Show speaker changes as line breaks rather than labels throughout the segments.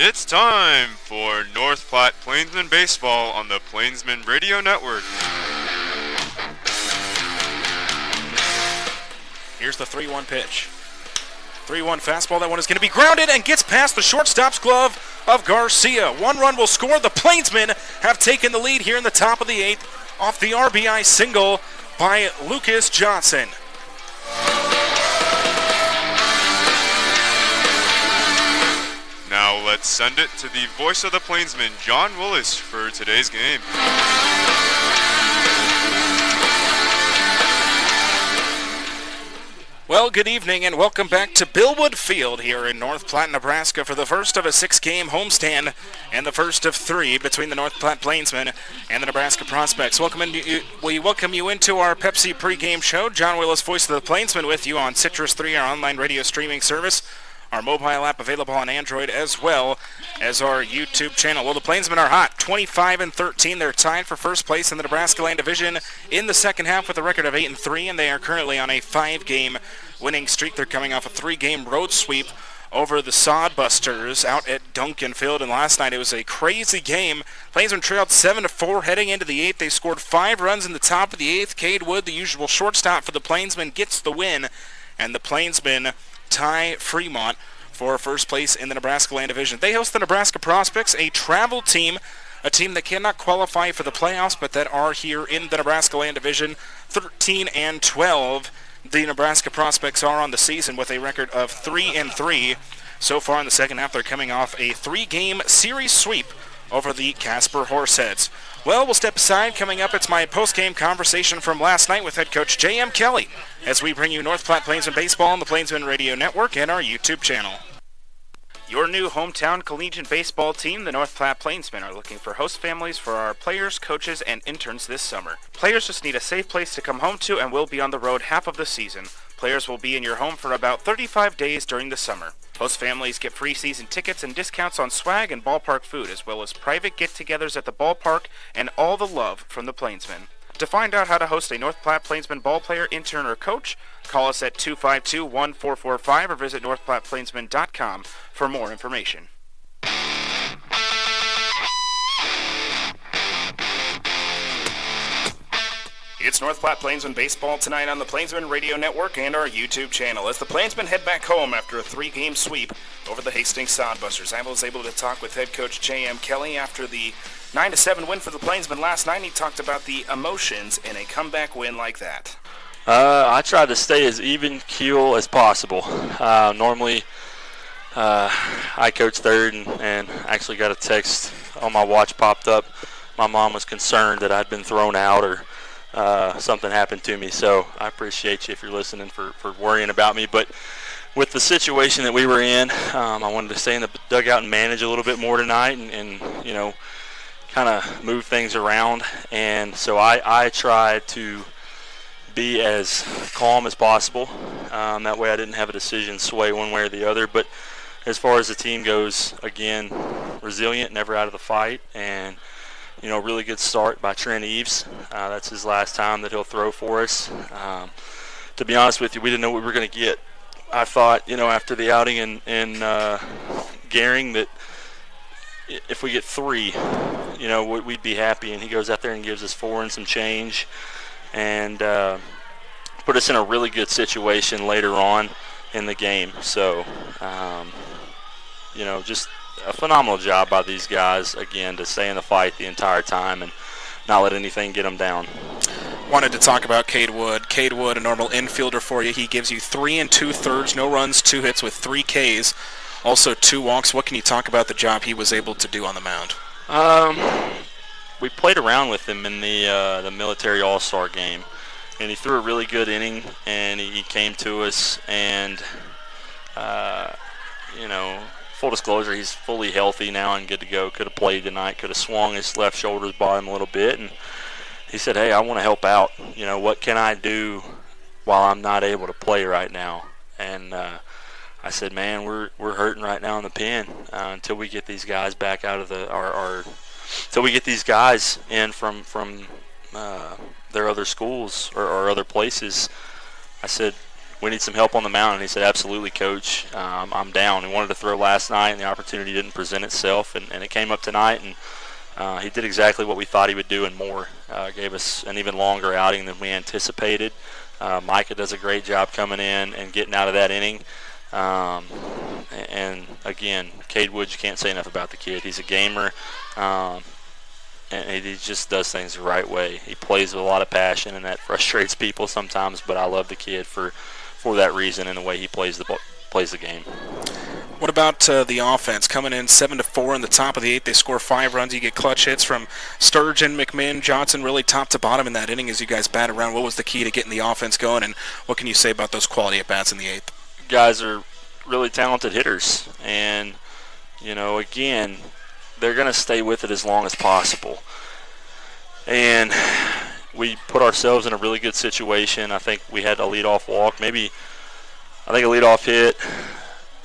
It's time for North Platte Plainsmen Baseball on the Plainsmen Radio Network.
Here's the 3-1 pitch. 3-1 fastball. That one is going to be grounded and gets past the shortstop's glove of Garcia. One run will score. The Plainsmen have taken the lead here in the top of the 8th off the RBI single by Lucas Johnson.
Now let's send it to the voice of the Plainsmen, John Willis, for today's game.
Well, good evening and welcome back to Billwood Field here in North Platte, Nebraska for the first of a 6-game homestand and the first of 3 between the North Platte Plainsmen and the Nebraska Prospects. We welcome you into our Pepsi pregame show. John Willis, voice of the Plainsmen, with you on Citrus 3, our online radio streaming service. Our mobile app available on Android as well as our YouTube channel. Well, the Plainsmen are hot, 25-13. They're tied for first place in the Nebraska Land Division in the second half with a record of 8-3, and they are currently on a 5-game winning streak. They're coming off a 3-game road sweep over the Sodbusters out at Duncan Field, and last night it was a crazy game. Plainsmen trailed 7-4 heading into the 8th. They scored 5 runs in the top of the 8th. Cade Wood, the usual shortstop for the Plainsmen, gets the win, and the Plainsmen tie Fremont for first place in the Nebraska Land Division. They host the Nebraska Prospects, a travel team, a team that cannot qualify for the playoffs, but that are here in the Nebraska Land Division. 13-12, the Nebraska Prospects are on the season with a record of 3-3. So far in the second half, they're coming off a 3-game series sweep over the Casper Horseheads. Well, we'll step aside. Coming up, it's my post-game conversation from last night with head coach J.M. Kelly as we bring you North Platte Plainsmen Baseball on the Plainsmen Radio Network and our YouTube channel. Your new hometown collegiate baseball team, the North Platte Plainsmen, are looking for host families for our players, coaches, and interns this summer. Players just need a safe place to come home to and will be on the road half of the season. Players will be in your home for about 35 days during the summer. Host families get free season tickets and discounts on swag and ballpark food, as well as private get-togethers at the ballpark and all the love from the Plainsmen. To find out how to host a North Platte Plainsmen ballplayer, intern, or coach, call us at 252-1445 or visit northplatteplainsmen.com for more information. It's North Platte Plainsmen Baseball tonight on the Plainsmen Radio Network and our YouTube channel as the Plainsmen head back home after a 3-game sweep over the Hastings Sodbusters. I was able to talk with head coach J.M. Kelly after the 9-7 win for the Plainsmen last night. He talked about the emotions in a comeback win like that.
I tried to stay as even keel as possible. Normally, I coach third and actually got a text on my watch popped up. My mom was concerned that I'd been thrown out or something happened to me. So I appreciate you if you're listening for worrying about me. But with the situation that we were in, I wanted to stay in the dugout and manage a little bit more tonight and you know, kind of move things around. And so I tried to be as calm as possible. That way I didn't have a decision sway one way or the other. But as far as the team goes, again, resilient, never out of the fight, and you know, really good start by Trent Eves. That's his last time that he'll throw for us. To be honest with you, we didn't know what we were going to get. I thought, you know, after the outing in Gehring that if we get 3, you know, we'd be happy. And he goes out there and gives us 4 and some change and put us in a really good situation later on in the game. So, you know, just a phenomenal job by these guys, again, to stay in the fight the entire time and not let anything get them down.
Wanted to talk about Cade Wood. Cade Wood, a normal infielder for you. He gives you 3 2/3, no runs, 2 hits with 3 Ks, also 2 walks. What can you talk about the job he was able to do on the mound?
We played around with him in the military all-star game, and he threw a really good inning, and he came to us, and, you know, full disclosure, he's fully healthy now and good to go. Could have played tonight, could have swung his left shoulder's bottom a little bit, and he said, hey, I want to help out. You know, what can I do while I'm not able to play right now? And I said, man, we're hurting right now in the pen until we get these guys back out of until we get these guys in from their other schools or other places. I said, we need some help on the mound. And he said, absolutely, Coach. I'm down. He wanted to throw last night, and the opportunity didn't present itself, and it came up tonight, and he did exactly what we thought he would do and more. Gave us an even longer outing than we anticipated. Micah does a great job coming in and getting out of that inning. And again, Cade Woods, you can't say enough about the kid. He's a gamer, and he just does things the right way. He plays with a lot of passion, and that frustrates people sometimes, but I love the kid for that reason and the way he plays the game.
What about the offense? Coming in 7-4 in the top of the 8th, they score 5 runs. You get clutch hits from Sturgeon, McMinn, Johnson, really top to bottom in that inning as you guys bat around. What was the key to getting the offense going, and what can you say about those quality at-bats in the 8th?
Guys are really talented hitters, and, again, they're going to stay with it as long as possible. And we put ourselves in a really good situation. I think we had a leadoff walk, a leadoff hit,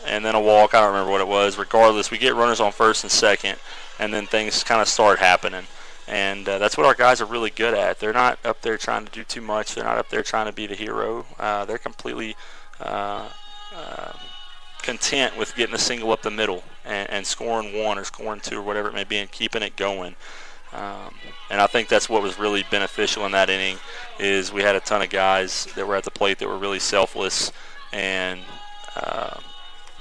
and then a walk. I don't remember what it was. Regardless, we get runners on first and second, and then things kind of start happening. And that's what our guys are really good at. They're not up there trying to do too much. They're not up there trying to be the hero. They're completely content with getting a single up the middle and scoring 1 or scoring 2 or whatever it may be and keeping it going. And I think that's what was really beneficial in that inning is we had a ton of guys that were at the plate that were really selfless and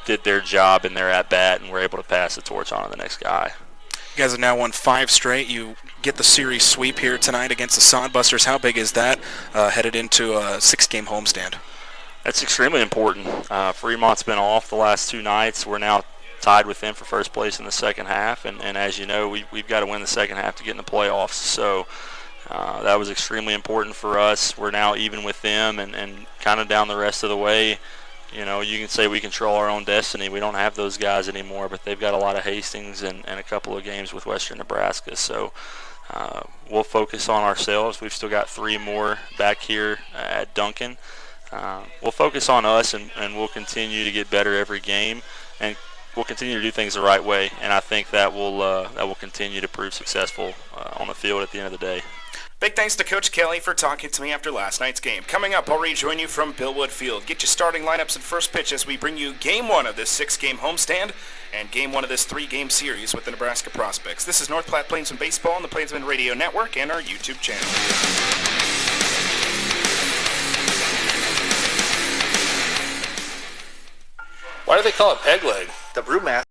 did their job in their at-bat and were able to pass the torch on to the next guy.
You guys have now won 5 straight. You get the series sweep here tonight against the Sodbusters. How big is that headed into a 6-game homestand?
That's extremely important. Fremont's been off the last 2 nights. We're now tied with them for first place in the second half, and as you know, we've got to win the second half to get in the playoffs. So that was extremely important for us. We're now even with them and kind of down the rest of the way. You can say we control our own destiny. We don't have those guys anymore, but they've got a lot of Hastings and a couple of games with Western Nebraska. So we'll focus on ourselves. We've still got 3 more back here at Duncan. We'll focus on us, and we'll continue to get better every game, and we'll continue to do things the right way. And I think that will continue to prove successful on the field at the end of the day.
Big thanks to Coach Kelly for talking to me after last night's game. Coming up, I'll rejoin you from Billwood Field. Get your starting lineups and first pitch as we bring you Game 1 of this 6-game homestand and Game 1 of this 3-game series with the Nebraska Prospects. This is North Platte Plainsmen Baseball on the Plainsmen Radio Network and our YouTube channel.
Why do they call it peg leg?
The Brewmaster.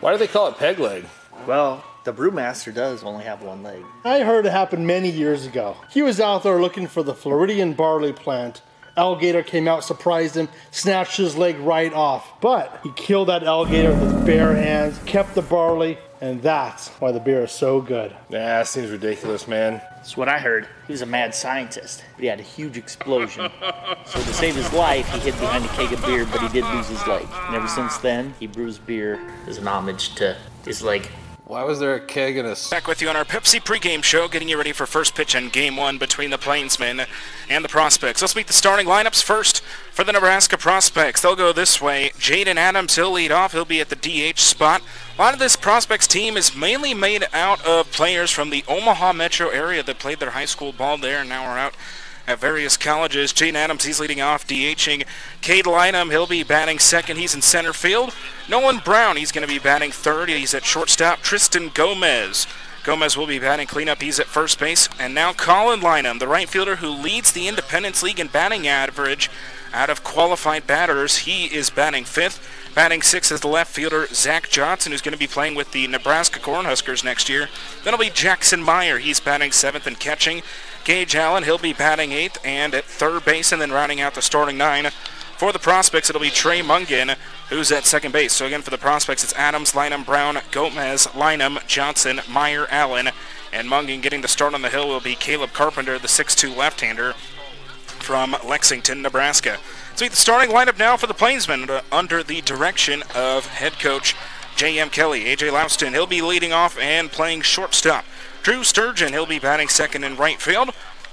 Why do they call it peg leg?
Well, the Brewmaster does only have 1 leg.
I heard it happened many years ago. He was out there looking for the Floridian barley plant. Alligator came out, surprised him, snatched his leg right off. But he killed that alligator with his bare hands, kept the barley, and that's why the beer is so good.
Nah, that seems ridiculous, man.
That's what I heard. He was a mad scientist, but he had a huge explosion. So to save his life, he hid behind a keg of beer, but he did lose his leg. And ever since then, he brews beer as an homage to his leg.
Why was there a keg and a...
Back with you on our Pepsi pregame show, getting you ready for first pitch in Game 1 between the Plainsmen and the Prospects. Let's meet the starting lineups first for the Nebraska Prospects. They'll go this way. Jaden Adams, he'll lead off. He'll be at the DH spot. A lot of this Prospects team is mainly made out of players from the Omaha metro area that played their high school ball there and now are out at various colleges. Jaden Adams, he's leading off, DHing. Cade Lynham, he'll be batting second. He's in center field. Nolan Brown, he's going to be batting third. He's at shortstop. Tristan Gomez will be batting cleanup. He's at first base. And now Colin Lynham, the right fielder who leads the Independence League in batting average out of qualified batters. He is batting fifth. Batting sixth is the left fielder, Zach Johnson, who's going to be playing with the Nebraska Cornhuskers next year. Then it'll be Jackson Meyer. He's batting seventh and catching. Gage Allen, he'll be batting eighth and at third base, and then rounding out the starting 9. For the Prospects, it'll be Trey Mungan, who's at second base. So again, for the Prospects, it's Adams, Lynham, Brown, Gomez, Lynham, Johnson, Meyer, Allen, and Mungan. Getting the start on the hill will be Caleb Carpenter, the 6'2 left-hander from Lexington, Nebraska. So the starting lineup now for the Plainsmen under the direction of head coach J.M. Kelly. A.J. Louston, he'll be leading off and playing shortstop. Drew Sturgeon, he'll be batting second in right field.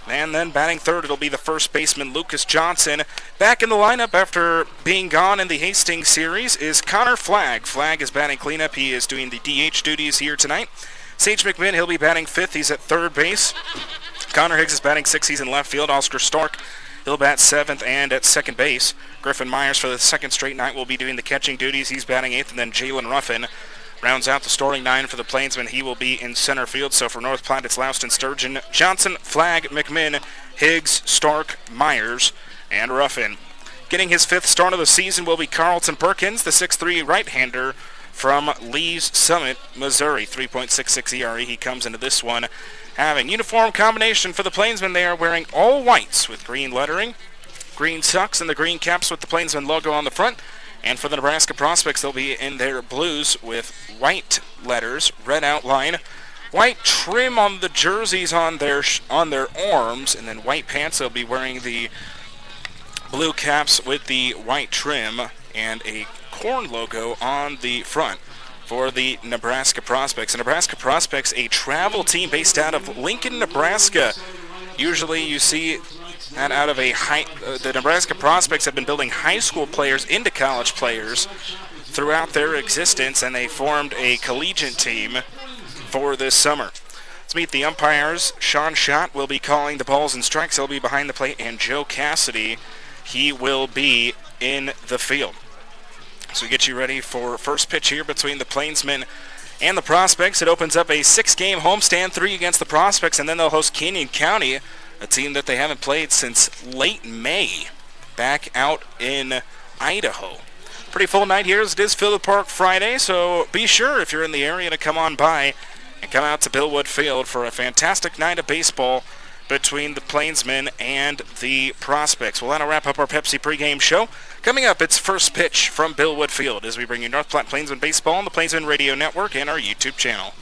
And then batting third, it'll be the first baseman, Lucas Johnson. Back in the lineup after being gone in the Hastings series is Connor Flagg. Flagg is batting cleanup. He is doing the DH duties here tonight. Sage McMinn, he'll be batting fifth. He's at third base. Connor Higgs is batting sixth. He's in left field. Oscar Stark, He'll bat 7th and at second base. Griffin Myers for the second straight night will be doing the catching duties. He's batting 8th, and then Jalen Ruffin rounds out the starting 9 for the Plainsmen. He will be in center field. So for North Platte, it's Louston, Sturgeon, Johnson, Flagg, McMinn, Higgs, Stark, Myers, and Ruffin. Getting his 5th start of the season will be Carlton Perkins, the 6'3 right-hander from Lee's Summit, Missouri. 3.66 ERA. He comes into this one having uniform combination for the Plainsmen. They are wearing all whites with green lettering, green socks, and the green caps with the Plainsmen logo on the front. And for the Nebraska Prospects, they'll be in their blues with white letters, red outline, white trim on the jerseys on their arms, and then white pants. They'll be wearing the blue caps with the white trim and a corn logo on the front for the Nebraska Prospects. The Nebraska Prospects, a travel team based out of Lincoln, Nebraska. Usually you see that out of the Nebraska Prospects have been building high school players into college players throughout their existence, and they formed a collegiate team for this summer. Let's meet the umpires. Sean Schott will be calling the balls and strikes. He'll be behind the plate, and Joe Cassidy, he will be in the field. So we get you ready for first pitch here between the Plainsmen and the Prospects. It opens up a 6-game homestand, 3 against the Prospects, and then they'll host Canyon County, a team that they haven't played since late May, back out in Idaho. Pretty full night here as it is Field Park Friday, so be sure if you're in the area to come on by and come out to Billwood Field for a fantastic night of baseball between the Plainsmen and the Prospects. Well, that'll wrap up our Pepsi pregame show. Coming up, it's first pitch from Billwood Field as we bring you North Platte Plainsmen baseball on the Plainsmen Radio Network and our YouTube channel.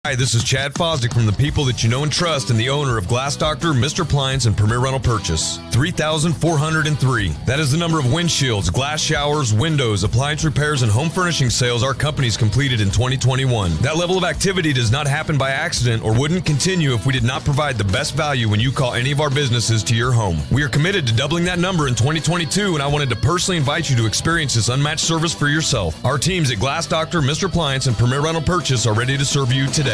Hi, this is Chad Fosdick from the people that you know and trust and the owner of Glass Doctor, Mr. Appliance, and Premier Rental Purchase. 3,403. That is the number of windshields, glass showers, windows, appliance repairs, and home furnishing sales our company's completed in 2021. That level of activity does not happen by accident or wouldn't continue if we did not provide the best value when you call any of our businesses to your home. We are committed to doubling that number in 2022, and I wanted to personally invite you to experience this unmatched service for yourself. Our teams at Glass Doctor, Mr. Appliance, and Premier Rental Purchase are ready to serve you today.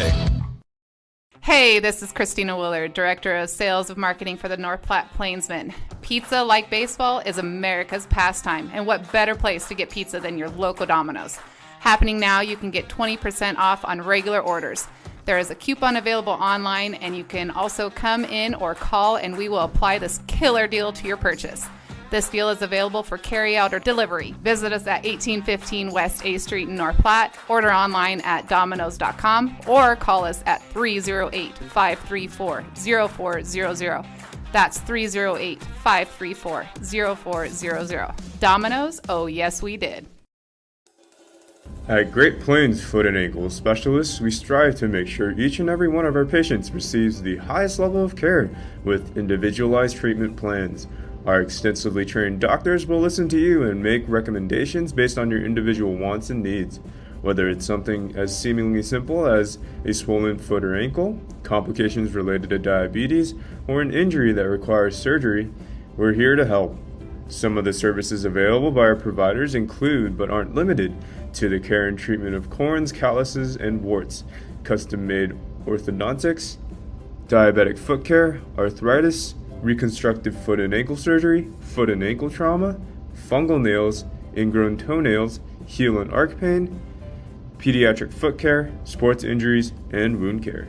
Hey, this is Christina Willard, Director of Sales of Marketing for the North Platte Plainsmen. Pizza, like baseball, is America's pastime, and what better place to get pizza than your local Domino's. Happening now, you can get 20% off on regular orders. There is a coupon available online, and you can also come in or call, and we will apply this killer deal to your purchase. This deal is available for carry-out or delivery. Visit us at 1815 West A Street in North Platte, order online at Domino's.com, or call us at 308-534-0400. That's 308-534-0400. Domino's, oh yes we did.
At Great Plains Foot and Ankle Specialists, we strive to make sure each and every one of our patients receives the highest level of care with individualized treatment plans. Our extensively trained doctors will listen to you and make recommendations based on your individual wants and needs. Whether it's something as seemingly simple as a swollen foot or ankle, complications related to diabetes, or an injury that requires surgery, we're here to help. Some of the services available by our providers include, but aren't limited to, the care and treatment of corns, calluses, and warts, custom-made orthodontics, diabetic foot care, arthritis, reconstructive foot and ankle surgery, foot and ankle trauma, fungal nails, ingrown toenails, heel and arch pain, pediatric foot care, sports injuries, and wound care.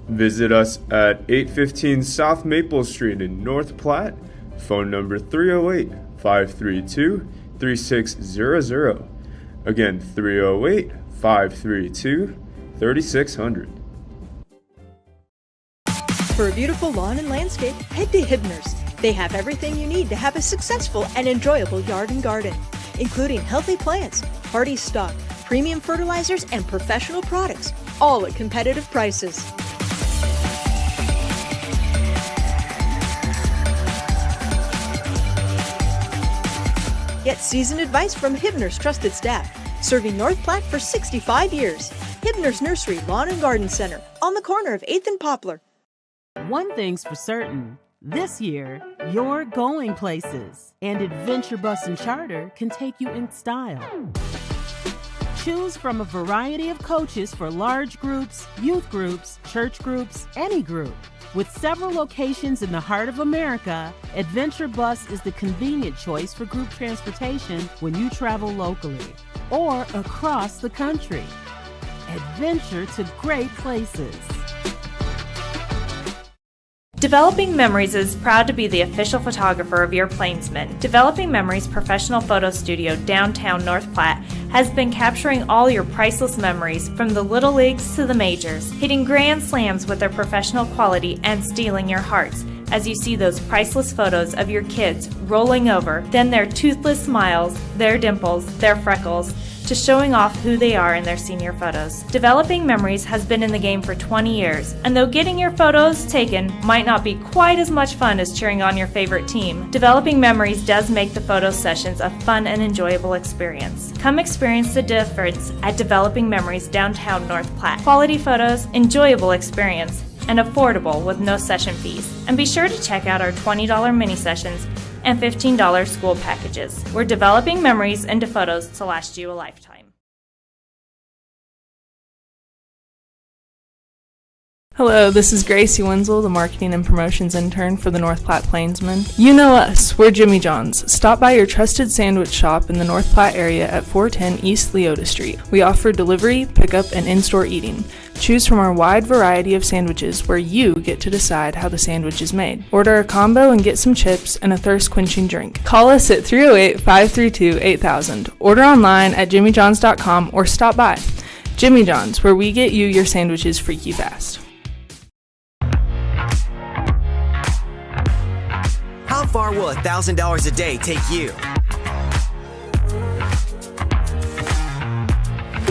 Visit us at 815 South Maple Street in North Platte. Phone number 308-532-3600. Again, 308-532-3600.
For a beautiful lawn and landscape, head to Hibner's. They have everything you need to have a successful and enjoyable yard and garden, including healthy plants, hardy stock, premium fertilizers, and professional products, all at competitive prices. Get seasoned advice from Hibner's trusted staff, serving North Platte for 65 years. Hibner's Nursery Lawn and Garden Center, on the corner of 8th and Poplar.
One thing's for certain. This year, you're going places, and Adventure Bus and Charter can take you in style. Choose from a variety of coaches for large groups, youth groups, church groups, any group. With several locations in the heart of America, Adventure Bus is the convenient choice for group transportation when you travel locally or across the country. Adventure to great places.
Developing Memories is proud to be the official photographer of your Plainsmen. Developing Memories professional photo studio downtown North Platte has been capturing all your priceless memories from the little leagues to the majors, hitting grand slams with their professional quality and stealing your hearts as you see those priceless photos of your kids rolling over, then their toothless smiles, their dimples, their freckles, to showing off who they are in their senior photos. Developing Memories has been in the game for 20 years, and though getting your photos taken might not be quite as much fun as cheering on your favorite team, Developing Memories does make the photo sessions a fun and enjoyable experience. Come experience the difference at Developing Memories downtown North Platte. Quality photos, enjoyable experience, and affordable with no session fees. And be sure to check out our $20 mini sessions and $15 school packages. We're developing memories into photos to last you a lifetime.
Hello, this is Gracie Wenzel, the Marketing and Promotions Intern for the North Platte Plainsmen. You know us, we're Jimmy John's. Stop by your trusted sandwich shop in the North Platte area at 410 East Leota Street. We offer delivery, pickup, and in-store eating. Choose from our wide variety of sandwiches where you get to decide how the sandwich is made. Order a combo and get some chips and a thirst-quenching drink. Call us at 308-532-8000. Order online at jimmyjohns.com or stop by. Jimmy John's, where we get you your sandwiches freaky fast.
How far will $1,000 a day take you?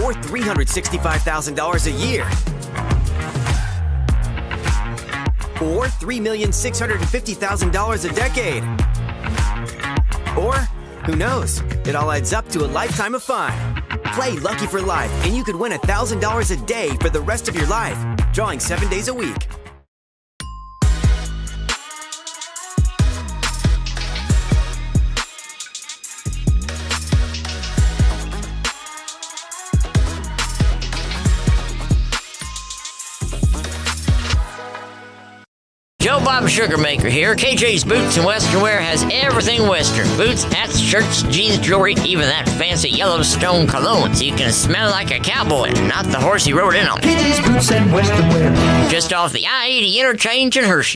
Or $365,000 a year? Or $3,650,000 a decade? Or, who knows? It all adds up to a lifetime of fun. Play Lucky for Life, and you could win $1,000 a day for the rest of your life, drawing 7 days a week.
Joe Bob Sugarmaker here. KJ's Boots and Western Wear has everything Western. Boots, hats, shirts, jeans, jewelry, even that fancy Yellowstone cologne so you can smell like a cowboy and not the horse he rode in on. KJ's Boots and Western Wear. Just off the I-80 interchange in Hershey.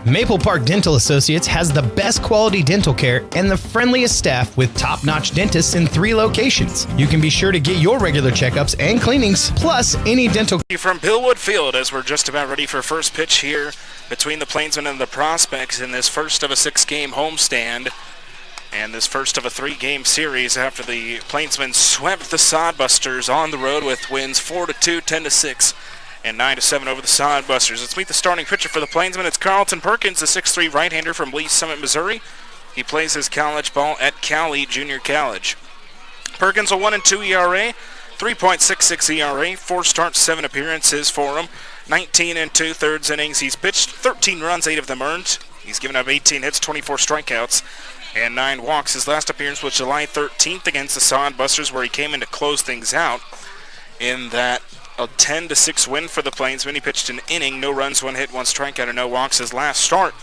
Maple Park Dental Associates has the best quality dental care and the friendliest staff with top-notch dentists in 3 locations. You can be sure to get your regular checkups and cleanings, plus any dental...
From Billwood Field, as we're just about ready for first pitch here between the Plainsmen and the Prospects in this first of a 6-game homestand and this first of a 3-game series after the Plainsmen swept the Sodbusters on the road with wins 4-2, 10-6. And 9-7 over the Sodbusters. Let's meet the starting pitcher for the Plainsmen. It's Carlton Perkins, the 6'3 right-hander from Lee Summit, Missouri. He plays his college ball at Cali Junior College. Perkins a 1-2 ERA, 3.66 ERA, 4 starts, 7 appearances for him. 19 2/3 innings. He's pitched 13 runs, 8 of them earned. He's given up 18 hits, 24 strikeouts, and 9 walks. His last appearance was July 13th against the Sodbusters, where he came in to close things out in that a 10-6 win for the Plainsmen. He pitched an inning, no runs, 1 hit, 1 strikeout, and no walks. His last start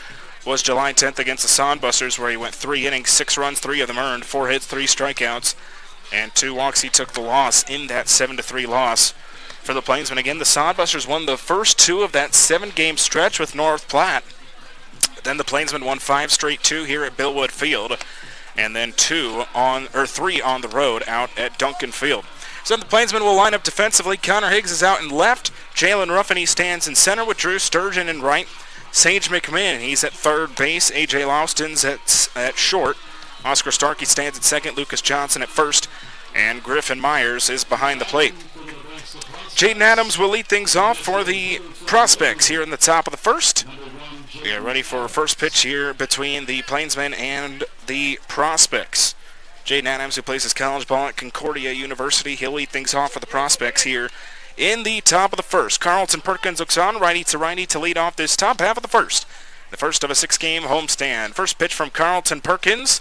was July 10th against the Sodbusters, where he went 3 innings, 6 runs, 3 of them earned, 4 hits, 3 strikeouts, and 2 walks. He took the loss in that 7-3 loss for the Plainsmen. Again, the Sodbusters won the first 2 of that 7-game stretch with North Platte. Then the Plainsmen won 5 straight 2 here at Billwood Field, and then 3 on the road out at Duncan Field. So the Plainsmen will line up defensively. Connor Higgs is out in left. Jalen Ruffin, he stands in center with Drew Sturgeon in right. Sage McMahon, he's at third base. A.J. Lauston's at short. Oscar Starkey stands at second. Lucas Johnson at first. And Griffin Myers is behind the plate. Jaden Adams will lead things off for the Prospects here in the top of the first. We are ready for first pitch here between the Plainsmen and the Prospects. Jaden Adams, who plays his college ball at Concordia University, he'll lead things off for the Prospects here in the top of the first. Carlton Perkins looks on righty to lead off this top half of the first. The first of a 6-game homestand. First pitch from Carlton Perkins.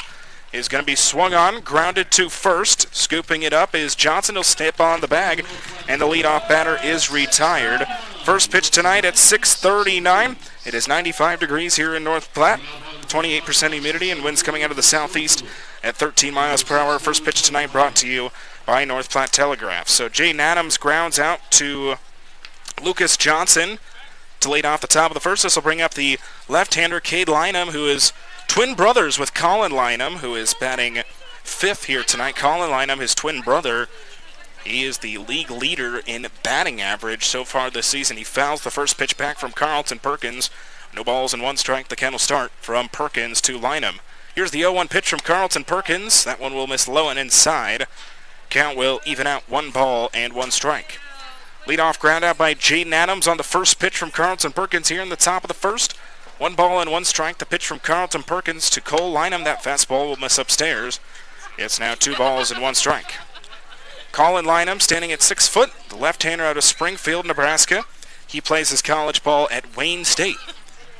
is going to be swung on, grounded to first. Scooping it up is Johnson. He'll step on the bag, and the leadoff batter is retired. First pitch tonight at 6:39. It is 95 degrees here in North Platte, 28% humidity, and winds coming out of the southeast at 13 miles per hour. First pitch tonight brought to you by North Platte Telegraph. So Jaden Adams grounds out to Lucas Johnson to lead off the top of the first. This will bring up the left-hander Cade Lynham, who is twin brothers with Colin Lynham, who is batting fifth here tonight. Colin Lynham, his twin brother, he is the league leader in batting average so far this season. He fouls the first pitch back from Carlton Perkins. No balls and one strike. The count will start from Perkins to Lynham. Here's the 0-1 pitch from Carlton Perkins. That one will miss low and inside. Count will even out 1 ball and 1 strike. Leadoff ground out by Jaden Adams on the first pitch from Carlton Perkins here in the top of the first. 1 ball and 1 strike. The pitch from Carlton Perkins to Cole Lynham. That fastball will miss upstairs. It's now 2 balls and 1 strike. Colin Lynham standing at 6 foot, the left-hander out of Springfield, Nebraska. He plays his college ball at Wayne State.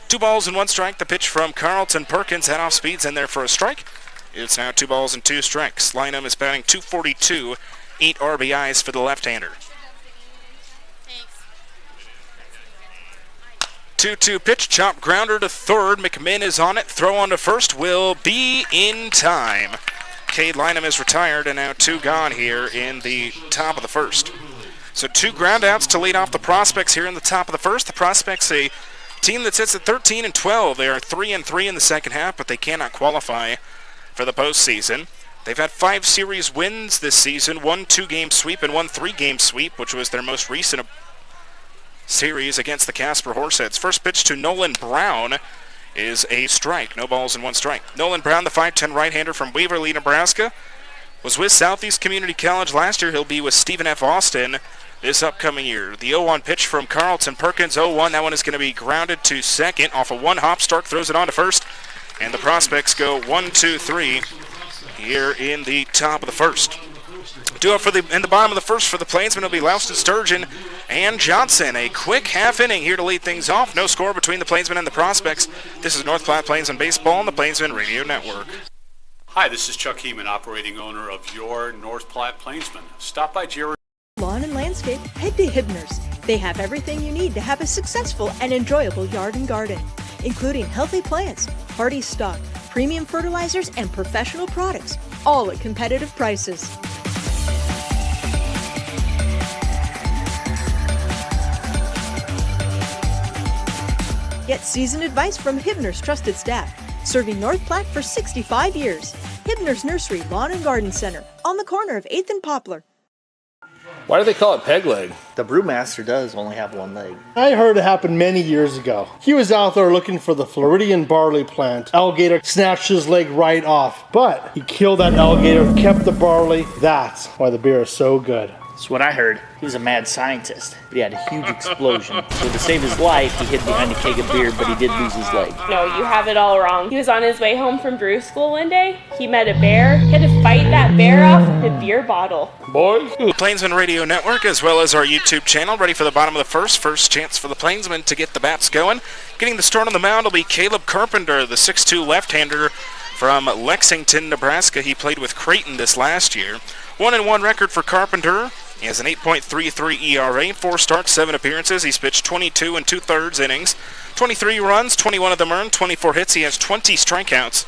2 balls and 1 strike. The pitch from Carlton Perkins. Head off speeds in there for a strike. It's now 2 balls and 2 strikes. Lynham is batting .242, 8 RBIs for the left-hander. 2-2 pitch, chop grounder to third. McMinn is on it. Throw on to first will be in time. Cade Lynham is retired, and now 2 gone here in the top of the first. So 2 groundouts to lead off the Prospects here in the top of the first. The Prospects, a team that sits at 13-12. They are 3-3 in the second half, but they cannot qualify for the postseason. They've had 5 series wins this season, 1 2-game sweep and 1 3-game sweep, which was their most recent series against the Casper Horseheads. First pitch to Nolan Brown is a strike. No balls and 1 strike. Nolan Brown, the 5'10 right-hander from Waverly, Nebraska, was with Southeast Community College last year. He'll be with Stephen F. Austin this upcoming year. The 0-1 pitch from Carlton Perkins, 0-1. That one is going to be grounded to second off a 1-hop. Stark throws it on to first, and the Prospects go 1-2-3 here in the top of the first. Due up in the bottom of the first for the Plainsmen will be Louston, Sturgeon, and Johnson. A quick half inning here to lead things off. No score between the Plainsmen and the Prospects. This is North Platte Plainsmen Baseball on the Plainsmen Radio Network.
Hi, this is Chuck Heeman, operating owner of your North Platte Plainsmen. Stop by G39.
Lawn and landscape, head to Hibner's. They have everything you need to have a successful and enjoyable yard and garden, including healthy plants, hardy stock, premium fertilizers, and professional products, all at competitive prices. Get seasoned advice from Hibner's trusted staff, serving North Platte for 65 years. Hibner's Nursery Lawn and Garden Center, on the corner of 8th and Poplar.
Why do they call it peg leg?
The Brewmaster does only have 1 leg.
I heard it happened many years ago. He was out there looking for the Floridian barley plant. Alligator snatched his leg right off, but he killed that alligator, kept the barley. That's why the beer is so good.
That's what I heard. He was a mad scientist, but he had a huge explosion. So to save his life, he hid behind a keg of beer, but he did lose his leg.
No, you have it all wrong. He was on his way home from brew school one day. He met a bear. He had to fight that bear off with a beer bottle.
Boys.
Plainsman Radio Network, as well as our YouTube channel, ready for the bottom of the first. First chance for the Plainsmen to get the bats going. Getting the start on the mound will be Caleb Carpenter, the 6'2 left-hander from Lexington, Nebraska. He played with Creighton this last year. 1-1 record for Carpenter. He has an 8.33 ERA, 4 starts, 7 appearances. He's pitched 22 2/3 innings, 23 runs, 21 of them earned, 24 hits. He has 20 strikeouts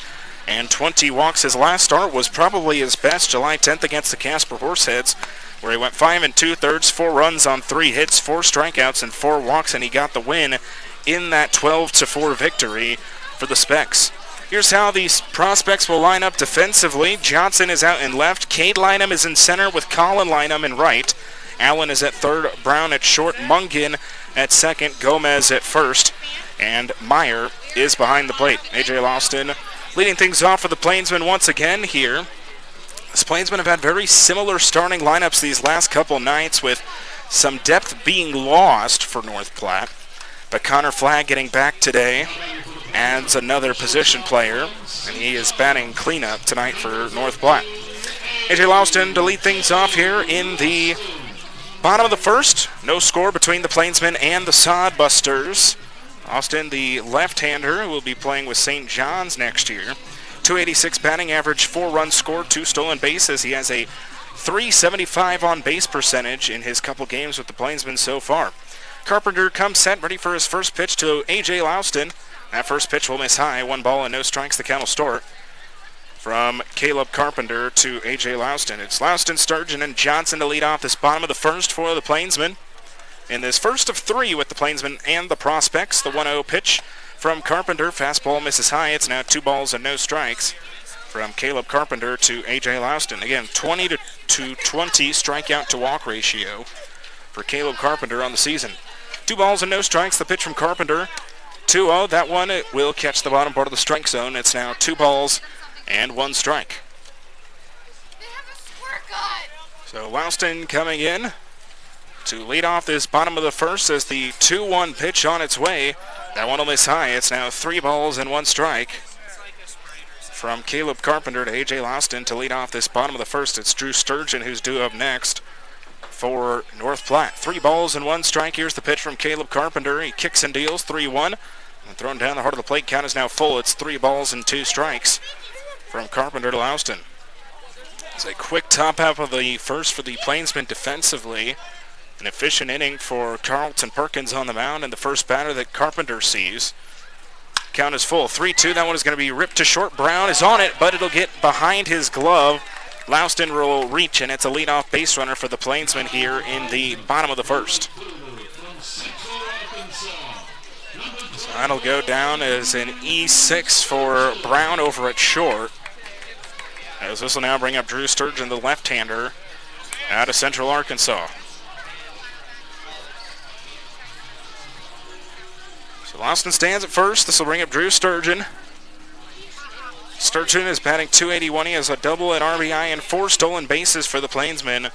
and 20 walks. His last start was probably his best, July 10th against the Casper Horseheads, where he went 5 2/3, 4 runs on 3 hits, 4 strikeouts, and 4 walks, and he got the win in that 12-4 victory for the Specs. Here's how these Prospects will line up defensively. Johnson is out in left. Cade Lynham is in center with Colin Lynham in right. Allen is at third. Brown at short. Mungan at second. Gomez at first. And Meyer is behind the plate. A.J. Lawston leading things off for the Plainsmen once again here. The Plainsmen have had very similar starting lineups these last couple nights, with some depth being lost for North Platte. But Connor Flagg getting back today adds another position player, and he is batting cleanup tonight for North Platte. A.J. Lawston to lead things off here in the bottom of the first. No score between the Plainsmen and the Sodbusters. Austin, the left-hander, will be playing with St. John's next year. .286 batting average, 4 runs scored, 2 stolen bases. He has a .375 on base percentage in his couple games with the Plainsmen so far. Carpenter comes set, ready for his first pitch to A.J. Louston. That first pitch will miss high. 1 ball and no strikes, the count will start. From Caleb Carpenter to A.J. Louston. It's Louston, Sturgeon, and Johnson to lead off this bottom of the first for the Plainsmen. In this first of 3 with the Plainsmen and the Prospects, the 1-0 pitch from Carpenter. Fastball misses high. It's now 2 balls and no strikes from Caleb Carpenter to A.J. Louston. Again, 20 to 20 strikeout to walk ratio for Caleb Carpenter on the season. 2 balls and no strikes. The pitch from Carpenter. 2-0. That one it will catch the bottom part of the strike zone. It's now 2 balls and 1 strike. So Louston coming in to lead off this bottom of the first as the 2-1 pitch on its way. That one will miss high. It's now 3 balls and 1 strike from Caleb Carpenter to A.J. Louston to lead off this bottom of the first. It's Drew Sturgeon who's due up next for North Platte. 3 balls and 1 strike. Here's the pitch from Caleb Carpenter. He kicks and deals 3-1. And thrown down the heart of the plate. Count is now full. It's 3 balls and 2 strikes from Carpenter to Louston. It's a quick top half of the first for the Plainsmen defensively. An efficient inning for Carlton Perkins on the mound and the first batter that Carpenter sees. Count is full. 3-2. That one is going to be ripped to short. Brown is on it, but it'll get behind his glove. Louston will reach, and it's a leadoff base runner for the Plainsmen here in the bottom of the first. So that'll go down as an E6 for Brown over at short. As this will now bring up Drew Sturgeon, the left-hander, out of Central Arkansas. So Louston stands at first. This will bring up Drew Sturgeon. Sturgeon is batting .281. He has a double, an RBI, and 4 stolen bases for the Plainsmen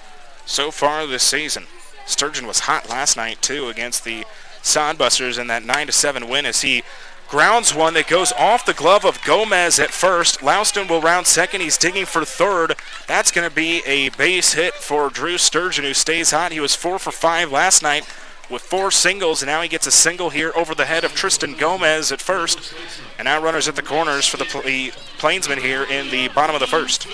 so far this season. Sturgeon was hot last night, too, against the Sodbusters in that 9-7 win as he grounds one that goes off the glove of Gomez at first. Louston will round second. He's digging for third. That's going to be a base hit for Drew Sturgeon, who stays hot. He was 4 for 5 last night with 4 singles, and now he gets a single here over the head of Tristan Gomez at first. And now runners at the corners for the Plainsmen here in the bottom of the first.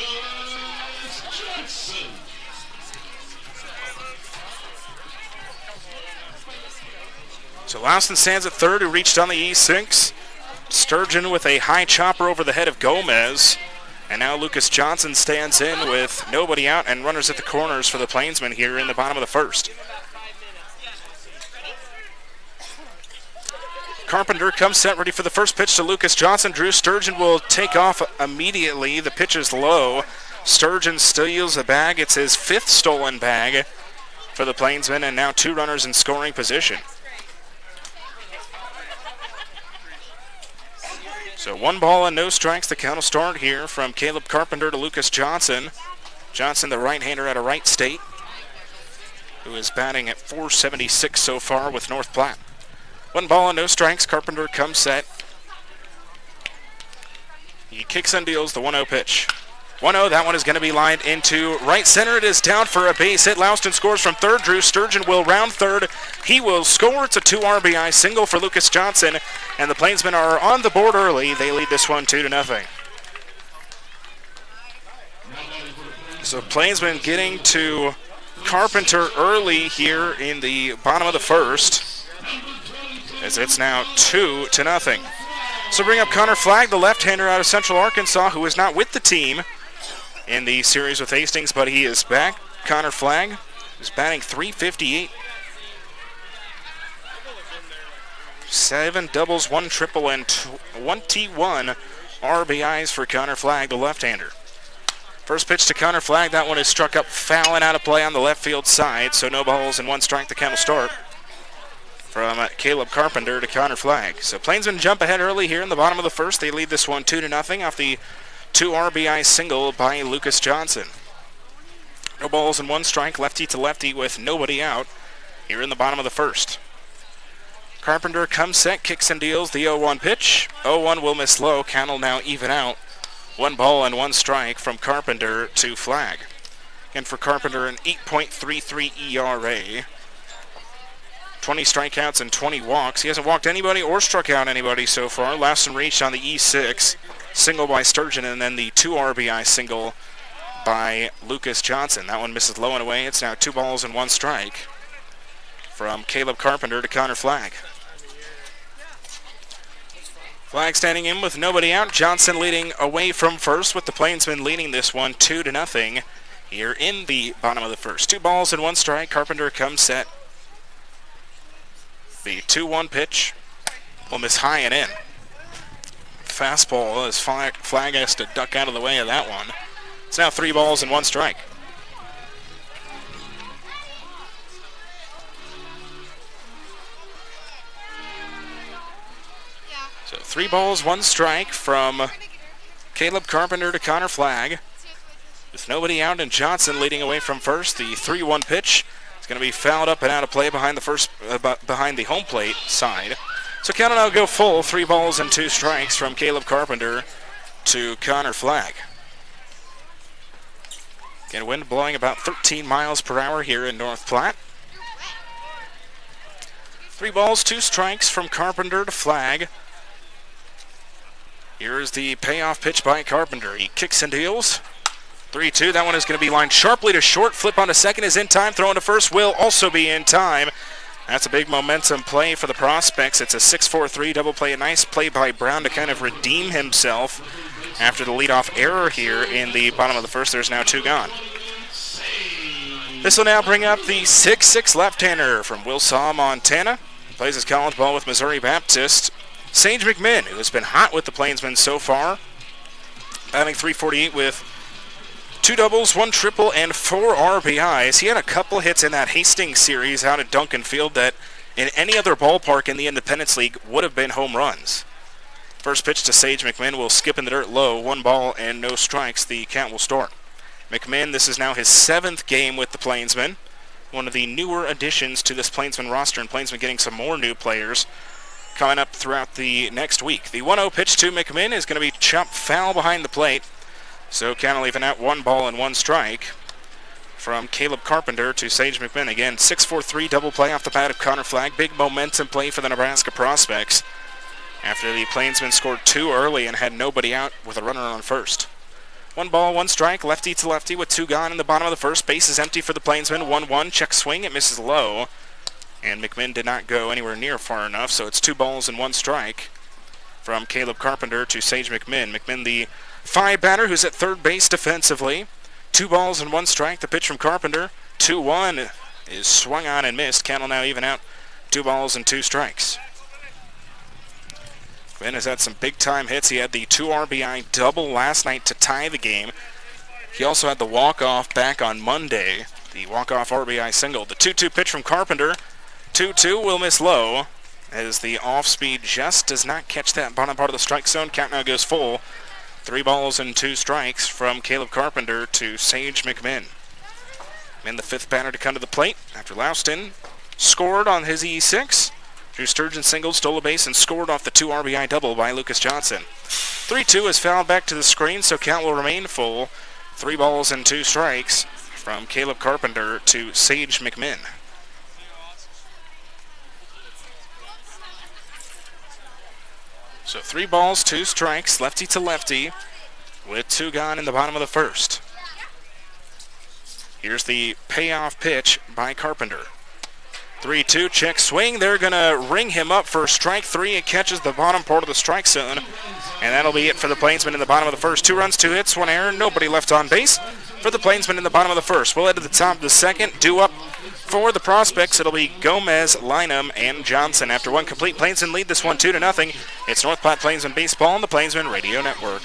So Louston stands at third, who reached on the E6. Sturgeon with a high chopper over the head of Gomez. And now Lucas Johnson stands in with nobody out and runners at the corners for the Plainsmen here in the bottom of the first. Carpenter comes set, ready for the first pitch to Lucas Johnson. Drew Sturgeon will take off immediately. The pitch is low. Sturgeon steals a bag. It's his 5th stolen bag for the Plainsmen, and now 2 runners in scoring position. So 1 ball and no strikes. The count will start here from Caleb Carpenter to Lucas Johnson. Johnson, the right-hander out of Wright State, who is batting at .476 so far with North Platte. 1 ball and no strikes. Carpenter comes set. He kicks and deals the 1-0 pitch. 1-0, that one is going to be lined into right center. It is down for a base hit. Louston scores from third. Drew Sturgeon will round third. He will score. It's a 2 RBI single for Lucas Johnson, and the Plainsmen are on the board early. They lead this one 2-0. So Plainsmen getting to Carpenter early here in the bottom of the first, as it's now 2-0. So bring up Connor Flagg, the left-hander out of Central Arkansas, who is not with the team in the series with Hastings, but he is back. Connor Flagg is batting .358. 7 doubles, 1 triple, and 21 RBIs for Connor Flagg, the left-hander. First pitch to Connor Flagg. That one is struck up foul and out of play on the left field side, so no balls and 1 strike. The count will start from Caleb Carpenter to Connor Flagg. So Plainsmen jump ahead early here in the bottom of the first. They lead this one 2-0 off the 2 RBI single by Lucas Johnson. No balls and 1 strike, lefty to lefty with nobody out here in the bottom of the first. Carpenter comes set, kicks and deals the 0-1 pitch. 0-1 will miss low. Count will now even out. 1 ball and 1 strike from Carpenter to Flagg. And for Carpenter, an 8.33 ERA. 20 strikeouts and 20 walks. He hasn't walked anybody or struck out anybody so far. Louston reached on the E6. single by Sturgeon, and then the 2 RBI single by Lucas Johnson. That one misses low and away. It's now 2 balls and 1 strike from Caleb Carpenter to Connor Flagg. Flagg standing in with nobody out. Johnson leading away from first, with the Plainsmen leading this one 2-0 here in the bottom of the first. 2 balls and 1 strike. Carpenter comes set. The 2-1 pitch will miss high and in. Fastball as Flagg has to duck out of the way of that one. It's now 3 balls and 1 strike. So 3 balls, 1 strike from Caleb Carpenter to Connor Flagg. With nobody out and Johnson leading away from first, the 3-1 pitch is going to be fouled up and out of play behind the home plate side. So count will go full. 3 balls and 2 strikes from Caleb Carpenter to Connor Flagg. Again, wind blowing about 13 miles per hour here in North Platte. 3 balls, 2 strikes from Carpenter to Flagg. Here is the payoff pitch by Carpenter. He kicks and deals. 3-2. That one is going to be lined sharply to short. Flip onto second is in time. Throw into first will also be in time. That's a big momentum play for the Prospects. It's a 6-4-3 double play. A nice play by Brown to kind of redeem himself after the leadoff error here in the bottom of the first. There's now 2 gone. This will now bring up the 6'6 left-hander from Wilsaw, Montana. Plays his college ball with Missouri Baptist. Sage McMinn, who has been hot with the Plainsmen so far. Batting .348 with 2 doubles, 1 triple, and 4 RBIs. He had a couple hits in that Hastings series out at Duncan Field that in any other ballpark in the Independence League would have been home runs. First pitch to Sage McMinn will skip in the dirt low. 1 ball and no strikes. The count will start. McMinn, this is now his 7th game with the Plainsmen. One of the newer additions to this Plainsmen roster, and Plainsmen getting some more new players coming up throughout the next week. The 1-0 pitch to McMinn is going to be chopped foul behind the plate. So count will even out 1 ball and 1 strike from Caleb Carpenter to Sage McMinn. Again, 6-4-3 double play off the bat of Connor Flagg. Big momentum play for the Nebraska Prospects after the Plainsmen scored 2 early and had nobody out with a runner on first. 1 ball, 1 strike, lefty to lefty with 2 gone in the bottom of the first. Base is empty for the Plainsmen. 1-1, check swing, it misses low. And McMinn did not go anywhere near far enough, so it's 2 balls and 1 strike from Caleb Carpenter to Sage McMinn. McMinn, the 5 batter who's at third base defensively. 2 balls and 1 strike. The pitch from Carpenter. 2-1 is swung on and missed. Count will now even out 2 balls and 2 strikes. McMinn has had some big-time hits. He had the 2 RBI double last night to tie the game. He also had the walk-off back on Monday, the walk-off RBI single. The 2-2 pitch from Carpenter. 2-2 will miss low as the off-speed just does not catch that bottom part of the strike zone. Count now goes full. 3 balls and 2 strikes from Caleb Carpenter to Sage McMinn. McMinn, the 5th batter to come to the plate after Louston scored on his E6. Drew Sturgeon singled, stole a base, and scored off the 2 RBI double by Lucas Johnson. 3-2 is fouled back to the screen, so count will remain full. 3 balls and 2 strikes from Caleb Carpenter to Sage McMinn. So 3 balls, 2 strikes, lefty to lefty, with 2 gone in the bottom of the first. Here's the payoff pitch by Carpenter. 3-2, check swing. They're going to ring him up for strike 3. It catches the bottom part of the strike zone, and that'll be it for the Plainsmen in the bottom of the first. 2 runs, 2 hits, 1 error, nobody left on base for the Plainsmen in the bottom of the first. We'll head to the top of the second. Due up for the Prospects, it'll be Gomez, Lynham, and Johnson. After 1 complete, Plainsmen lead this one 2-0. It's North Platte Plainsmen Baseball on the Plainsmen Radio Network.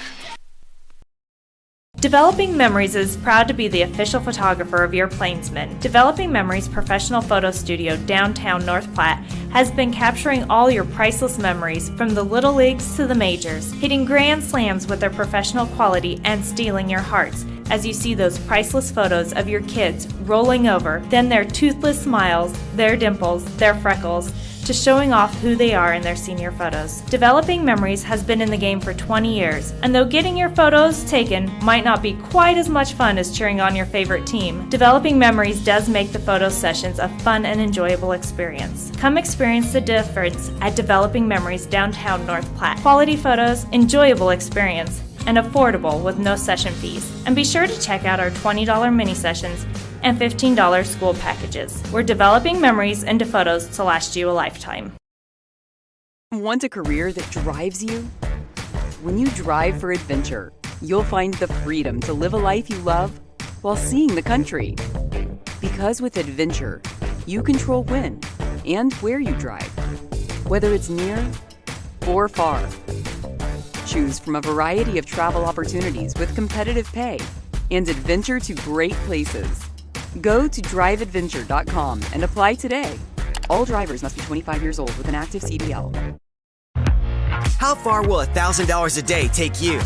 Developing Memories is proud to be the official photographer of your Plainsmen. Developing Memories professional photo studio downtown North Platte has been capturing all your priceless memories from the little leagues to the majors, hitting grand slams with their professional quality and stealing your hearts as you see those priceless photos of your kids rolling over, then their toothless smiles, their dimples, their freckles, to showing off who they are in their senior photos. Developing Memories has been in the game for 20 years, and though getting your photos taken might not be quite as much fun as cheering on your favorite team, Developing Memories does make the photo sessions a fun and enjoyable experience. Come experience the difference at Developing Memories downtown North Platte. Quality photos, enjoyable experience, and affordable with no session fees. And be sure to check out our $20 mini sessions and $15 school packages. We're developing memories into photos to last you a lifetime.
Want a career that drives you? When you drive for adventure, you'll find the freedom to live a life you love while seeing the country. Because with adventure, you control when and where you drive, whether it's near or far. Choose from a variety of travel opportunities with competitive pay and adventure to great places. Go to driveadventure.com and apply today. All drivers must be 25 years old with an active CDL.
How far will $1,000 a day take you?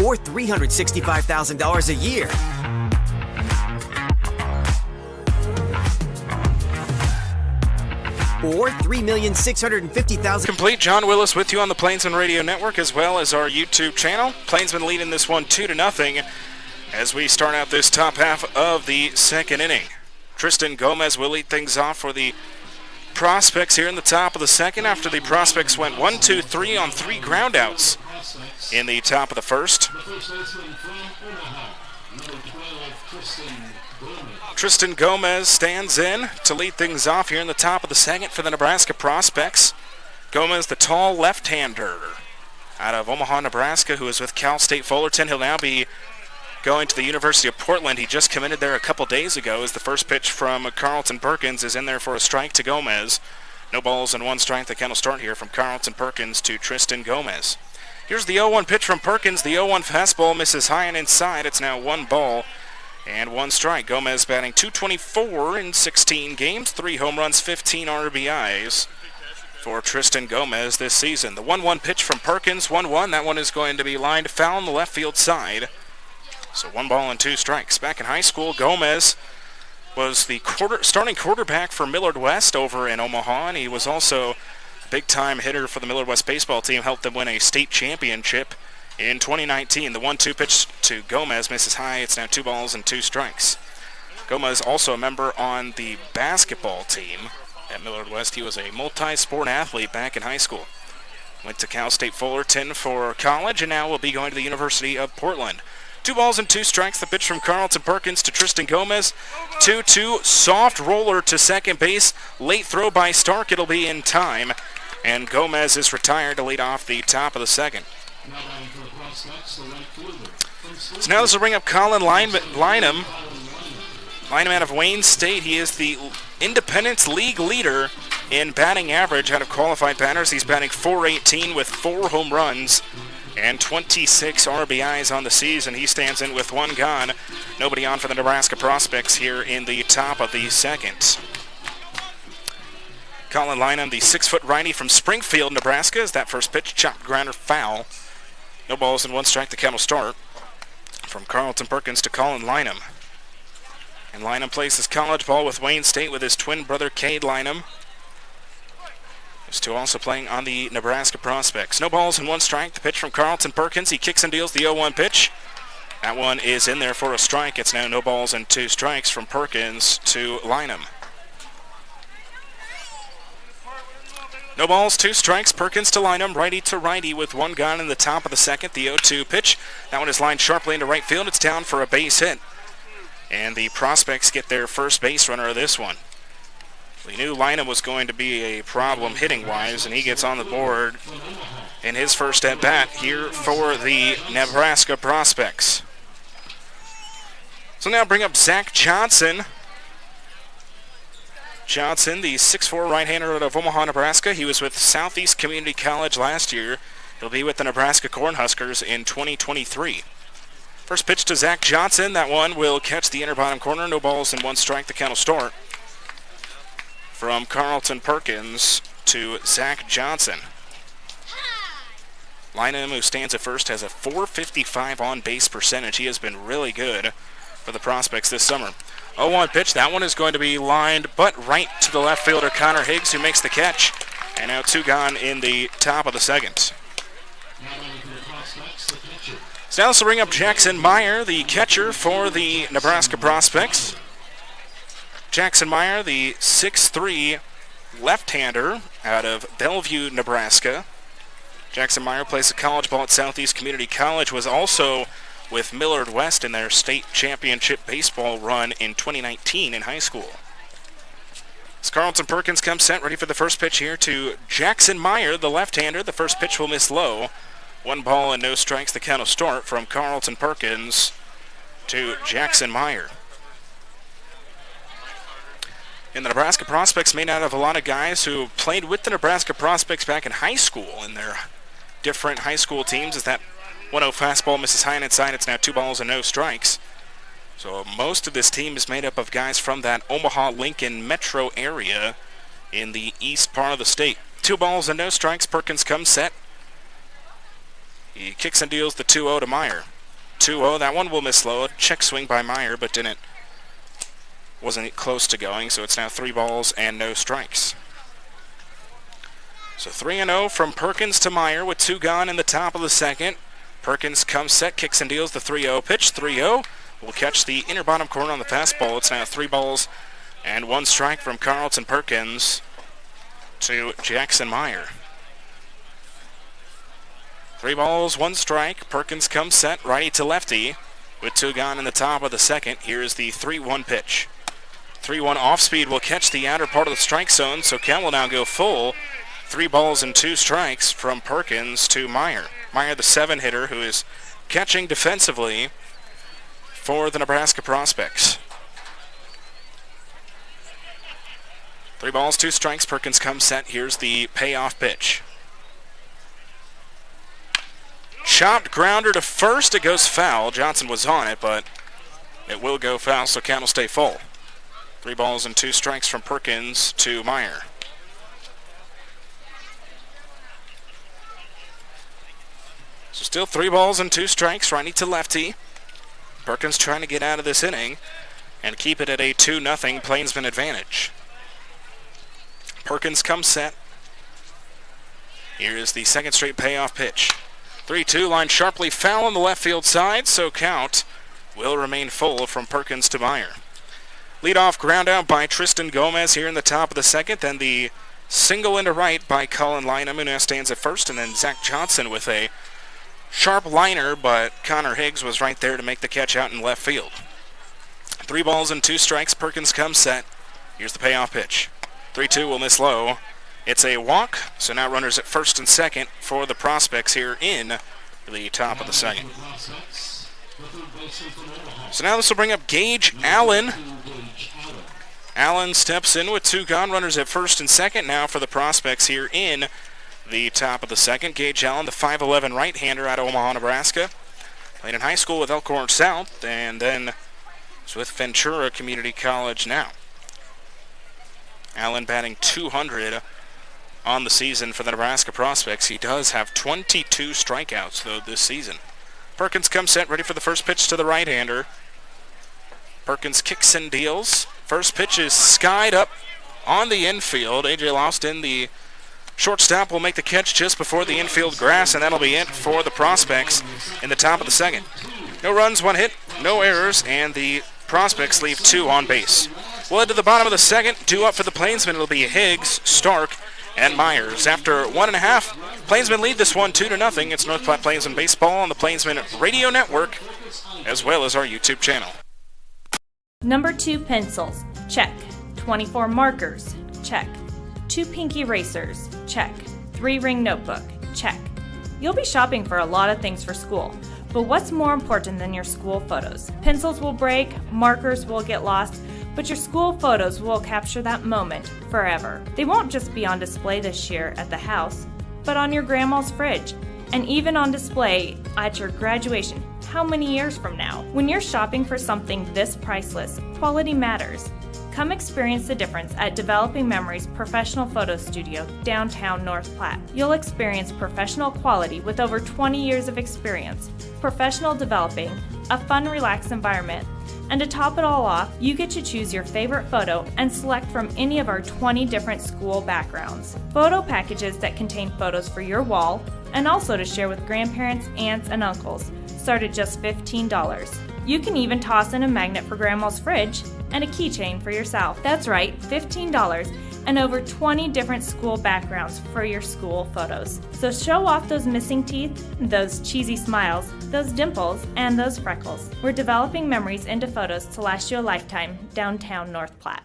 Or $365,000 a year? Or $3,650,000.
Complete. John Willis with you on the Plainsman Radio Network as well as our YouTube channel. Plainsman leading this one 2-0 as we start out this top half of the second inning. Tristan Gomez will lead things off for the Prospects here in the top of the second after the Prospects went 1-2-3 on 3 groundouts in the top of the first. Tristan Gomez stands in to lead things off here in the top of the second for the Nebraska Prospects. Gomez, the tall left-hander out of Omaha, Nebraska, who is with Cal State Fullerton. He'll now be going to the University of Portland. He just committed there a couple days ago as the first pitch from Carlton Perkins is in there for a strike to Gomez. No balls and 1 strike. The count will start here from Carlton Perkins to Tristan Gomez. Here's the 0-1 pitch from Perkins. The 0-1 fastball misses high and inside. It's now 1 ball and 1 strike. Gomez batting .224 in 16 games, 3 home runs, 15 RBIs for Tristan Gomez this season. The 1-1 pitch from Perkins, 1-1. That one is going to be lined foul on the left field side. So 1 ball and 2 strikes. Back in high school, Gomez was the starting quarterback for Millard West over in Omaha, and he was also a big-time hitter for the Millard West baseball team, helped them win a state championship in 2019. The 1-2 pitch to Gomez misses high. It's now 2 balls and 2 strikes. Gomez also a member on the basketball team at Millard West. He was a multi-sport athlete back in high school. Went to Cal State Fullerton for college, and now will be going to the University of Portland. 2 balls and 2 strikes. The pitch from Carlton Perkins to Tristan Gomez. 2-2, soft roller to second base. Late throw by Stark. It'll be in time. And Gomez is retired to lead off the top of the second. So now this will bring up Colin Lynham. Lynham out of Wayne State. He is the Independence League leader in batting average out of qualified batters. He's batting .418 with 4 home runs and 26 RBIs on the season. He stands in with 1 gone. Nobody on for the Nebraska Prospects here in the top of the second. Colin Lynham, the 6-foot righty from Springfield, Nebraska, is that first pitch. Chopped grounder foul. No balls and 1 strike. The count will start from Carlton Perkins to Colin Lynham. And Lynham plays his college ball with Wayne State with his twin brother Cade Lynham. Those two also playing on the Nebraska Prospects. No balls and 1 strike. The pitch from Carlton Perkins. He kicks and deals the 0-1 pitch. That one is in there for a strike. It's now no balls and 2 strikes from Perkins to Lynham. No balls, 2 strikes. Perkins to Lynham, righty to righty with 1 gone in the top of the second. The 0-2 pitch. That one is lined sharply into right field. It's down for a base hit. And the Prospects get their first base runner of this one. We knew Lynham was going to be a problem hitting-wise, and he gets on the board in his first at-bat here for the Nebraska Prospects. So now bring up Zach Johnson. Johnson, the 6'4 right-hander out of Omaha, Nebraska. He was with Southeast Community College last year. He'll be with the Nebraska Cornhuskers in 2023. First pitch to Zach Johnson. That one will catch the inner bottom corner. No balls and 1 strike. The count will start from Carlton Perkins to Zach Johnson. Lynham, who stands at first, has a .455 on-base percentage. He has been really good for the Prospects this summer. 0-1 pitch. That one is going to be lined, but right to the left fielder, Connor Higgs, who makes the catch. And now 2 gone in the top of the second. So now this will bring up Jackson Meyer, the catcher for the Nebraska Prospects. Jackson Meyer, the 6'3 left-hander out of Bellevue, Nebraska. Jackson Meyer plays the college ball at Southeast Community College, was also with Millard West in their state championship baseball run in 2019 in high school. As Carlton Perkins comes set, ready for the first pitch here to Jackson Meyer, the left-hander. The first pitch will miss low. 1 ball and no strikes, the count will start from Carlton Perkins to Jackson Meyer. And the Nebraska Prospects made out of a lot of guys who played with the Nebraska Prospects back in high school in their different high school teams. As that 1-0 fastball misses high and inside, it's now 2 balls and no strikes. So most of this team is made up of guys from that Omaha-Lincoln metro area in the east part of the state. 2 balls and no strikes. Perkins comes set. He kicks and deals the 2-0 to Meyer. 2-0, that one will miss low. Check swing by Meyer, but wasn't close to going, so it's now 3 balls and no strikes. So 3-0 from Perkins to Meyer with 2 gone in the top of the second. Perkins comes set, kicks and deals the 3-0 pitch. 3-0 will catch the inner bottom corner on the fastball. It's now 3 balls and 1 strike from Carlton Perkins to Jackson Meyer. 3 balls, 1 strike. Perkins comes set, righty to lefty with 2 gone in the top of the second. Here's the 3-1 pitch. 3-1 off speed will catch the outer part of the strike zone, so count will now go full. 3 balls and 2 strikes from Perkins to Meyer. Meyer, the 7-hitter, who is catching defensively for the Nebraska Prospects. 3 balls, 2 strikes. Perkins comes set. Here's the payoff pitch. Chopped grounder to first. It goes foul. Johnson was on it, but it will go foul, so count will stay full. 3 balls and 2 strikes from Perkins to Meyer. So still 3 balls and 2 strikes, righty to lefty. Perkins trying to get out of this inning and keep it at a 2-0 Plainsman advantage. Perkins comes set. Here is the second straight payoff pitch. 3-2, line sharply foul on the left field side, so count will remain full from Perkins to Meyer. Leadoff ground out by Tristan Gomez here in the top of the second. Then the single into right by Colin Lynham, who now stands at first. And then Zach Johnson with a sharp liner, but Connor Higgs was right there to make the catch out in left field. 3 balls and 2 strikes. Perkins comes set. Here's the payoff pitch. 3-2 will miss low. It's a walk, so now runners at first and second for the Prospects here in the top of the second. So now this will bring up Gage Allen. Allen steps in with 2 gone, runners at first and second now for the Prospects here in the top of the second. Gage Allen, the 5'11 right-hander out of Omaha, Nebraska. Played in high school with Elkhorn South and then is with Ventura Community College now. Allen batting .200 on the season for the Nebraska Prospects. He does have 22 strikeouts, though, this season. Perkins comes set, ready for the first pitch to the right-hander. Perkins kicks and deals. First pitch is skied up on the infield. A.J. Lofton, the shortstop, will make the catch just before the infield grass, and that'll be it for the Prospects in the top of the second. No runs, 1 hit, no errors, and the Prospects leave 2 on base. We'll head to the bottom of the second. 2 up for the Plainsmen. It'll be Higgs, Stark, and Myers. After 1.5, Plainsmen lead this one 2-0. It's North Platte Plainsmen Baseball on the Plainsmen Radio Network, as well as our YouTube channel.
Number 2 pencils, check. 24 markers, check. 2 pink erasers, check. 3 ring notebook, check. You'll be shopping for a lot of things for school, but what's more important than your school photos? Pencils will break, markers will get lost, but your school photos will capture that moment forever. They won't just be on display this year at the house, but on your grandma's fridge, and even on display at your graduation. How many years from now? When you're shopping for something this priceless, quality matters. Come experience the difference at Developing Memories Professional Photo Studio, downtown North Platte. You'll experience professional quality with over 20 years of experience, professional developing, a fun, relaxed environment, and to top it all off, you get to choose your favorite photo and select from any of our 20 different school backgrounds. Photo packages that contain photos for your wall and also to share with grandparents, aunts, and uncles start at just $15. You can even toss in a magnet for grandma's fridge and a keychain for yourself. That's right, $15, and over 20 different school backgrounds for your school photos. So show off those missing teeth, those cheesy smiles, those dimples, and those freckles. We're developing memories into photos to last you a lifetime, downtown North Platte.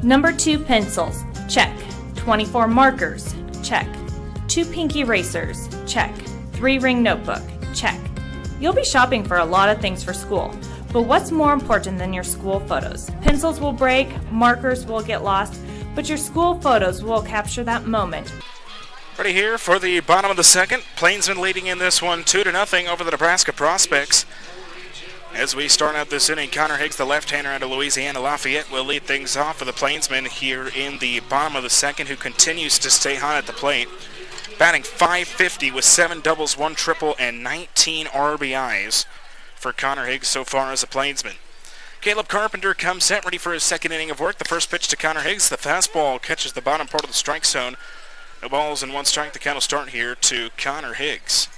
Number 2 pencils, check. 24 markers, check. 2 pink erasers, check. 3 ring notebook, check. You'll be shopping for a lot of things for school, but what's more important than your school photos? Pencils will break, markers will get lost, but your school photos will capture that moment.
Ready here for the bottom of the second. Plainsmen leading in this one 2-0 over the Nebraska Prospects. As we start out this inning, Connor Higgs, the left-hander out of Louisiana Lafayette, will lead things off for the Plainsmen here in the bottom of the second, who continues to stay hot at the plate. Batting .550 with 7 doubles, 1 triple, and 19 RBIs for Connor Higgs so far as a Plainsman. Caleb Carpenter comes set, ready for his second inning of work. The first pitch to Connor Higgs, the fastball catches the bottom part of the strike zone. No balls and 1 strike. The count will start here to Connor Higgs.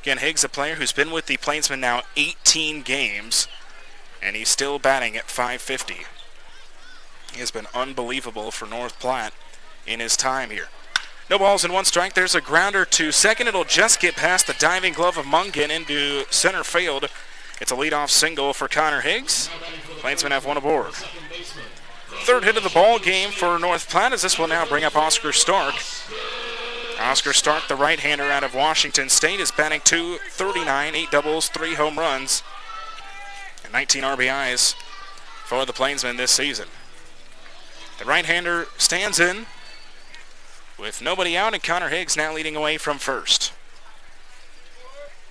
Again, Higgs, a player who's been with the Plainsmen now 18 games, and he's still batting at .550. He has been unbelievable for North Platte in his time here. No balls and 1 strike. There's a grounder to second. It'll just get past the diving glove of Mungan into center field. It's a leadoff single for Connor Higgs. Plainsmen have 1 aboard. Third hit of the ball game for North Platte, as this will now bring up Oscar Stark. Oscar Stark, the right-hander out of Washington State, is batting .239, 8 doubles, 3 home runs, and 19 RBIs for the Plainsmen this season. The right-hander stands in with nobody out, and Connor Higgs now leading away from first.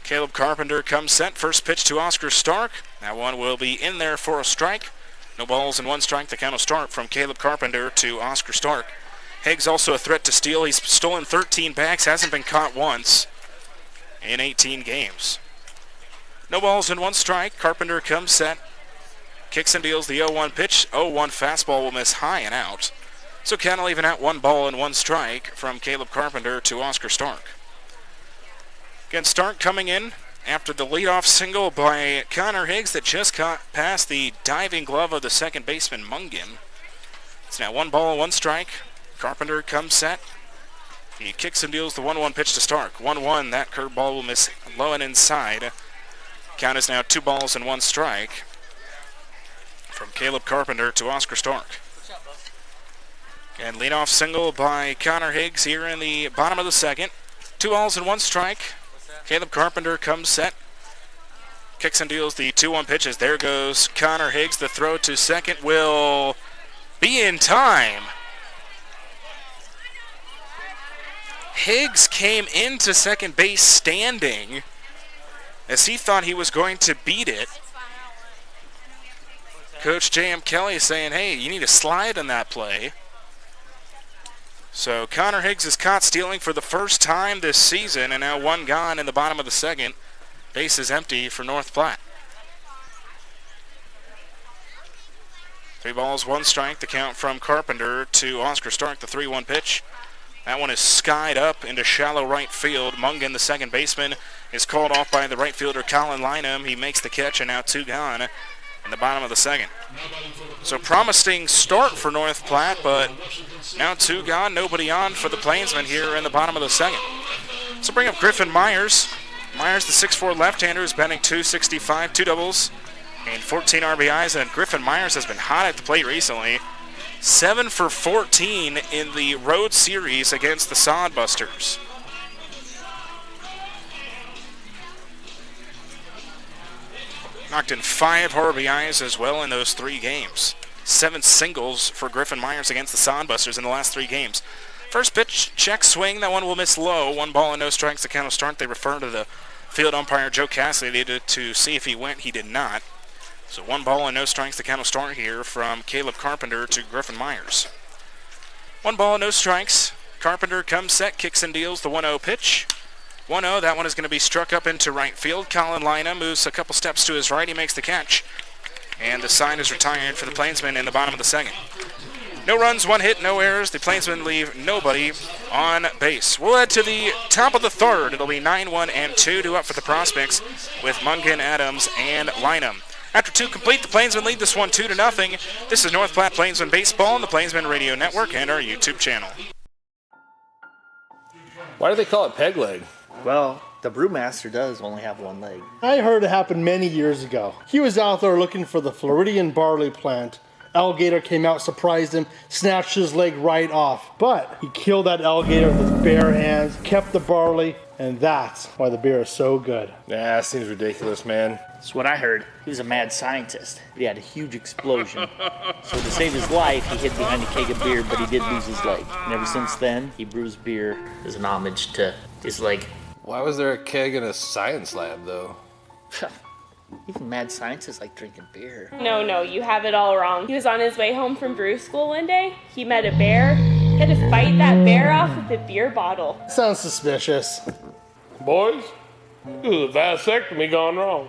Caleb Carpenter comes set. First pitch to Oscar Stark. That one will be in there for a strike. No balls and 1 strike. The count will start from Caleb Carpenter to Oscar Stark. Higgs also a threat to steal. He's stolen 13 bags, hasn't been caught once in 18 games. No balls and 1 strike. Carpenter comes set. Kicks and deals the 0-1 pitch. 0-1 fastball will miss high and out. So count will even out 1 ball and 1 strike from Caleb Carpenter to Oscar Stark. Again, Stark coming in after the leadoff single by Connor Higgs that just caught past the diving glove of the second baseman Mungan. It's now 1 ball and 1 strike. Carpenter comes set. He kicks and deals the 1-1 pitch to Stark. 1-1, that curveball will miss low and inside. Count is now 2 balls and 1 strike from Caleb Carpenter to Oscar Stark. And leadoff single by Connor Higgs here in the bottom of the second. 2 balls and 1 strike. Caleb Carpenter comes set. Kicks and deals the 2-1 pitches. There goes Connor Higgs. The throw to second will be in time. Higgs came into second base standing as he thought he was going to beat it. Coach J.M. Kelly is saying, hey, you need to slide on that play. So Connor Higgs is caught stealing for the first time this season, and now 1 gone in the bottom of the second. Base is empty for North Platte. 3 balls, 1 strike. The count from Carpenter to Oscar Stark, the 3-1 pitch. That one is skied up into shallow right field. Mungan, the second baseman, is called off by the right fielder Colin Lynham. He makes the catch, and now 2 gone in the bottom of the second. So promising start for North Platte, but now 2 gone, nobody on for the Plainsmen here in the bottom of the second. So bring up Griffin Myers. Myers, the 6'4 left-hander, is batting .265, 2 doubles, and 14 RBIs. And Griffin Myers has been hot at the plate recently. 7 for 14 in the road series against the Sodbusters. Knocked in 5 RBIs as well in those 3 games. 7 singles for Griffin Myers against the Sodbusters in the last 3 games. First pitch, check swing. That one will miss low. 1 ball and no strikes. The count will start. They refer to the field umpire, Joe Cassidy, to see if he went. He did not. So 1 ball and no strikes. The count will start here from Caleb Carpenter to Griffin Myers. 1 ball and no strikes. Carpenter comes set, kicks and deals the 1-0 pitch. 1-0, that one is going to be struck up into right field. Colin Lynham moves a couple steps to his right. He makes the catch. And the sign is retired for the Plainsmen in the bottom of the second. No runs, 1 hit, no errors. The Plainsmen leave nobody on base. We'll head to the top of the third. It'll be 9-1 and 2 up for the Prospects with Mungen, Adams, and Lynham. After 2 complete, the Plainsmen lead this one 2-0. This is North Platte Plainsmen Baseball on the Plainsmen Radio Network and our YouTube channel.
Why do they call it peg leg?
Well, the Brewmaster does only have one leg.
I heard it happened many years ago. He was out there looking for the Floridian barley plant. Alligator came out, surprised him, snatched his leg right off. But he killed that alligator with his bare hands, kept the barley, and that's why the beer is so good.
Nah, that seems ridiculous, man.
That's what I heard. He was a mad scientist. He had a huge explosion. So to save his life, he hid behind a keg of beer, but he did lose his leg. And ever since then, he brews beer as an homage to his leg.
Why was there a keg in a science lab, though?
Even mad scientists like drinking beer.
No, you have it all wrong. He was on his way home from brew school one day. He met a bear. He had to fight that bear off with a beer bottle.
Sounds suspicious.
Boys, this is a vasectomy gone wrong.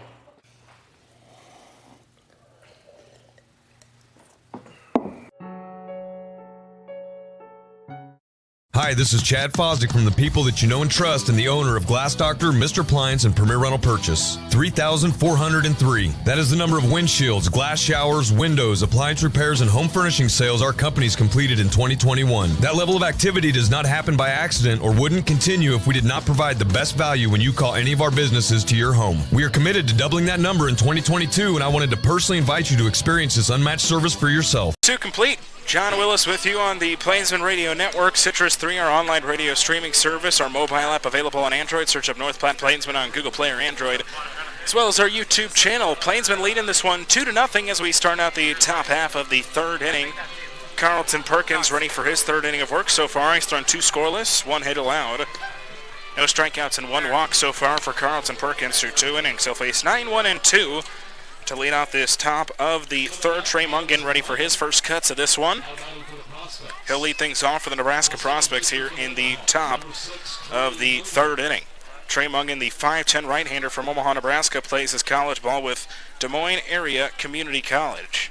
Hi, this is Chad Fosdick from the people that you know and trust and the owner of Glass Doctor, Mr. Plines, and Premier Rental Purchase. 3,403. That is the number of windshields, glass showers, windows, appliance repairs, and home furnishing sales our company's completed in 2021. That level of activity does not happen by accident or wouldn't continue if we did not provide the best value when you call any of our businesses to your home. We are committed to doubling that number in 2022, and I wanted to personally invite you to experience this unmatched service for yourself.
2 complete. John Willis with you on the Plainsmen Radio Network, Citrus 3, our online radio streaming service, our mobile app available on Android. Search up North Platte Plainsmen on Google Play or Android, as well as our YouTube channel. Plainsmen leading this one 2-0 as we start out the top half of the third inning. Carlton Perkins ready for his third inning of work so far. He's thrown 2 scoreless, 1 hit allowed. No strikeouts and 1 walk so far for Carlton Perkins through 2 innings. He'll face 9-1 and 2. To lead off this top of the third, Trey Mungen ready for his first cuts of this one. He'll lead things off for the Nebraska Prospects here in the top of the third inning. Trey Mungen, the 5'10 right-hander from Omaha, Nebraska, plays his college ball with Des Moines Area Community College.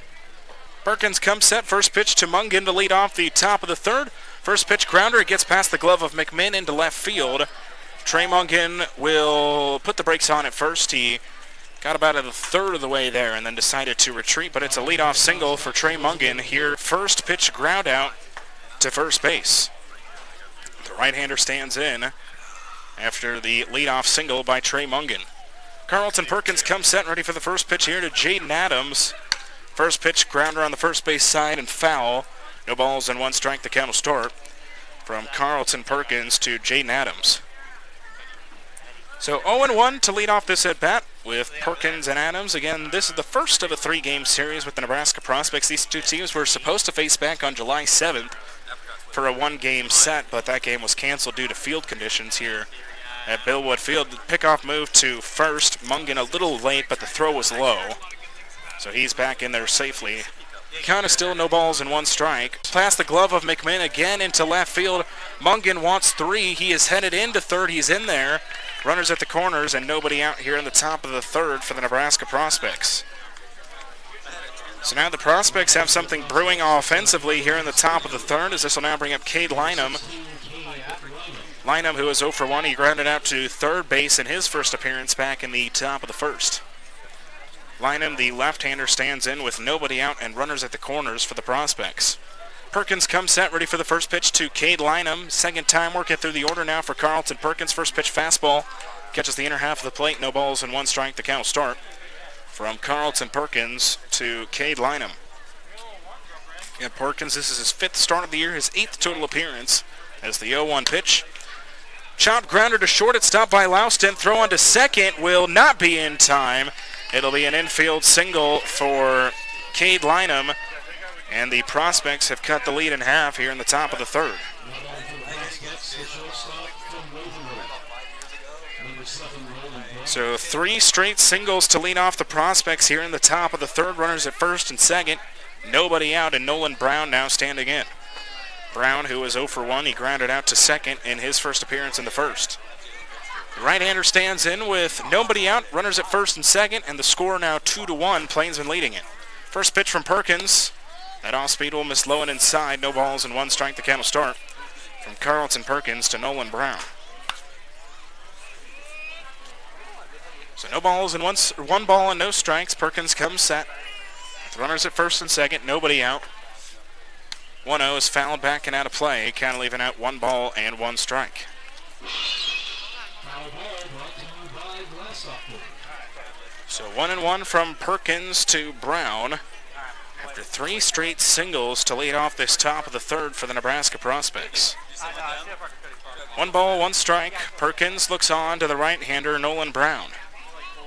Perkins comes set, first pitch to Mungen to lead off the top of the third. First pitch grounder, it gets past the glove of McMinn into left field. Trey Mungen will put the brakes on at first. He got about a third of the way there and then decided to retreat, but it's a leadoff single for Trey Mungen here. First pitch ground out to first base. The right-hander stands in after the leadoff single by Trey Mungen. Carlton Perkins comes set ready for the first pitch here to Jaden Adams. First pitch grounder on the first base side and foul. No balls and 1 strike, the count will start from Carlton Perkins to Jaden Adams. So 0-1 to lead off this at-bat with Perkins and Adams. Again, this is the first of a 3-game series with the Nebraska Prospects. These 2 teams were supposed to face back on July 7th for a 1-game set, but that game was canceled due to field conditions here at Billwood Field. The pickoff move to first. Mungen a little late, but the throw was low, so he's back in there safely. Count is still no balls and 1 strike. Past the glove of McMinn again into left field. Mungen wants 3. He is headed into third. He's in there. Runners at the corners and nobody out here in the top of the third for the Nebraska Prospects. So now the Prospects have something brewing offensively here in the top of the third, as this will now bring up Cade Lynham. Lynham, who is 0 for 1, he grounded out to third base in his first appearance back in the top of the first. Lynham, the left-hander, stands in with nobody out and runners at the corners for the Prospects. Perkins comes set, ready for the first pitch to Cade Lynham. Second time working through the order now for Carlton Perkins. First pitch fastball, catches the inner half of the plate. No balls and 1 strike, the count will start from Carlton Perkins to Cade Lynham. Yeah, Perkins, this is his 5th start of the year, his 8th total appearance as the 0-1 pitch. Chopped grounder to short, it's stopped by Louston. Throw on to second will not be in time. It'll be an infield single for Cade Lynham, and the Prospects have cut the lead in half here in the top of the third. So 3 straight singles to lead off the Prospects here in the top of the third. Runners at first and second. Nobody out, and Nolan Brown now standing in. Brown, who was 0 for 1, he grounded out to second in his first appearance in the first. The right-hander stands in with nobody out, runners at first and second, and the score now 2-1, Plainsmen leading it. First pitch from Perkins That off-speed will miss low and inside. No balls and 1 strike. The count will start from Carlton Perkins to Nolan Brown. So no balls and 1 ball and no strikes. Perkins comes set. With runners at first and second, nobody out. 1-0 is fouled back and out of play. Count leaving out 1 ball and 1 strike. So 1-1 from Perkins to Brown after 3 straight singles to lead off this top of the third for the Nebraska Prospects. 1 ball, 1 strike. Perkins looks on to the right-hander, Nolan Brown.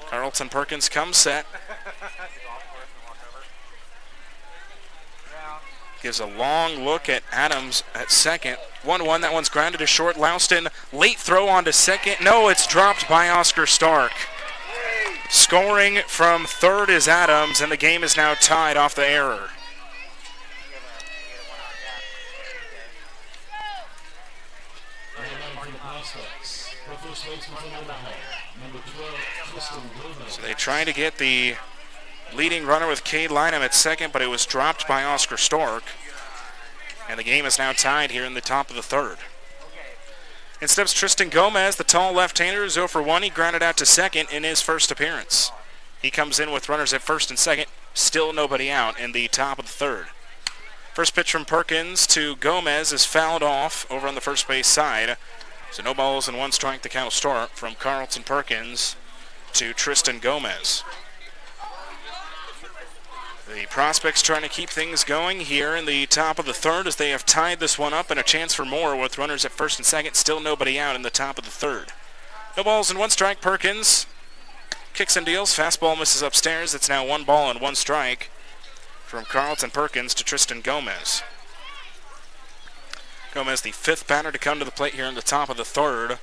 Carlton Perkins comes set. Gives a long look at Adams at second. 1-1, that one's grounded to short. Louston, late throw on to second. No, it's dropped by Oscar Stark. Scoring from third is Adams, and the game is now tied off the error. So they try to get the leading runner with Cade Lynham at second, but it was dropped by Oscar Stork. And the game is now tied here in the top of the third. In steps Tristan Gomez, the tall left-hander, 0 for 1. He grounded out to second in his first appearance. He comes in with runners at first and second. Still nobody out in the top of the third. First pitch from Perkins to Gomez is fouled off over on the first base side. So no balls and 1 strike. The count will start from Carlton Perkins to Tristan Gomez. The Prospects trying to keep things going here in the top of the third as they have tied this one up and a chance for more with runners at first and second. Still nobody out in the top of the third. No balls and 1 strike. Perkins kicks and deals. Fastball misses upstairs. It's now 1 ball and 1 strike from Carlton Perkins to Tristan Gomez. Gomez, the 5th batter to come to the plate here in the top of the third.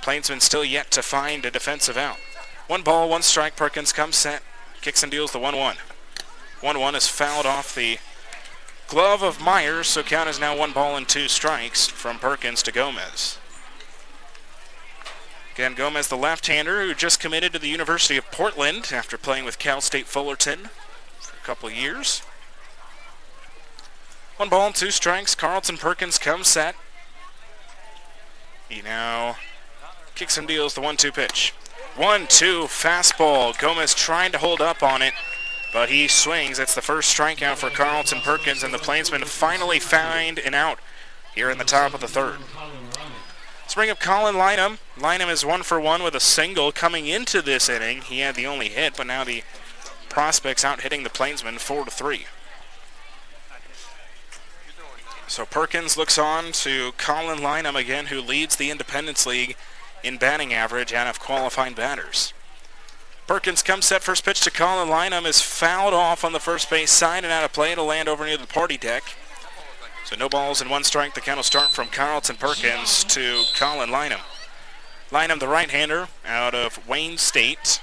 Plainsmen still yet to find a defensive out. 1 ball, 1 strike. Perkins comes set. Kicks and deals the 1-1. 1-1 is fouled off the glove of Myers, so count is now 1 ball and 2 strikes from Perkins to Gomez. Again, Gomez, the left-hander who just committed to the University of Portland after playing with Cal State Fullerton for a couple of years. 1 ball and 2 strikes. Carlton Perkins comes set. He now kicks and deals the 1-2 pitch. 1-2 fastball. Gomez trying to hold up on it, but he swings. It's the first strikeout for Carlton Perkins, and the Plainsmen finally find an out here in the top of the third. Let's bring up Colin Lynham. Lynham is 1 for 1 with a single coming into this inning. He had the only hit, but now the Prospects out hitting the Plainsmen 4-3. So Perkins looks on to Colin Lynham again, who leads the Independence League in batting average out of qualifying batters. Perkins comes set. First pitch to Colin Lynham is fouled off on the first base side and out of play. It'll land over near the party deck. So no balls and 1 strike. The count will start from Carlton Perkins to Colin Lynham. Lynham, the right-hander out of Wayne State.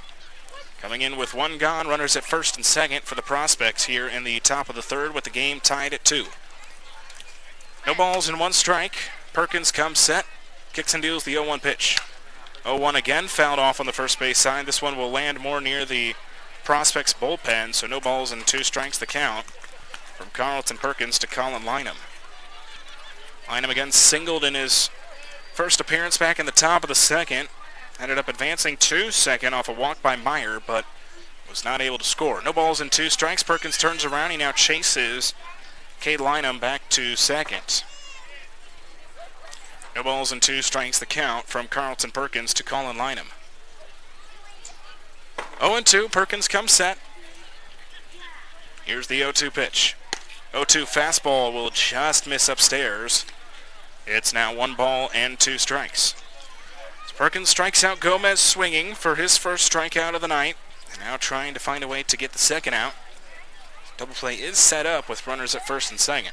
Coming in with 1 gone. Runners at first and second for the Prospects here in the top of the third with the game tied at 2. No balls and 1 strike. Perkins comes set. Kicks and deals the 0-1 pitch. 0-1 again, fouled off on the first base side. This one will land more near the Prospects bullpen, so no balls and 2 strikes the count from Carlton Perkins to Colin Lynham. Lynham again singled in his first appearance back in the top of the second. Ended up advancing to second off a walk by Meyer, but was not able to score. No balls and 2 strikes. Perkins turns around. He now chases Cade Lynham back to second. No balls and 2 strikes the count from Carlton Perkins to Colin Lynham. 0-2, Perkins comes set. Here's the 0-2 pitch. 0-2 fastball will just miss upstairs. It's now 1 ball and 2 strikes. So Perkins strikes out Gomez swinging for his first strikeout of the night. And now trying to find a way to get the second out. Double play is set up with runners at first and second.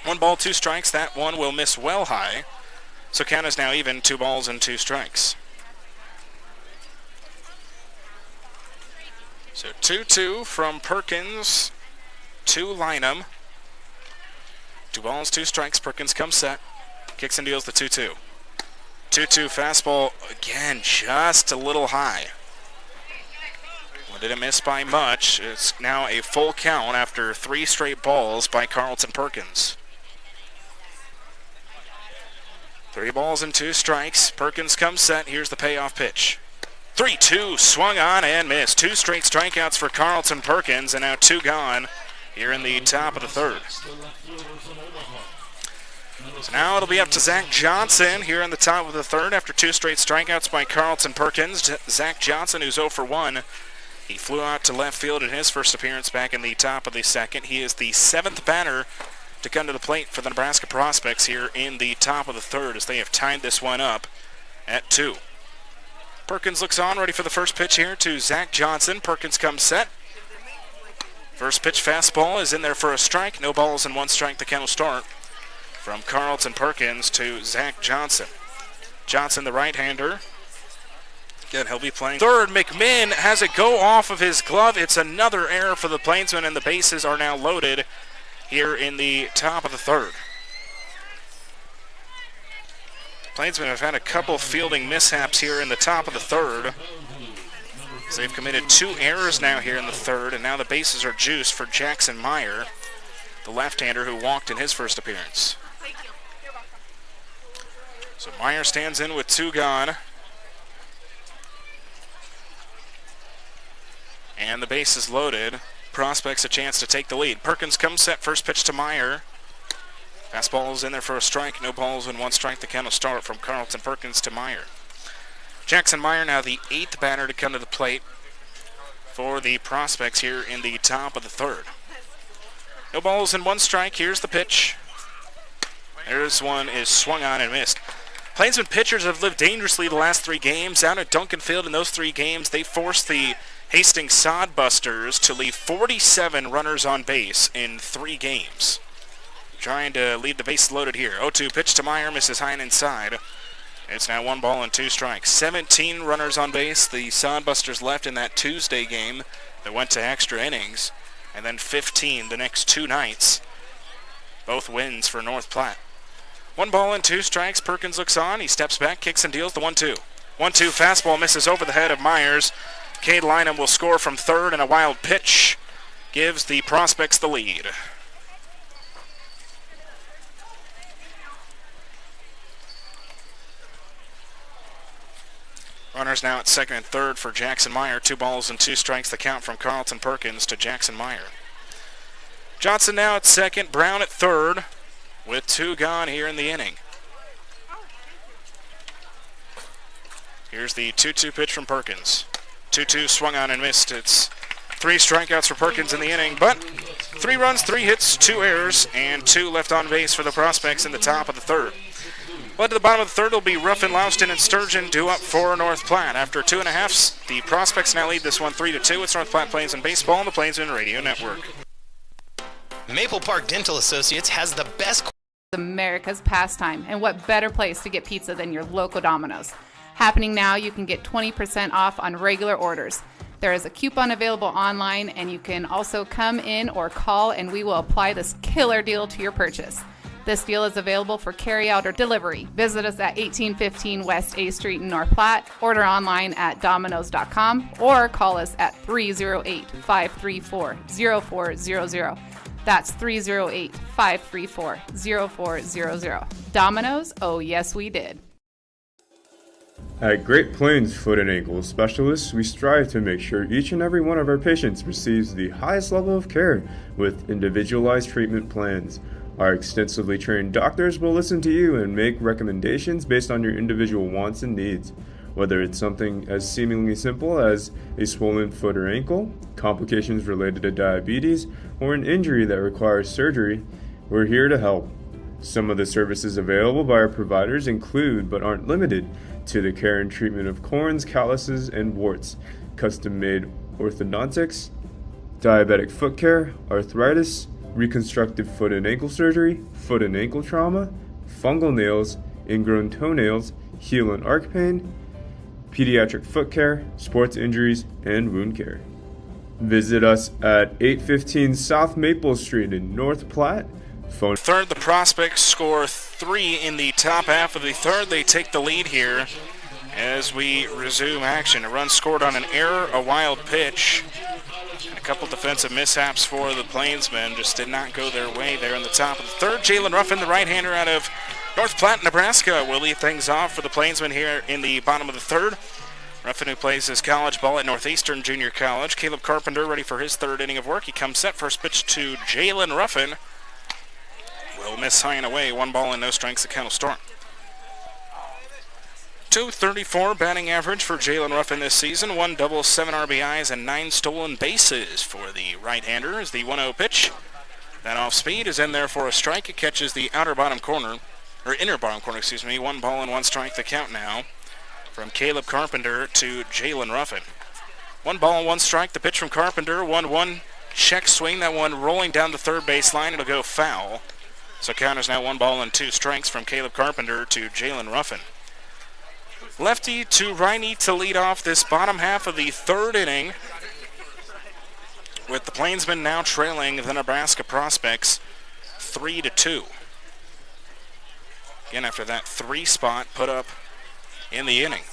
1 ball, 2 strikes. That one will miss well high. So count is now even, 2 balls and 2 strikes. So 2-2 from Perkins to Lynham. 2 balls, 2 strikes. Perkins comes set. Kicks and deals the 2-2. 2-2 fastball, again, just a little high. Didn't miss by much. It's now a full count after 3 straight balls by Carlton Perkins. 3 balls and 2 strikes. Perkins comes set. Here's the payoff pitch. 3-2, swung on and missed. 2 straight strikeouts for Carlton Perkins, and now 2 gone here in the top of the 3rd. So now it'll be up to Zach Johnson here in the top of the 3rd after 2 straight strikeouts by Carlton Perkins. Zach Johnson, who's 0 for 1. He flew out to left field in his first appearance back in the top of the 2nd. He is the 7th batter to come to the plate for the Nebraska Prospects here in the top of the 3rd as they have tied this one up at 2. Perkins looks on, ready for the first pitch here to Zach Johnson. Perkins comes set. First pitch fastball is in there for a strike. No balls and 1 strike. The count will start from Carlton Perkins to Zach Johnson. Johnson, the right-hander. Again, he'll be playing 3rd. McMinn has it go off of his glove. It's another error for the Plainsmen, and the bases are now loaded here in the top of the 3rd. Plainsmen have had a couple fielding mishaps here in the top of the 3rd. So they've committed 2 errors now here in the 3rd, and now the bases are juiced for Jackson Meyer, the left-hander who walked in his first appearance. So Meyer stands in with 2 gone. And the base is loaded. Prospects a chance to take the lead. Perkins comes set, first pitch to Meyer. Fastball is in there for a strike. No balls and 1 strike. The count will start from Carlton Perkins to Meyer. Jackson Meyer now the 8th batter to come to the plate for the Prospects here in the top of the 3rd. No balls and 1 strike. Here's the pitch. There's one is swung on and missed. Plainsman pitchers have lived dangerously the last 3 games. Out at Duncan Field in those 3 games, they forced the Hastings Sodbusters to leave 47 runners on base in 3 games. Trying to leave the base loaded here. 0-2 pitch to Meyer, misses high and inside. It's now 1 ball and 2 strikes. 17 runners on base. The Sodbusters left in that Tuesday game that went to extra innings. And then 15 the next 2 nights. Both wins for North Platte. 1 ball and 2 strikes. Perkins looks on. He steps back, kicks and deals the 1-2. 1-2 fastball misses over the head of Myers. Cade Lynham will score from 3rd, and a wild pitch gives the Prospects the lead. Runners now at 2nd and 3rd for Jackson Meyer. 2 balls and 2 strikes, the count from Carlton Perkins to Jackson Meyer. Johnson now at 2nd, Brown at 3rd, with 2 gone here in the inning. Here's the 2-2 pitch from Perkins. 2-2 swung on and missed. It's 3 strikeouts for Perkins in the inning, but 3 runs, 3 hits, 2 errors, and 2 left on base for the Prospects in the top of the 3rd. Led to the bottom of the 3rd will be Ruffin, Louston, and Sturgeon due up for North Platte. After 2.5, the Prospects now lead this one 3-2. It's North Platte Plainsmen Baseball on the Plainsmen Radio Network.
Maple Park Dental Associates has the best
America's pastime, and what better place to get pizza than your local Domino's? Happening now, you can get 20% off on regular orders. There is a coupon available online, and you can also come in or call, and we will apply this killer deal to your purchase. This deal is available for carry-out or delivery. Visit us at 1815 West A Street in North Platte, order online at Domino's.com, or call us at 308-534-0400. That's 308-534-0400. Domino's, oh yes we did.
At Great Plains Foot and Ankle Specialists, we strive to make sure each and every one of our patients receives the highest level of care with individualized treatment plans. Our extensively trained doctors will listen to you and make recommendations based on your individual wants and needs. Whether it's something as seemingly simple as a swollen foot or ankle, complications related to diabetes, or an injury that requires surgery, we're here to help. Some of the services available by our providers include, but aren't limited to, the care and treatment of corns, calluses, and warts, custom-made orthodontics, diabetic foot care, arthritis, reconstructive foot and ankle surgery, foot and ankle trauma, fungal nails, ingrown toenails, heel and arch pain, pediatric foot care, sports injuries, and wound care. Visit us at 815 South Maple Street in North Platte. Phone
3rd, the Prospects score 3 in the top half of the 3rd. They take the lead here as we resume action. A run scored on an error, a wild pitch, and a couple defensive mishaps for the Plainsmen. Just did not go their way there in the top of the third. Jalen Ruffin, the right-hander out of North Platte, Nebraska, will lead things off for the Plainsmen here in the bottom of the third. Ruffin, who plays his college ball at Northeastern Junior College. Caleb Carpenter ready for his third inning of work. He comes set. First pitch to Jalen Ruffin. Will miss high and away. 1 ball and no strikes. The count will start. .234 batting average for Jalen Ruffin this season. 1 double, 7 RBIs, and 9 stolen bases for the right-hander as the 1-0 pitch. That off speed is in there for a strike. It catches the inner bottom corner. 1 ball and 1 strike. The count now from Caleb Carpenter to Jalen Ruffin. 1 ball and 1 strike. The pitch from Carpenter. 1-1 check swing. That one rolling down the third base line. It'll go foul. So count is now 1 ball and 2 strikes from Caleb Carpenter to Jalen Ruffin. Lefty to righty to lead off this bottom half of the third inning, with the Plainsmen now trailing the Nebraska Prospects 3-2. Again, after that 3 spot put up in the inning.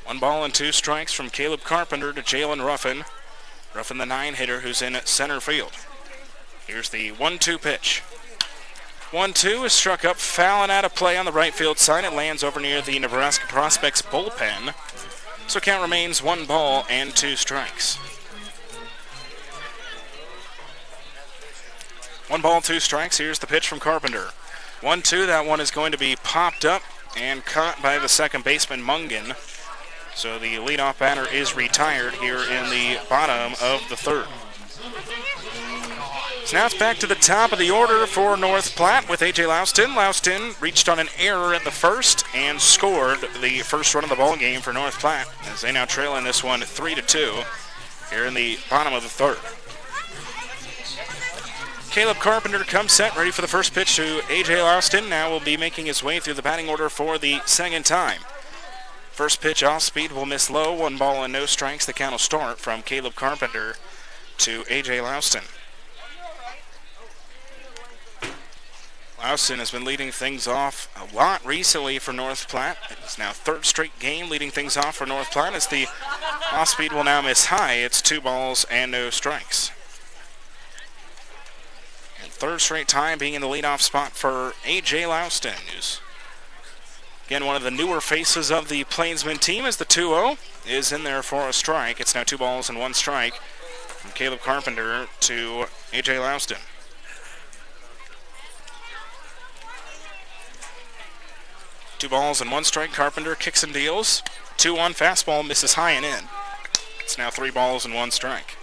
1 ball and 2 strikes from Caleb Carpenter to Jalen Ruffin. Ruffin, the 9-hitter, who's in center field. Here's the 1-2 pitch. 1-2 is struck up, foul and out of play on the right field side. It lands over near the Nebraska Prospects bullpen. So count remains 1 ball and 2 strikes. 1 ball, 2 strikes. Here's the pitch from Carpenter. 1-2, that one is going to be popped up and caught by the second baseman, Mungan. So the leadoff batter is retired here in the bottom of the third. So now it's back to the top of the order for North Platte with A.J. Louston. Louston reached on an error at the first and scored the first run of the ball game for North Platte as they now trail in this one 3-2 here in the bottom of the third. Caleb Carpenter comes set, ready for the first pitch to A.J. Louston. Now will be making his way through the batting order for the second time. First pitch off speed will miss low. 1 ball and no strikes. The count will start from Caleb Carpenter to A.J. Louston. Louston has been leading things off a lot recently for North Platte. It's now 3rd straight game leading things off for North Platte as the off-speed will now miss high. It's 2 balls and no strikes. And 3rd straight time being in the leadoff spot for A.J. Louston, who's, again, one of the newer faces of the Plainsmen team as the 2-0 is in there for a strike. It's now 2 balls and 1 strike from Caleb Carpenter to A.J. Louston. 2 balls and 1 strike. Carpenter kicks and deals. 2-1 fastball misses high and in. It's now 3 balls and 1 strike.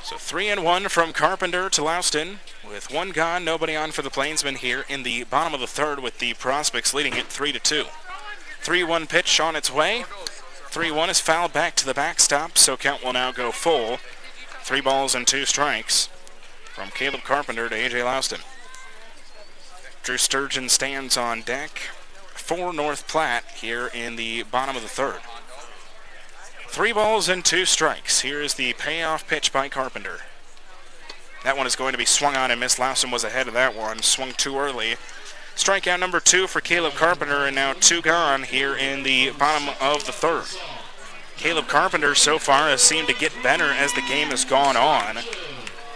So 3-1 from Carpenter to Louston with 1 gone, nobody on for the Plainsmen here in the bottom of the third with the Prospects leading it 3-2. 3-1 pitch on its way. 3-1 is fouled back to the backstop, so count will now go full. 3 balls and 2 strikes from Caleb Carpenter to A.J. Louston. Drew Sturgeon stands on deck for North Platte here in the bottom of the third. 3 balls and 2 strikes. Here is the payoff pitch by Carpenter. That one is going to be swung on and missed. Louston was ahead of that one. Swung too early. Strikeout number 2 for Caleb Carpenter, and now 2 gone here in the bottom of the third. Caleb Carpenter so far has seemed to get better as the game has gone on.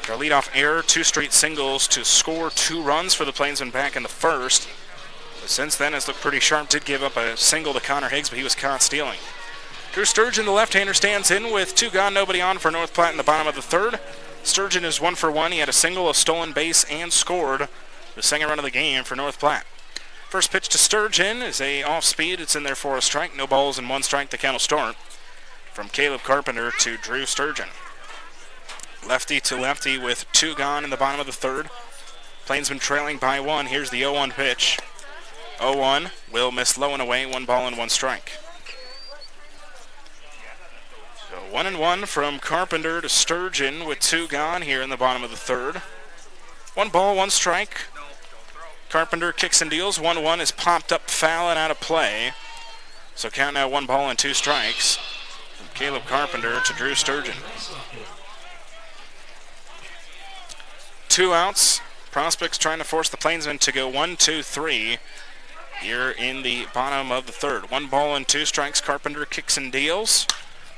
Their leadoff error, 2 straight singles to score 2 runs for the Plainsmen back in the first. But since then has looked pretty sharp. Did give up a single to Connor Higgs, but he was caught stealing. Drew Sturgeon, the left-hander, stands in with 2 gone, nobody on for North Platte in the bottom of the third. Sturgeon is 1 for 1. He had a single, a stolen base, and scored the second run of the game for North Platte. First pitch to Sturgeon is a off-speed. It's in there for a strike. No balls and 1 strike. The count will start from Caleb Carpenter to Drew Sturgeon. Lefty to lefty with 2 gone in the bottom of the third. Plainsmen trailing by 1. Here's the 0-1 pitch. 0-1 will miss low and away. 1 ball and 1 strike. So 1-1 from Carpenter to Sturgeon with 2 gone here in the bottom of the third. 1 ball, 1 strike. Carpenter kicks and deals. 1-1 is popped up foul and out of play. So count now 1 ball and 2 strikes from Caleb Carpenter to Drew Sturgeon. 2 outs. Prospects trying to force the Plainsmen to go 1-2-3 here in the bottom of the third. 1 ball and 2 strikes. Carpenter kicks and deals.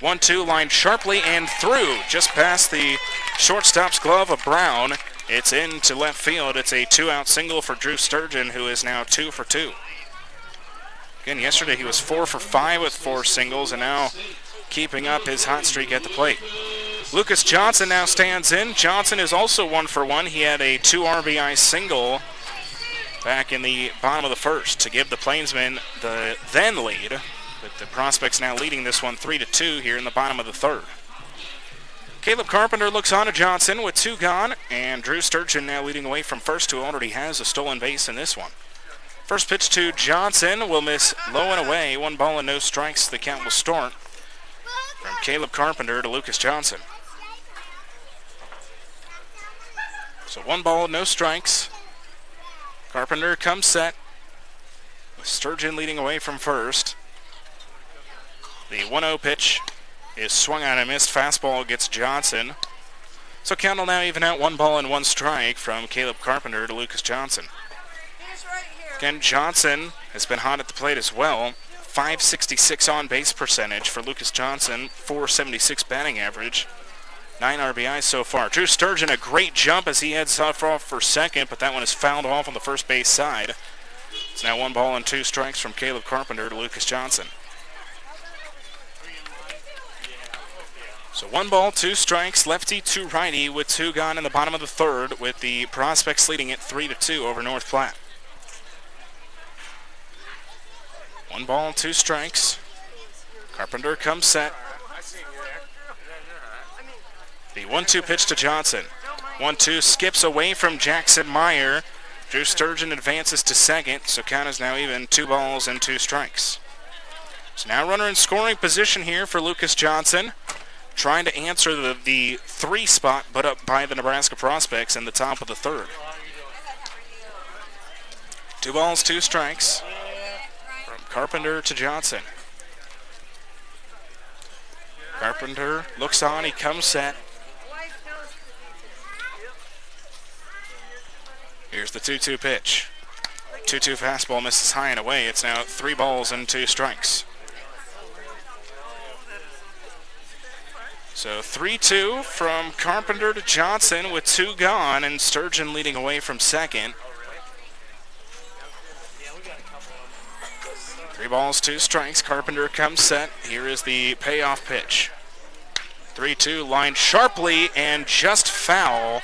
1-2 lined sharply and through, just past the shortstop's glove of Brown. It's into left field. It's a 2-out single for Drew Sturgeon, who is now 2 for 2. Again, yesterday he was 4 for 5 with 4 singles, and now keeping up his hot streak at the plate. Lucas Johnson now stands in. Johnson is also 1 for 1. He had a 2 RBI single back in the bottom of the first to give the Plainsmen the then lead. But the Prospects now leading this one 3-2 here in the bottom of the third. Caleb Carpenter looks on to Johnson with 2 gone, and Drew Sturgeon now leading away from first, who already has a stolen base in this one. First pitch to Johnson will miss low and away. 1 ball and no strikes. The count will start from Caleb Carpenter to Lucas Johnson. So 1 ball, no strikes. Carpenter comes set, with Sturgeon leading away from first. The 1-0 pitch is swung on and missed. Fastball gets Johnson. So count will now even out. 1 ball and 1 strike from Caleb Carpenter to Lucas Johnson. Again, Johnson has been hot at the plate as well. .566 on-base percentage for Lucas Johnson. .476 batting average. 9 RBIs so far. Drew Sturgeon, a great jump as he heads off for second, but that one is fouled off on the first base side. It's now 1 ball and 2 strikes from Caleb Carpenter to Lucas Johnson. So 1 ball, 2 strikes, lefty to righty with 2 gone in the bottom of the third, with the Prospects leading it 3-2 over North Platte. 1 ball, 2 strikes. Carpenter comes set. The 1-2 pitch to Johnson. 1-2 skips away from Jackson Meyer. Drew Sturgeon advances to second, so count is now even. 2 balls and 2 strikes. So now runner in scoring position here for Lucas Johnson, trying to answer the 3 spot put up by the Nebraska Prospects in the top of the third. 2 balls, 2 strikes from Carpenter to Johnson. Carpenter looks on, he comes set. Here's the 2-2 pitch. 2-2 fastball misses high and away. It's now 3 balls and 2 strikes. So 3-2 from Carpenter to Johnson with 2 gone, and Sturgeon leading away from second. 3 balls, 2 strikes. Carpenter comes set. Here is the payoff pitch. 3-2 lined sharply and just foul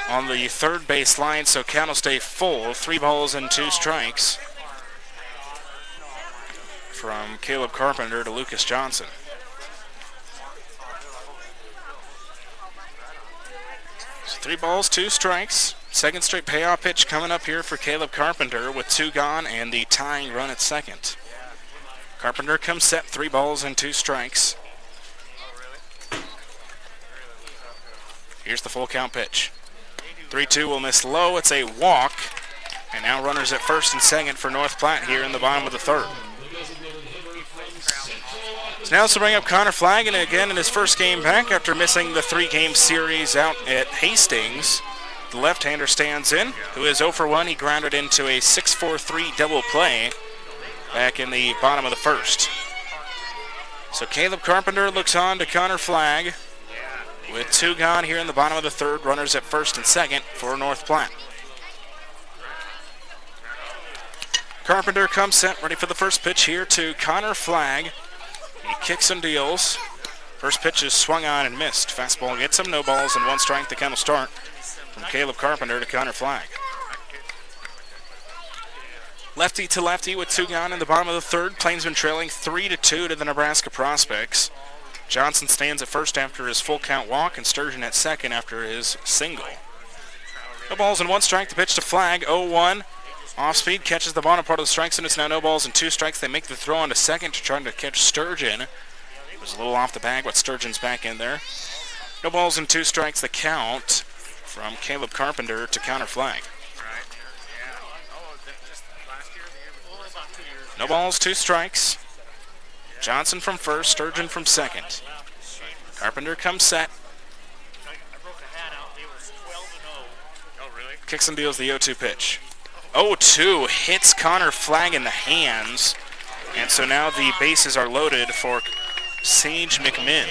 on the third base line, so count will stay full. 3 balls and 2 strikes from Caleb Carpenter to Lucas Johnson. So 3 balls, 2 strikes. Second straight payoff pitch coming up here for Caleb Carpenter with 2 gone and the tying run at second. Carpenter comes set, 3 balls and 2 strikes. Here's the full count pitch. 3-2 will miss low. It's a walk. And now runners at first and second for North Platte here in the bottom of the third. So now let's bring up Connor Flagg, and again in his first game back after missing the 3-game series out at Hastings. The left-hander stands in, who is 0 for 1. He grounded into a 6-4-3 double play back in the bottom of the first. So Caleb Carpenter looks on to Connor Flagg with 2 gone here in the bottom of the third. Runners at first and second for North Platte. Carpenter comes set, ready for the first pitch here to Connor Flagg. He kicks and deals. First pitch is swung on and missed. Fastball gets him. No balls and 1 strike. The count will start from Caleb Carpenter to Connor Flagg. Lefty to lefty with 2 gone in the bottom of the third. Plainsmen trailing 3-2 to the Nebraska Prospects. Johnson stands at first after his full count walk, and Sturgeon at second after his single. No balls and 1 strike. The pitch to Flagg. 0-1. Off speed, catches the bottom part of the strike zone. It's now no balls and 2 strikes. They make the throw on to second to try to catch Sturgeon. It was a little off the bag, but Sturgeon's back in there. No balls and 2 strikes. The count from Caleb Carpenter to Connor Flagg. No balls, 2 strikes. Johnson from first, Sturgeon from second. Carpenter comes set. Kicks and deals the 0-2 pitch. 0-2 hits Connor Flagg in the hands. And so now the bases are loaded for Sage McMinn.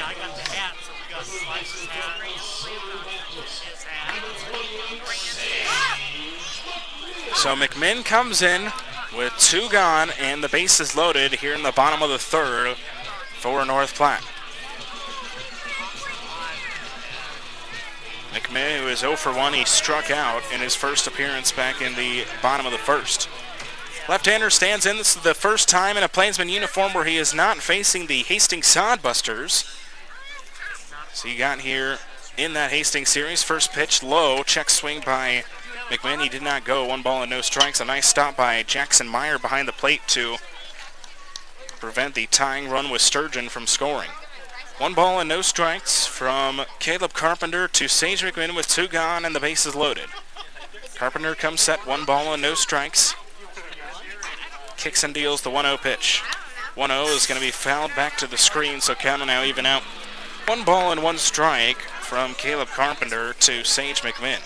So McMinn comes in with 2 gone and the bases loaded here in the bottom of the third for North Platte. McMinn, who is 0 for 1, he struck out in his first appearance back in the bottom of the first. Left-hander stands in. This is the first time in a Plainsman uniform where he is not facing the Hastings Sodbusters. So he got here in that Hastings series. First pitch low, check swing by McMinn. He did not go. 1 ball and no strikes. A nice stop by Jackson Meyer behind the plate to prevent the tying run with Sturgeon from scoring. 1 ball and no strikes from Caleb Carpenter to Sage McMinn with 2 gone and the bases loaded. Carpenter comes set, 1 ball and no strikes. Kicks and deals the 1-0 pitch. 1-0 is going to be fouled back to the screen, so count will now even out. 1 ball and 1 strike from Caleb Carpenter to Sage McMinn.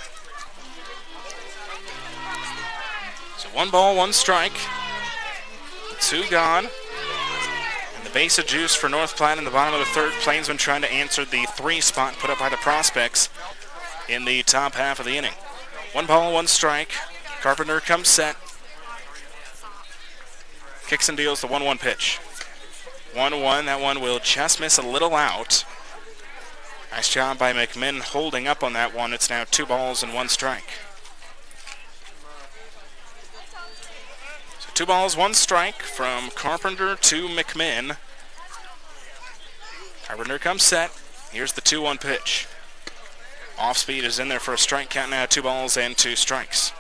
So 1 ball, 1 strike. 2 gone. The base of juice for North Platte in the bottom of the third. Plainsman trying to answer the 3 spot put up by the Prospects in the top half of the inning. 1 ball, 1 strike. Carpenter comes set. Kicks and deals the 1-1 pitch. 1-1, that one will just miss a little out. Nice job by McMinn holding up on that one. It's now 2 balls and 1 strike. So 2 balls, 1 strike from Carpenter to McMinn. Carpenter comes set. Here's the 2-1 pitch. Off speed is in there for a strike count now. 2 balls and 2 strikes.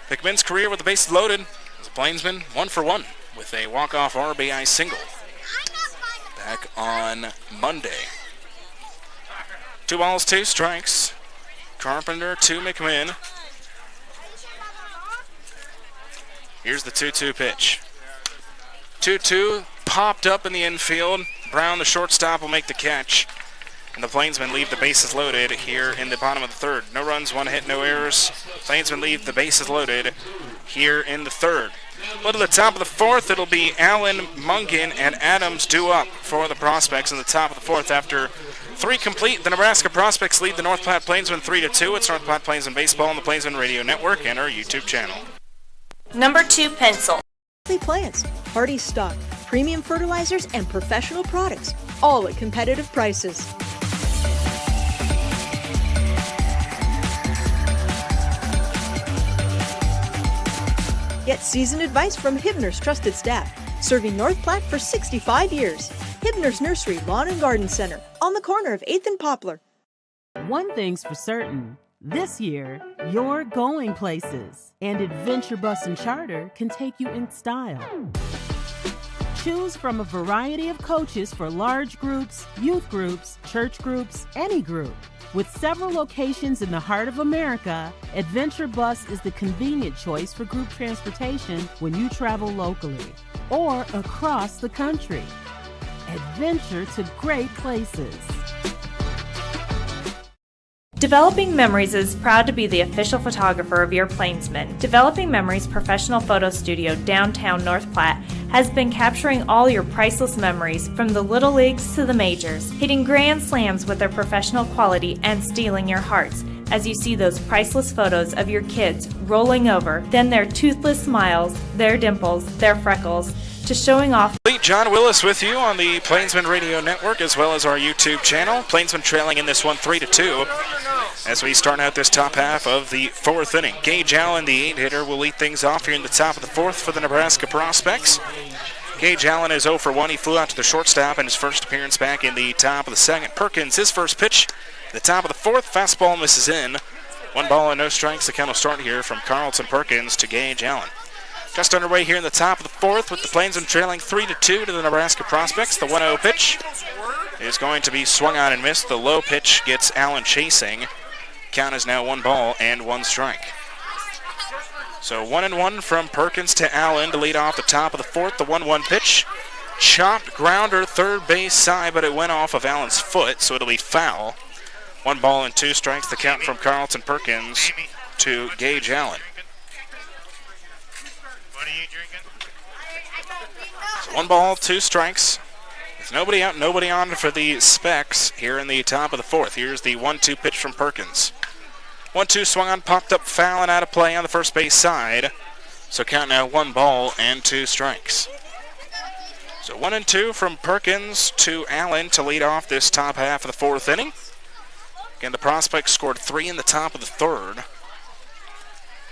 McMinn's career with the bases loaded as a Plainsman 1 for 1 with a walk-off RBI single back on Monday. 2 balls, 2 strikes. Carpenter to McMinn. Here's the 2-2 pitch. 2-2 popped up in the infield. Brown, the shortstop, will make the catch. And the Plainsmen leave the bases loaded here in the bottom of the third. No runs, 1 hit, no errors. Plainsmen leave the bases loaded here in the third. But at the top of the fourth, it'll be Allen, Mungan, and Adams due up for the Prospects in the top of the fourth. After 3 complete, the Nebraska Prospects lead the North Platte Plainsmen 3-2. It's North Platte Plainsmen Baseball on the Plainsman Radio Network and our YouTube channel.
Number 2 pencil.
Plants, hardy stock, premium fertilizers, and professional products, all at competitive prices. Get seasoned advice from Hibner's trusted staff, serving North Platte for 65 years. Hibner's Nursery Lawn and Garden Center, on the corner of 8th and Poplar.
One thing's for certain. This year, you're going places, and Adventure Bus and Charter can take you in style. Choose from a variety of coaches for large groups, youth groups, church groups, any group. With several locations in the heart of America, Adventure Bus is the convenient choice for group transportation when you travel locally or across the country. Adventure to great places.
Developing Memories is proud to be the official photographer of your Plainsmen. Developing Memories professional photo studio downtown North Platte has been capturing all your priceless memories from the little leagues to the majors, hitting grand slams with their professional quality and stealing your hearts as you see those priceless photos of your kids rolling over, then their toothless smiles, their dimples, their freckles, to showing off.
John Willis with you on the Plainsman Radio Network as well as our YouTube channel. Plainsman trailing in this one 3-2 as we start out this top half of the fourth inning. Gage Allen, the 8-hitter, will lead things off here in the top of the fourth for the Nebraska Prospects. Gage Allen is 0 for 1. He flew out to the shortstop in his first appearance back in the top of the second. Perkins, his first pitch, the top of the fourth. Fastball misses in. 1 ball and no strikes. The count will start here from Carlton Perkins to Gage Allen. Just underway here in the top of the fourth with the Plainsmen trailing 3-2 to the Nebraska Prospects. The 1-0 pitch is going to be swung on and missed. The low pitch gets Allen chasing. Count is now 1 ball and 1 strike. So 1-1 from Perkins to Allen to lead off the top of the fourth. The 1-1 pitch. Chopped grounder third base side, but it went off of Allen's foot, so it'll be foul. 1 ball and 2 strikes. The count from Carlton Perkins to Gage Allen. So 1 ball, 2 strikes. With nobody out, nobody on for the Specs here in the top of the 4th. Here's the 1-2 pitch from Perkins. 1-2 swung on, popped up, foul, and out of play on the first base side. So count now 1 ball and 2 strikes. So 1-2 from Perkins to Allen to lead off this top half of the 4th inning. Again, the Prospects scored 3 in the top of the 3rd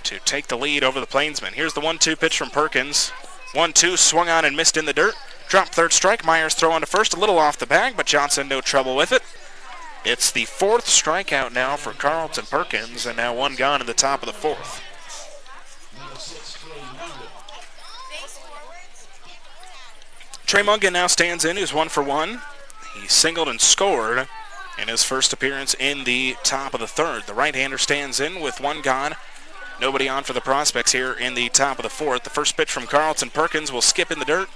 to take the lead over the Plainsmen. Here's the 1-2 pitch from Perkins. 1-2 swung on and missed in the dirt. Dropped 3rd strike. Myers throw on to first, a little off the bag, but Johnson no trouble with it. It's the 4th strikeout now for Carlton Perkins, and now 1 gone in the top of the 4th. Trey Mungan now stands in, who's 1 for 1. He singled and scored in his first appearance in the top of the 3rd. The right-hander stands in with 1 gone. Nobody on for the Prospects here in the top of the 4th. The first pitch from Carlton Perkins will skip in the dirt.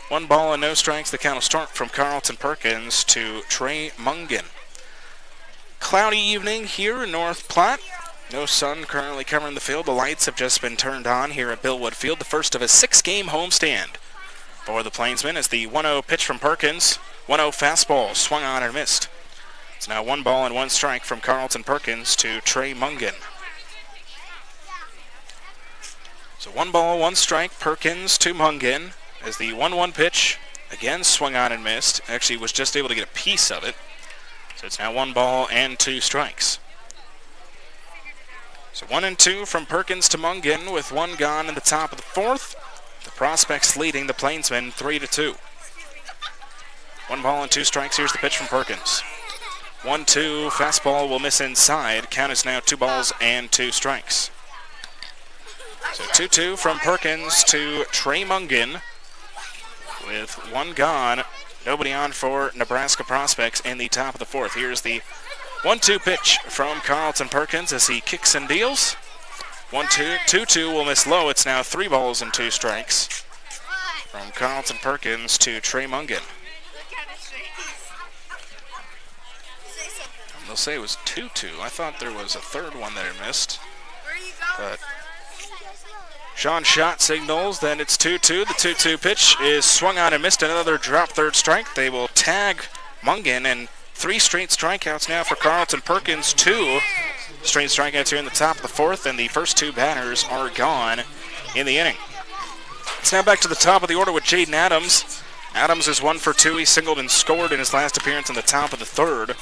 1 ball and no strikes. The count will start from Carlton Perkins to Trey Mungan. Cloudy evening here in North Platte. No sun currently covering the field. The lights have just been turned on here at Billwood Field. The first of a 6-game homestand for the Plainsmen is the 1-0 pitch from Perkins. 1-0 fastball swung on and missed. It's now 1 ball and 1 strike from Carlton Perkins to Trey Mungan. So 1 ball, 1 strike, Perkins to Mungan as the 1-1 pitch again swung on and missed. Actually was just able to get a piece of it. So it's now 1 ball and 2 strikes. So 1-2 from Perkins to Mungan with 1 gone in the top of the 4th. The Prospects leading the Plainsmen 3-2. 1 ball and 2 strikes. Here's the pitch from Perkins. 1-2 fastball will miss inside. Count is now 2 balls and 2 strikes. So 2-2 from Perkins to Trey Mungan with 1 gone. Nobody on for Nebraska Prospects in the top of the 4th. Here's the 1-2 pitch from Carlton Perkins as he kicks and deals. 1-2, 2-2 will miss low. It's now 3 balls and 2 strikes from Carlton Perkins to Trey Mungan. They'll say it was 2-2. I thought there was a 3rd one that I missed. But Sean Schott signals, then it's 2-2. The 2-2 pitch is swung on and missed. Another drop 3rd strike. They will tag Mungan, and 3 straight strikeouts now for Carlton Perkins. 2 straight strikeouts here in the top of the 4th, and the first 2 batters are gone in the inning. It's now back to the top of the order with Jaden Adams. Adams is 1 for 2. He singled and scored in his last appearance in the top of the 3rd.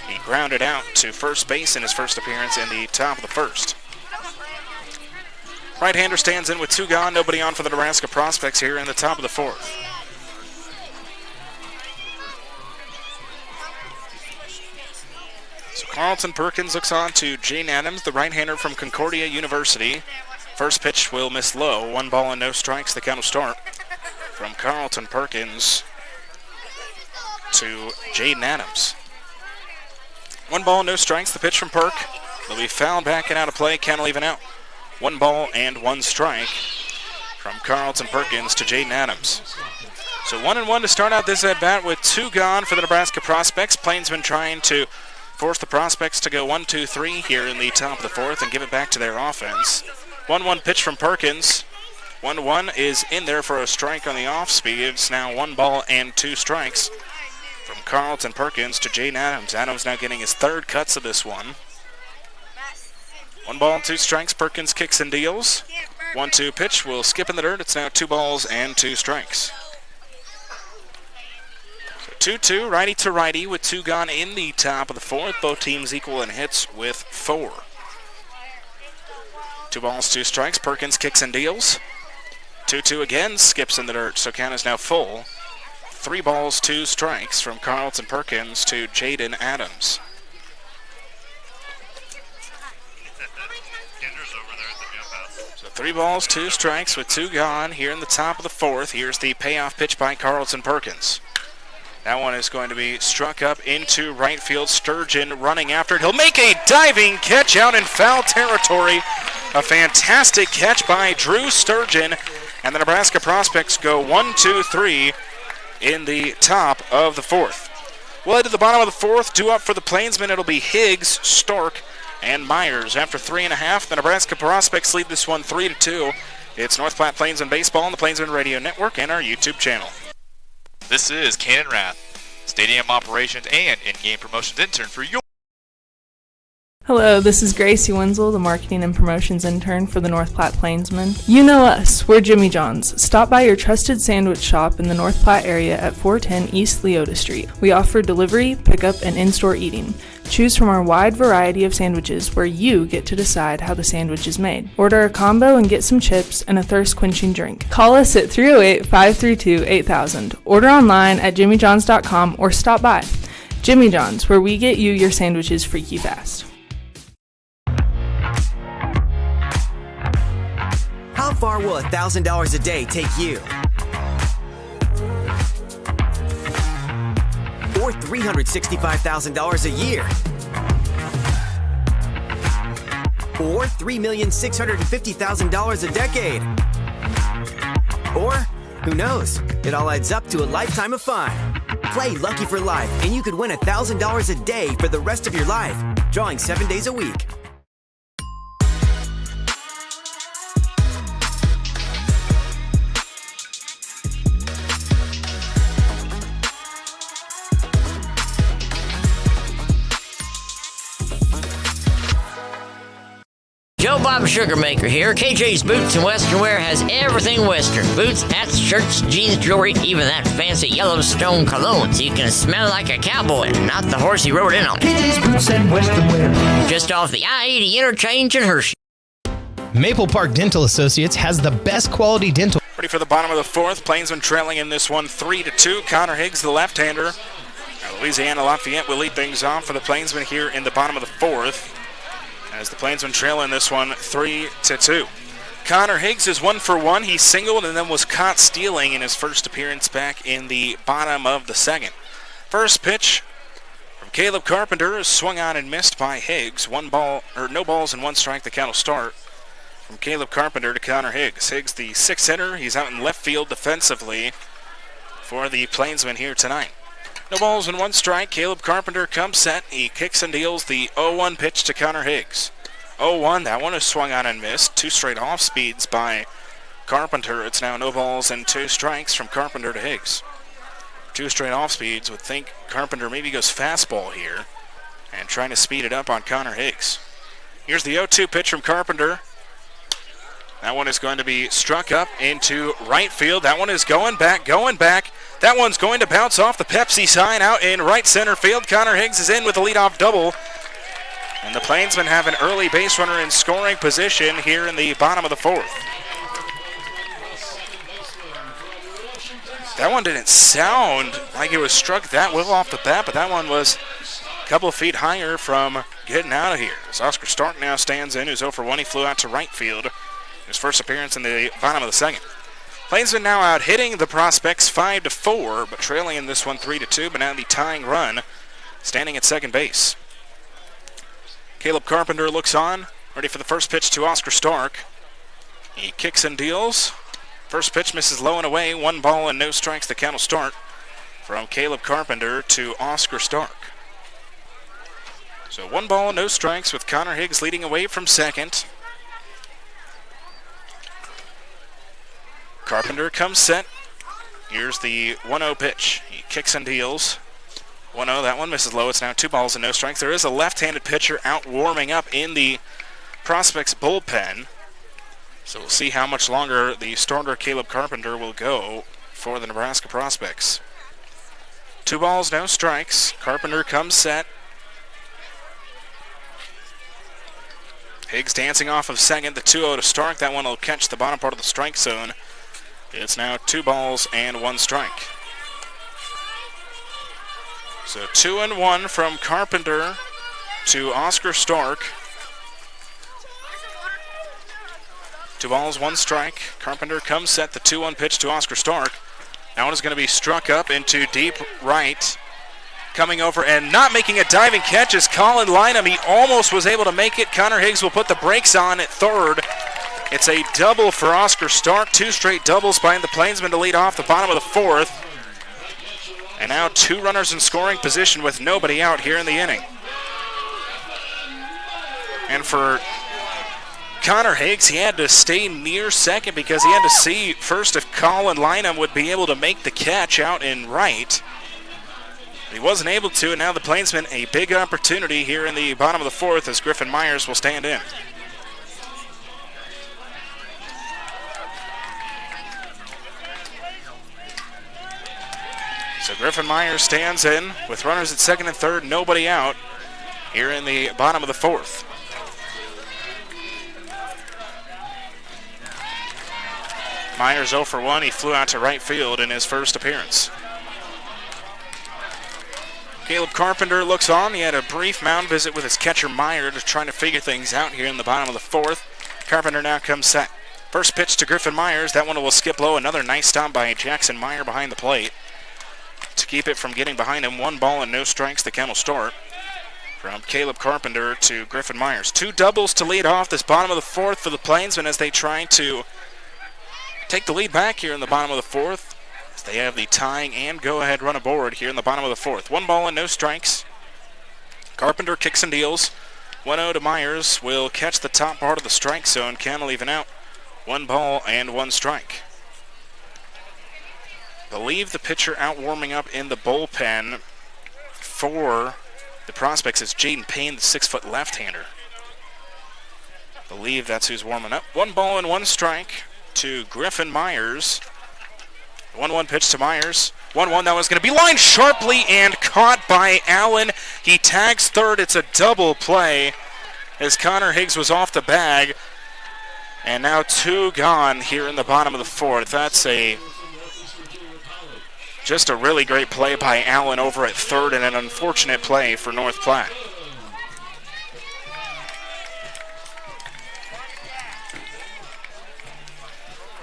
He grounded out to first base in his first appearance in the top of the 1st. Right-hander stands in with 2 gone. Nobody on for the Nebraska Prospects here in the top of the 4th. So Carlton Perkins looks on to Jaden Adams, the right-hander from Concordia University. First pitch will miss low. 1 ball and no strikes. The count will start from Carlton Perkins to Jaden Adams. 1 ball, no strikes. The pitch from Perk. They'll be fouled back and out of play. Count will even out. 1 ball and 1 strike from Carlton Perkins to Jaden Adams. So 1-1 to start out this at-bat with 2 gone for the Nebraska Prospects. Plainsmen trying to force the Prospects to go 1-2-3 here in the top of the 4th and give it back to their offense. 1-1 pitch from Perkins. 1-1 is in there for a strike on the off-speed. It's now 1 ball and 2 strikes from Carlton Perkins to Jaden Adams. Adams now getting his 3rd cuts of this one. 1 ball and 2 strikes. Perkins kicks and deals. 1-2 pitch will skip in the dirt. It's now 2 balls and 2 strikes. So 2-2, righty to righty with 2 gone in the top of the 4th. Both teams equal in hits with 4. 2 balls, 2 strikes. Perkins kicks and deals. 2-2 again, skips in the dirt. So count is now full. 3 balls, 2 strikes from Carlton Perkins to Jaden Adams. So 3 balls, 2 strikes with 2 gone here in the top of the 4th. Here's the payoff pitch by Carlton Perkins. That one is going to be struck up into right field. Sturgeon running after it. He'll make a diving catch out in foul territory. A fantastic catch by Drew Sturgeon. And the Nebraska Prospects go 1-2-3 in the top of the 4th. Well, head to the bottom of the 4th. Due up for the Plainsmen, it'll be Higgs, Stork, and Myers. After 3.5, the Nebraska Prospects lead this one 3-2. It's North Platte Plainsmen Baseball on the Plainsmen Radio Network and our YouTube channel.
This is Cannon Rath, Stadium Operations and In-Game Promotions Intern for your...
Hello, this is Gracie Wenzel, the Marketing and Promotions Intern for the North Platte Plainsmen. You know us, we're Jimmy John's. Stop by your trusted sandwich shop in the North Platte area at 410 East Leota Street. We offer delivery, pickup, and in-store eating. Choose from our wide variety of sandwiches where you get to decide how the sandwich is made. Order a combo and get some chips and a thirst-quenching drink. Call us at 308-532-8000. Order online at jimmyjohns.com or stop by. Jimmy John's, where we get you your sandwiches freaky fast.
How far will $1,000 a day take you? Or $365,000 a year? Or $3,650,000 a decade? Or, who knows? It all adds up to a lifetime of fun. Play Lucky for Life, and you could win $1,000 a day for the rest of your life, drawing 7 days a week.
Joe Bob Sugarmaker here. KJ's Boots and Western Wear has everything Western. Boots, hats, shirts, jeans, jewelry, even that fancy Yellowstone cologne so you can smell like a cowboy and not the horse he rode in on.
KJ's Boots and Western Wear.
Just off the I-80 interchange in Hershey.
Maple Park Dental Associates has the best quality dental.
Ready for the bottom of the fourth. Plainsmen trailing in this one 3-2. Connor Higgs, the left-hander. Louisiana Lafayette will lead things off for the Plainsmen here in the bottom of the fourth, as the Plainsmen trail in this one 3-2. Connor Higgs is 1 for 1. He singled and then was caught stealing in his first appearance back in the bottom of the second. First pitch from Caleb Carpenter is swung on and missed by Higgs. No balls and 1 strike. The count will start from Caleb Carpenter to Connor Higgs. Higgs, the sixth hitter. He's out in left field defensively for the Plainsmen here tonight. No balls and 1 strike. Caleb Carpenter comes set. He kicks and deals the 0-1 pitch to Connor Higgs. 0-1, that one is swung on and missed. 2 straight off speeds by Carpenter. It's now no balls and 2 strikes from Carpenter to Higgs. 2 straight off speeds. Would think Carpenter maybe goes fastball here and trying to speed it up on Connor Higgs. Here's the 0-2 pitch from Carpenter. That one is going to be struck up into right field. That one is going back. That one's going to bounce off the Pepsi sign out in right center field. Connor Higgs is in with a leadoff double. And the Plainsmen have an early base runner in scoring position here in the bottom of the fourth. That one didn't sound like it was struck that well off the bat, but that one was a couple of feet higher from getting out of here. As Oscar Stark now stands in, who's 0 for 1. He flew out to right field. His first appearance in the bottom of the second. Plainsmen now out hitting the Prospects 5-4, but trailing in this one 3-2, but now the tying run standing at second base. Caleb Carpenter looks on, ready for the first pitch to Oscar Stark. He kicks and deals. First pitch misses low and away. 1 ball and no strikes. The count will start from Caleb Carpenter to Oscar Stark. So 1 ball, no strikes with Connor Higgs leading away from second. Carpenter comes set. Here's the 1-0 pitch. He kicks and deals. 1-0, that one misses low. It's now 2 balls and no strikes. There is a left-handed pitcher out warming up in the Prospects bullpen. So we'll see how much longer the starter Caleb Carpenter will go for the Nebraska Prospects. 2 balls, no strikes. Carpenter comes set. Higgs dancing off of second. The 2-0 to Stark. That one will catch the bottom part of the strike zone. It's now 2 balls and 1 strike. So 2-1 from Carpenter to Oscar Stark. 2 balls, 1 strike. Carpenter comes set. The 2-1 pitch to Oscar Stark. That one is going to be struck up into deep right. Coming over and not making a diving catch is Colin Lynham. He almost was able to make it. Connor Higgs will put the brakes on at third. It's a double for Oscar Stark. 2 straight doubles by the Plainsmen to lead off the bottom of the fourth. And now 2 runners in scoring position with nobody out here in the inning. And for Connor Higgs, he had to stay near second because he had to see first if Colin Lynham would be able to make the catch out in right. He wasn't able to, and now the Plainsmen a big opportunity here in the bottom of the fourth as Griffin Myers will stand in. So Griffin Myers stands in with runners at second and third, nobody out here in the bottom of the fourth. Myers 0 for 1. He flew out to right field in his first appearance. Caleb Carpenter looks on. He had a brief mound visit with his catcher Meyer to trying to figure things out here in the bottom of the fourth. Carpenter now comes set. First pitch to Griffin Myers. That one will skip low. Another nice stop by Jackson Meyer behind the plate to keep it from getting behind him. 1 ball and no strikes. The count will start from Caleb Carpenter to Griffin Myers. 2 doubles to lead off this bottom of the fourth for the Plainsmen as they try to take the lead back here in the bottom of the fourth. As they have the tying and go-ahead run aboard here in the bottom of the fourth. 1 ball and no strikes. Carpenter kicks and deals. 1-0 to Myers will catch the top part of the strike zone. Count will even out. 1 ball and 1 strike. Believe the pitcher out warming up in the bullpen for the Prospects is Jaden Payne, the 6-foot left-hander. Believe that's who's warming up. 1 ball and 1 strike to Griffin Myers. 1-1 pitch to Myers. 1-1, that was going to be lined sharply and caught by Allen. He tags third. It's a double play as Connor Higgs was off the bag. And now 2 gone here in the bottom of the fourth. That's just a really great play by Allen over at third and an unfortunate play for North Platte.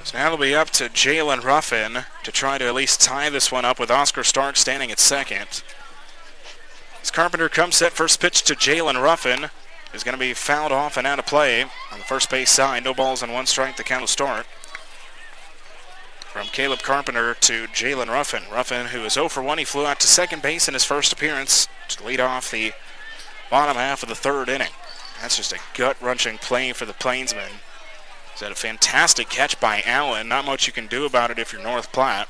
So now it'll be up to Jalen Ruffin to try to at least tie this one up with Oscar Stark standing at second. As Carpenter comes set, first pitch to Jalen Ruffin is going to be fouled off and out of play on the first base side. No balls and 1 strike, the count will start. From Caleb Carpenter to Jalen Ruffin. Ruffin, who is 0 for 1, he flew out to second base in his first appearance to lead off the bottom half of the third inning. That's just a gut-wrenching play for the Plainsmen. He's had a fantastic catch by Allen. Not much you can do about it if you're North Platte.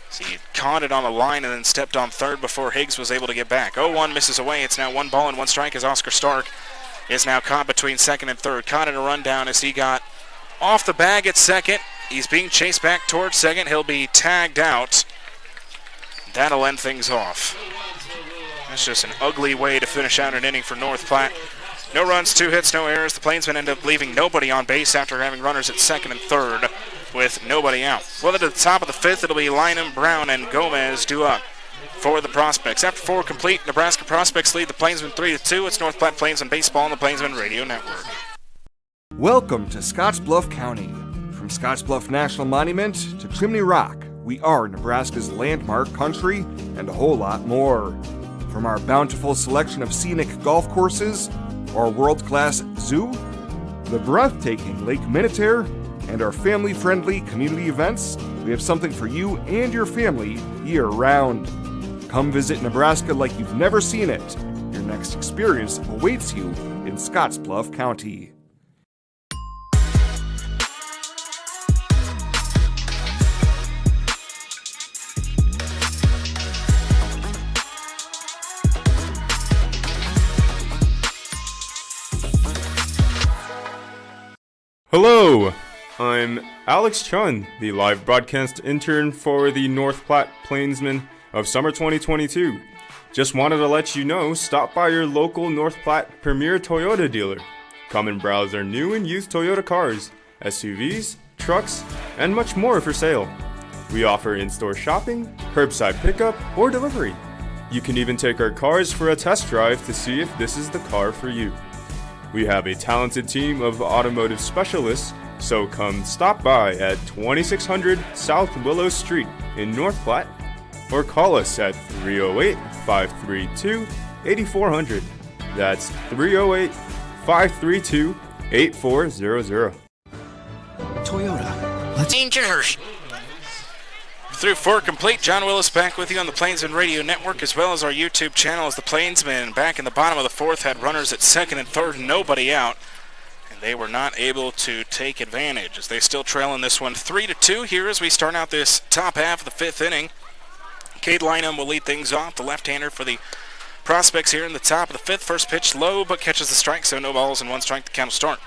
So he caught it on the line and then stepped on third before Higgs was able to get back. 0-1 misses away. It's now 1 ball and 1 strike as Oscar Stark is now caught between second and third. Caught in a rundown as he got off the bag at second. He's being chased back towards second. He'll be tagged out. That'll end things off. That's just an ugly way to finish out an inning for North Platte. No runs, 2 hits, no errors. The Plainsmen end up leaving nobody on base after having runners at second and third with nobody out. Well, at the top of the fifth, it'll be Lynham, Brown, and Gomez due up for the Prospects. After 4 complete, Nebraska Prospects lead the Plainsmen 3-2. It's North Platte Plainsmen Baseball on the Plainsmen Radio Network.
Welcome to Scottsbluff County. From Scottsbluff National Monument to Chimney Rock, we are Nebraska's landmark country and a whole lot more. From our bountiful selection of scenic golf courses, our world-class zoo, the breathtaking Lake Minnetonka, and our family-friendly community events, we have something for you and your family year-round. Come visit Nebraska like you've never seen it. Your next experience awaits you in Scottsbluff County.
Hello, I'm Alex Chun, the live broadcast intern for the North Platte Plainsmen of summer 2022. Just wanted to let you know, stop by your local North Platte Premier Toyota dealer. Come and browse our new and used Toyota cars, SUVs, trucks, and much more for sale. We offer in-store shopping, curbside pickup, or delivery. You can even take our cars for a test drive to see if this is the car for you. We have a talented team of automotive specialists, so come stop by at 2600 South Willow Street in North Platte, or call us at 308-532-8400. That's 308-532-8400.
Toyota, let's change your Hershey.
Through 4 complete, John Willis back with you on the Plainsmen Radio Network as well as our YouTube channel as the Plainsmen back in the bottom of the fourth had runners at second and third, nobody out. And they were not able to take advantage as they still trail in this one 3-2 here as we start out this top half of the fifth inning. Cade Lynham will lead things off, the left-hander for the Prospects here in the top of the fifth. First pitch low, but catches the strike, so no balls and 1 strike. The count will start.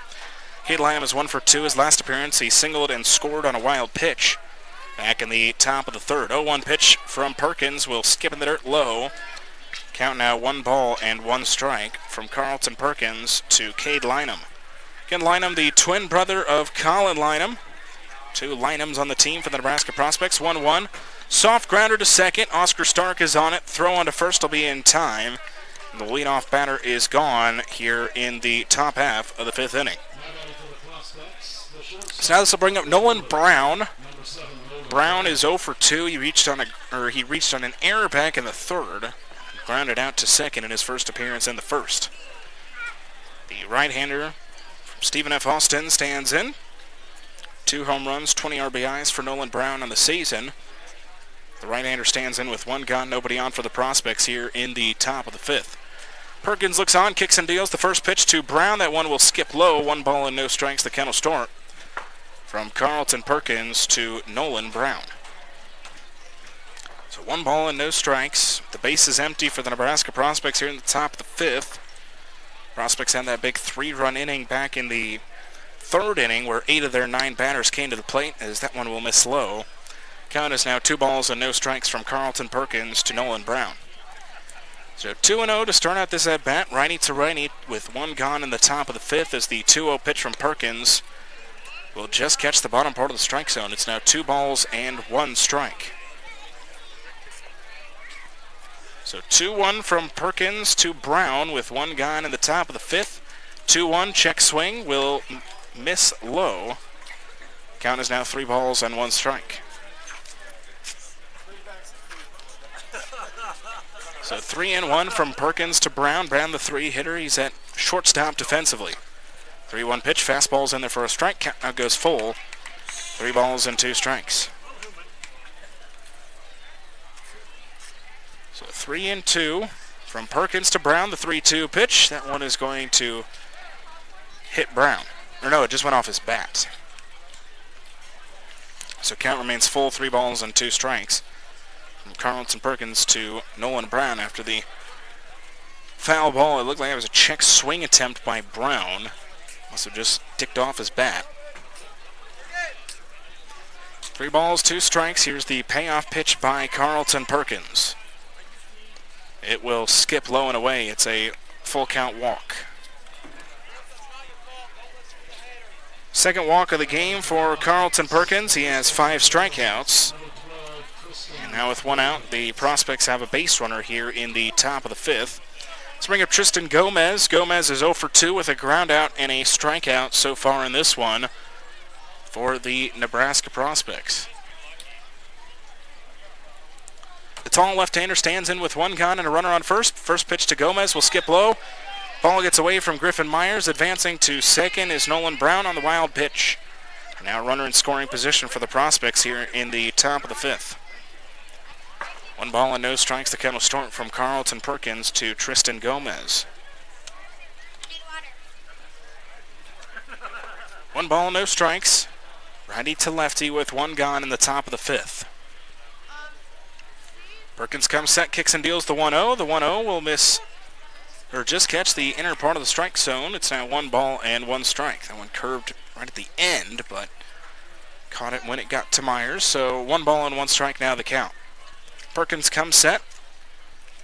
Cade Lynham is 1 for 2. His last appearance, he singled and scored on a wild pitch back in the top of the third. 0-1 pitch from Perkins will skip in the dirt low. Count now 1 ball and 1 strike from Carlton Perkins to Cade Lynham. Again, Lynham, the twin brother of Colin Lynham. 2 Lynhams on the team for the Nebraska Prospects. 1-1. Soft grounder to second. Oscar Stark is on it. Throw on to first will be in time. And the leadoff batter is gone here in the top half of the fifth inning. So now this will bring up Nolan Brown. Brown is 0 for 2. He reached on an error back in the third. Grounded out to second in his first appearance in the first. The right-hander from Stephen F. Austin stands in. 2 home runs, 20 RBIs for Nolan Brown on the season. The right-hander stands in with 1 gone, nobody on for the Prospects here in the top of the fifth. Perkins looks on, kicks and deals the first pitch to Brown. That one will skip low. 1 ball and no strikes. The count will start from Carlton Perkins to Nolan Brown. So 1 ball and no strikes. The base is empty for the Nebraska Prospects here in the top of the fifth. Prospects had that big 3-run inning back in the third inning where 8 of their 9 batters came to the plate as that one will miss low. Count is now 2 balls and no strikes from Carlton Perkins to Nolan Brown. So 2-0 to start out this at-bat. Righty to righty with 1 gone in the top of the fifth as the 2-0 pitch from Perkins will just catch the bottom part of the strike zone. It's now 2 balls and 1 strike. So 2-1 from Perkins to Brown with 1 gone in the top of the fifth. 2-1 check swing will miss low. Count is now 3 balls and 1 strike. So 3-1 from Perkins to Brown. Brown, the 3-hitter. He's at shortstop defensively. 3-1 pitch. Fastball's in there for a strike. Count now goes full. 3 balls and 2 strikes. So 3-2 from Perkins to Brown. The 3-2 pitch. That one is going to hit Brown. Or no, it just went off his bat. So count remains full. 3 balls and 2 strikes. From Carlton Perkins to Nolan Brown after the foul ball. It looked like it was a check swing attempt by Brown. Must have just ticked off his bat. 3 balls, 2 strikes. Here's the payoff pitch by Carlton Perkins. It will skip low and away. It's a full count walk. Second walk of the game for Carlton Perkins. He has 5 strikeouts. And now with 1 out, the Prospects have a base runner here in the top of the fifth. Let's bring up Tristan Gomez. Gomez is 0 for 2 with a ground out and a strikeout so far in this one for the Nebraska Prospects. The tall left-hander stands in with 1 gone and a runner on first. First pitch to Gomez will skip low. Ball gets away from Griffin Myers. Advancing to second is Nolan Brown on the wild pitch. Now runner in scoring position for the Prospects here in the top of the fifth. 1 ball and no strikes. The count will start from Carlton Perkins to Tristan Gomez. 1 ball, no strikes. Righty to lefty with 1 gone in the top of the fifth. Perkins comes set, kicks and deals the 1-0. The 1-0 will miss, or just catch the inner part of the strike zone. It's now 1 ball and 1 strike. That one curved right at the end, but caught it when it got to Myers. So 1 ball and 1 strike now the count. Perkins comes set.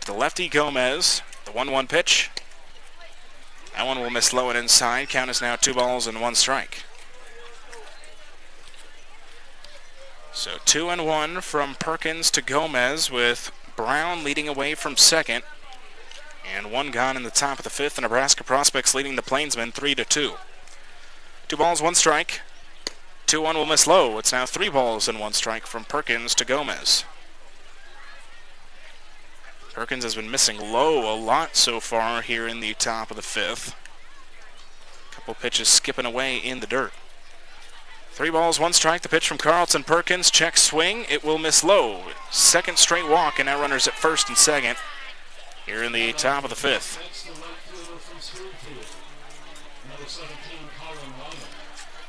To the lefty, Gomez. The 1-1 pitch. That one will miss low and inside. Count is now 2 balls and 1 strike. So 2-1 from Perkins to Gomez with Brown leading away from second. And 1 gone in the top of the fifth. The Nebraska Prospects leading the Plainsmen 3-2. 2 balls, 1 strike. 2-1 will miss low. It's now 3 balls and 1 strike from Perkins to Gomez. Perkins has been missing low a lot so far here in the top of the fifth. Couple pitches skipping away in the dirt. 3 balls, 1 strike. The pitch from Carlton Perkins. Check swing. It will miss low. Second straight walk, and now runners at first and second here in the top of the fifth.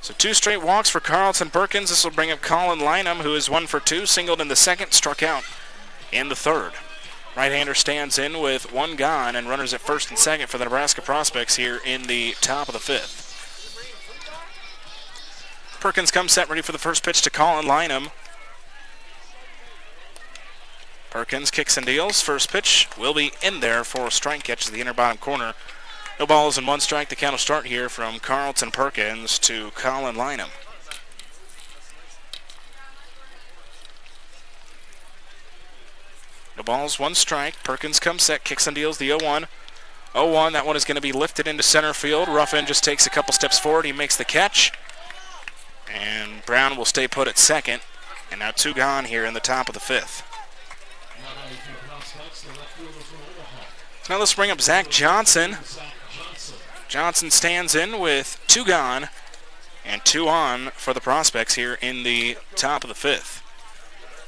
So 2 straight walks for Carlton Perkins. This will bring up Colin Lynham, who is 1 for 2, singled in the second, struck out in the third. Right-hander stands in with 1 gone and runners at first and second for the Nebraska Prospects here in the top of the 5th. Perkins comes set, ready for the first pitch to Colin Lynham. Perkins kicks and deals. First pitch will be in there for a strike, catches the inner bottom corner. No balls and 1 strike. The count will start here from Carlton Perkins to Colin Lynham. No balls, 1 strike. Perkins comes set, kicks and deals the 0-1. 0-1, that one is going to be lifted into center field. Ruffin just takes a couple steps forward. He makes the catch. And Brown will stay put at second. And now 2 gone here in the top of the 5th. So now let's bring up Zach Johnson. Johnson stands in with 2 gone and 2 on for the Prospects here in the top of the 5th.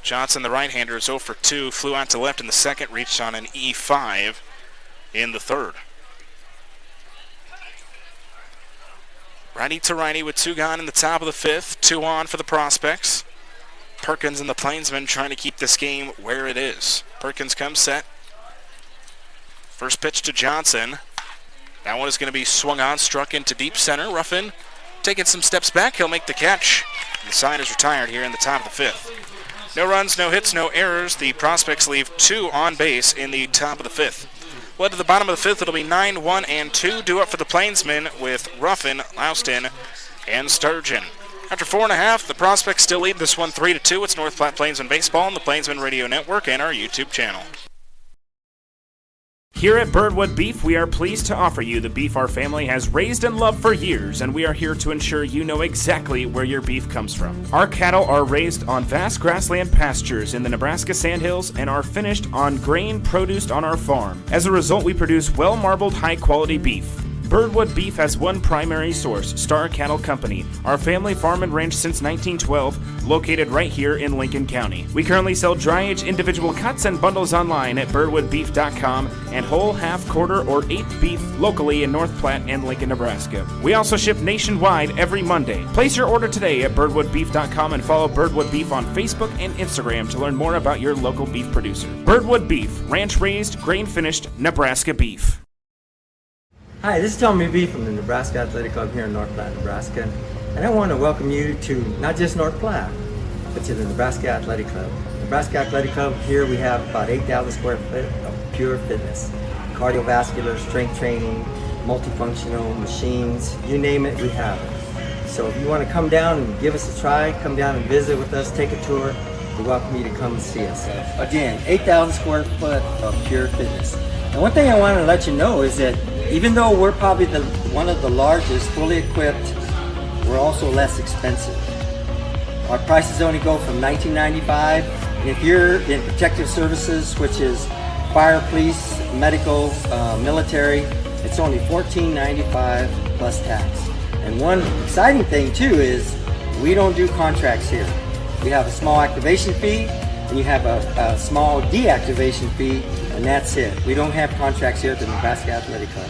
Johnson, the right-hander, is 0 for 2, flew out to left in the second, reached on an E5 in the third. Righty to righty with 2 gone in the top of the 5th, 2 on for the Prospects. Perkins and the Plainsmen trying to keep this game where it is. Perkins comes set. First pitch to Johnson. That one is going to be swung on, struck into deep center. Ruffin taking some steps back. He'll make the catch. The side is retired here in the top of the 5th. No runs, no hits, no errors. The Prospects leave 2 on base in the top of the 5th. Well, to the bottom of the 5th, it'll be 9, 1, and 2. Due up for the Plainsmen with Ruffin, Louston, and Sturgeon. After 4.5, the Prospects still lead this one 3-2. It's North Platte Plainsmen Baseball on the Plainsmen Radio Network and our YouTube channel.
Here at Birdwood Beef, we are pleased to offer you the beef our family has raised and loved for years, and we are here to ensure you know exactly where your beef comes from. Our cattle are raised on vast grassland pastures in the Nebraska Sandhills and are finished on grain produced on our farm. As a result, we produce well-marbled, high-quality beef. Birdwood Beef has one primary source, Star Cattle Company, our family farm and ranch since 1912, located right here in Lincoln County. We currently sell dry-age individual cuts and bundles online at birdwoodbeef.com and whole, half, quarter, or eighth beef locally in North Platte and Lincoln, Nebraska. We also ship nationwide every Monday. Place your order today at birdwoodbeef.com and follow Birdwood Beef on Facebook and Instagram to learn more about your local beef producer. Birdwood Beef, ranch-raised, grain-finished Nebraska beef.
Hi, this is Tommy B from the Nebraska Athletic Club here in North Platte, Nebraska. And I want to welcome you to not just North Platte, but to the Nebraska Athletic Club. Nebraska Athletic Club, here we have about 8,000 square foot of pure fitness. Cardiovascular, strength training, multifunctional machines, you name it, we have it. So if you want to come down and give us a try, come down and visit with us, take a tour, we welcome you to come and see us. Again, 8,000 square foot of pure fitness. And one thing I want to let you know is that even though we're probably one of the largest fully equipped, we're also less expensive. Our prices only go from $19.95, and if you're in protective services, which is fire, police, medical, military, it's only $14.95 plus tax. And one exciting thing too is we don't do contracts here. We have a small activation fee, and you have a small deactivation fee, and that's it. We don't have contracts here at the Nebraska Athletic Club.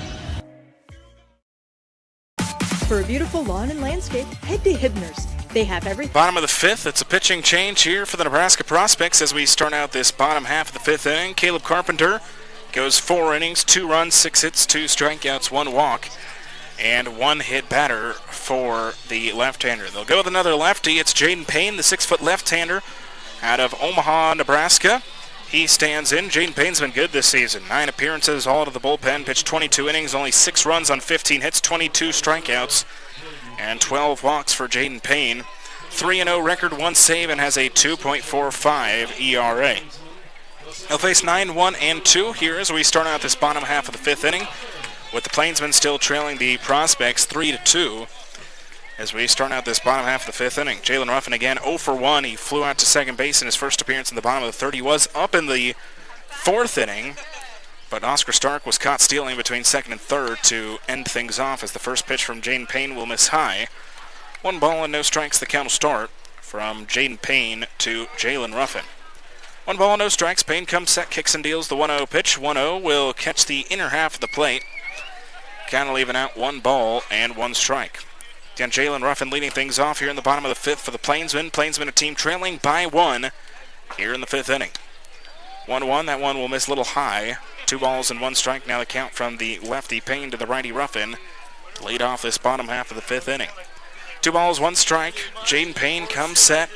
For a beautiful lawn and landscape, head to Hibner's. They have everything.
Bottom of the 5th, it's a pitching change here for the Nebraska Prospects as we start out this bottom half of the 5th inning. Caleb Carpenter goes 4 innings, 2 runs, 6 hits, 2 strikeouts, 1 walk, and 1 hit batter for the left-hander. They'll go with another lefty. It's Jaden Payne, the 6-foot left-hander out of Omaha, Nebraska. He stands in. Jaden Payne's been good this season. 9 appearances, all to the bullpen, pitched 22 innings, only 6 runs on 15 hits, 22 strikeouts, and 12 walks for Jaden Payne. 3-0 record, 1 save, and has a 2.45 ERA. He'll face 9, 1, and 2 here as we start out this bottom half of the 5th inning, with the Plainsmen still trailing the Prospects 3-2. As we start out this bottom half of the 5th inning. Jalen Ruffin again 0 for 1. He flew out to second base in his first appearance in the bottom of the 3rd. He was up in the 4th inning, but Oscar Stark was caught stealing between 2nd and 3rd to end things off as the first pitch from Jaden Payne will miss high. 1 ball and no strikes, the count will start from Jaden Payne to Jalen Ruffin. 1 ball, no strikes. Payne comes set, kicks and deals the 1-0 pitch. 1-0 will catch the inner half of the plate, kind of leaving out 1 ball and 1 strike. Again, Jalen Ruffin leading things off here in the bottom of the fifth for the Plainsmen. Plainsmen a team trailing by 1 here in the fifth inning. 1-1, that one will miss a little high. 2 balls and 1 strike now the count from the lefty Payne to the righty Ruffin to lead off this bottom half of the fifth inning. 2 balls, 1 strike. Jaden Payne comes set.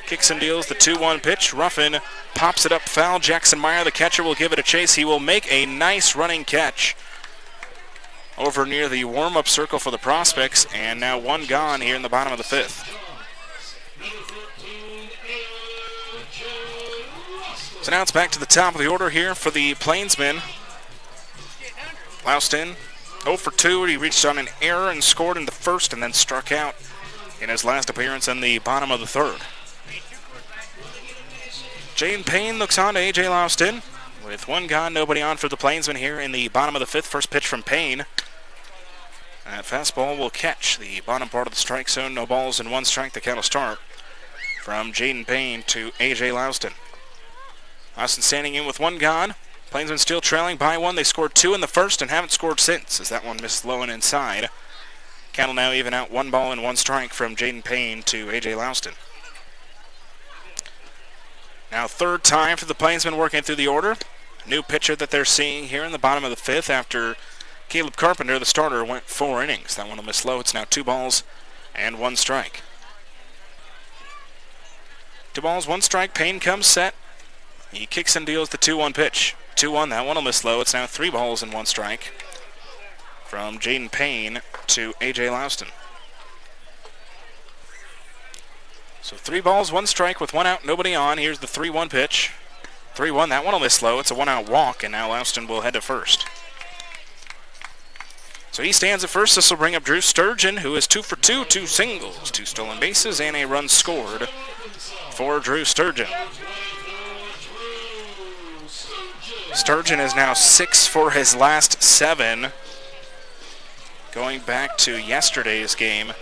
Kicks and deals the 2-1 pitch. Ruffin pops it up foul. Jackson Meyer, the catcher, will give it a chase. He will make a nice running catch over near the warm-up circle for the Prospects, and now 1 gone here in the bottom of the fifth. So now it's back to the top of the order here for the Plainsmen. Louston 0 for 2. He reached on an error and scored in the first and then struck out in his last appearance in the bottom of the third. Jaden Payne looks on to A.J. Louston. With 1 gone, nobody on for the Plainsmen here in the bottom of the fifth. First pitch from Payne. That fastball will catch the bottom part of the strike zone. No balls and 1 strike. The count will start from Jaden Payne to A.J. Louston. Louston standing in with 1 gone. Plainsmen still trailing by 1. They scored 2 in the first and haven't scored since, as that one missed low and inside. Count will now even out 1 ball and 1 strike from Jaden Payne to A.J. Louston. Now third time for the Plainsmen working through the order. New pitcher that they're seeing here in the bottom of the fifth after Caleb Carpenter, the starter, went 4 innings. That one will miss low. It's now 2 balls and 1 strike. 2 balls, 1 strike. Payne comes set. He kicks and deals the 2-1 pitch. 2-1, that one will miss low. It's now 3 balls and 1 strike from Jaden Payne to A.J. Louston. So 3 balls, 1 strike with 1 out, nobody on. Here's the 3-1 pitch. 3-1, that one will miss low. It's a 1-out walk, and now Louston will head to first. So he stands at first. This will bring up Drew Sturgeon, who is 2 for 2, 2 singles, 2 stolen bases, and a run scored for Drew Sturgeon. Sturgeon is now 6 for his last 7, going back to yesterday's game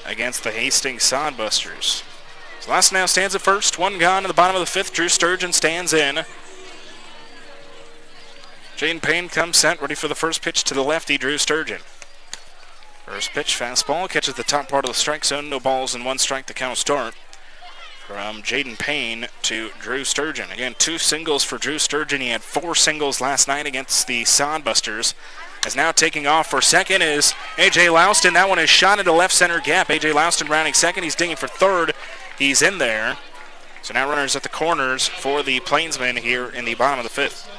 against the Hastings Sodbusters. So Louston now stands at first. 1 gone in the bottom of the fifth. Drew Sturgeon stands in. Jaden Payne comes set, ready for the first pitch to the lefty, Drew Sturgeon. First pitch, fastball, catches the top part of the strike zone. No balls and 1 strike, the count will start from Jaden Payne to Drew Sturgeon. Again, 2 singles for Drew Sturgeon. He had 4 singles last night against the Sodbusters. As now taking off for second is A.J. Louston. That one is shot into left center gap. A.J. Louston rounding second. He's dinging for third. He's in there. So now runners at the corners for the Plainsmen here in the bottom of the fifth.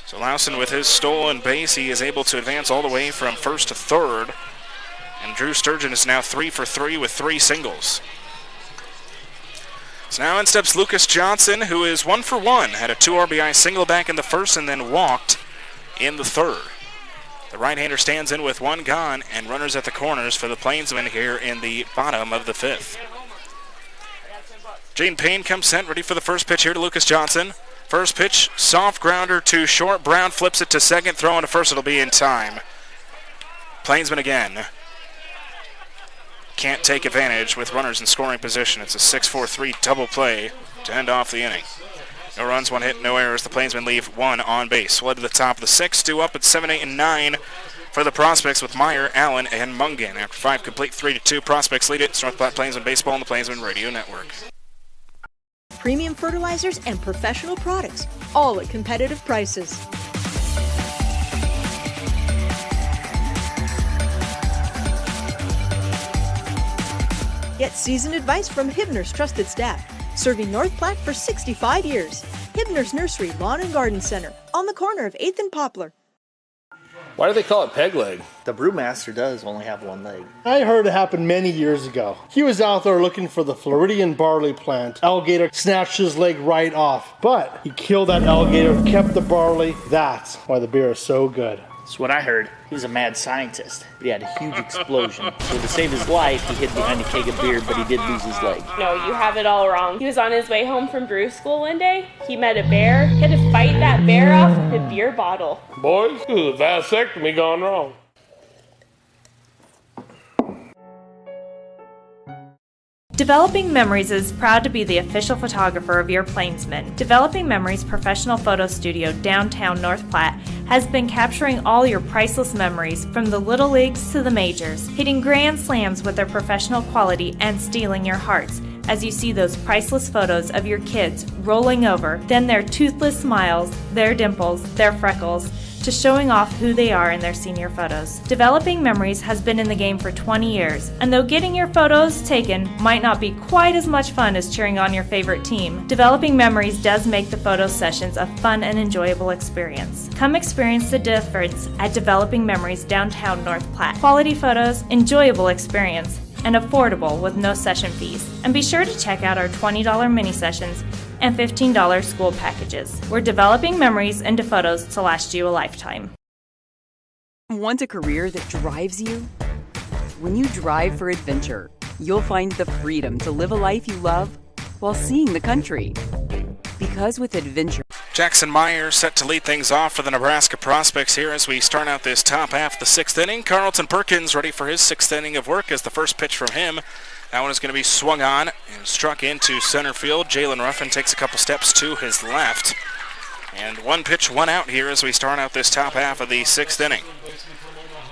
So Louston with his stolen base, he is able to advance all the way from first to third. And Drew Sturgeon is now 3 for 3 with 3 singles. So now in steps Lucas Johnson, who is 1 for 1. Had a 2 RBI single back in the first and then walked in the third. The right-hander stands in with 1 gone and runners at the corners for the Plainsmen here in the bottom of the fifth. Jaden Payne comes set, ready for the first pitch here to Lucas Johnson. First pitch, soft grounder to short. Brown flips it to second, throwing to first. It'll be in time. Plainsmen again can't take advantage with runners in scoring position. It's a 6-4-3 double play to end off the inning. No runs, 1 hit, no errors. The Plainsmen leave 1 on base. We'll head to the top of the sixth. 2 up at 7, 8, and 9 for the Prospects with Meyer, Allen, and Mungan. After 5 complete, 3-2. Prospects lead it. It's North Platte Plainsmen Baseball on the Plainsmen Radio Network.
Premium fertilizers and professional products, all at competitive prices. Get seasoned advice from Hibner's trusted staff, serving North Platte for 65 years. Hibner's Nursery Lawn and Garden Center, on the corner of 8th and Poplar.
Why do they call it peg leg?
The Brewmaster does only have 1 leg.
I heard it happened many years ago. He was out there looking for the Floridian barley plant. Alligator snatched his leg right off, but he killed that alligator, kept the barley. That's why the beer is so good.
That's what I heard. He was a mad scientist, but he had a huge explosion. So to save his life, he hid behind a keg of beer, but he did lose his leg.
No, you have it all wrong. He was on his way home from brew school one day. He met a bear. He had to fight that bear off with a beer bottle.
Boys, this is a vasectomy gone wrong.
Developing Memories is proud to be the official photographer of your Plainsmen. Developing Memories professional photo studio downtown North Platte has been capturing all your priceless memories from the little leagues to the majors, hitting grand slams with their professional quality and stealing your hearts as you see those priceless photos of your kids rolling over, then their toothless smiles, their dimples, their freckles, to showing off who they are in their senior photos. Developing Memories has been in the game for 20 years, and though getting your photos taken might not be quite as much fun as cheering on your favorite team, Developing Memories does make the photo sessions a fun and enjoyable experience. Come experience the difference at Developing Memories downtown North Platte. Quality photos, enjoyable experience, and affordable with no session fees. And be sure to check out our $20 mini sessions and $15 school packages. We're developing memories into photos to last you a lifetime.
Want a career that drives you? When you drive for adventure, you'll find the freedom to live a life you love while seeing the country. Because with adventure...
Jackson Meyer set to lead things off for the Nebraska Prospects here as we start out this top half of the sixth inning. Carlton Perkins ready for his sixth inning of work as the first pitch from him. That one is going to be swung on and struck into center field. Jalen Ruffin takes a couple steps to his left. And one pitch, one out here as we start out this top half of the sixth inning.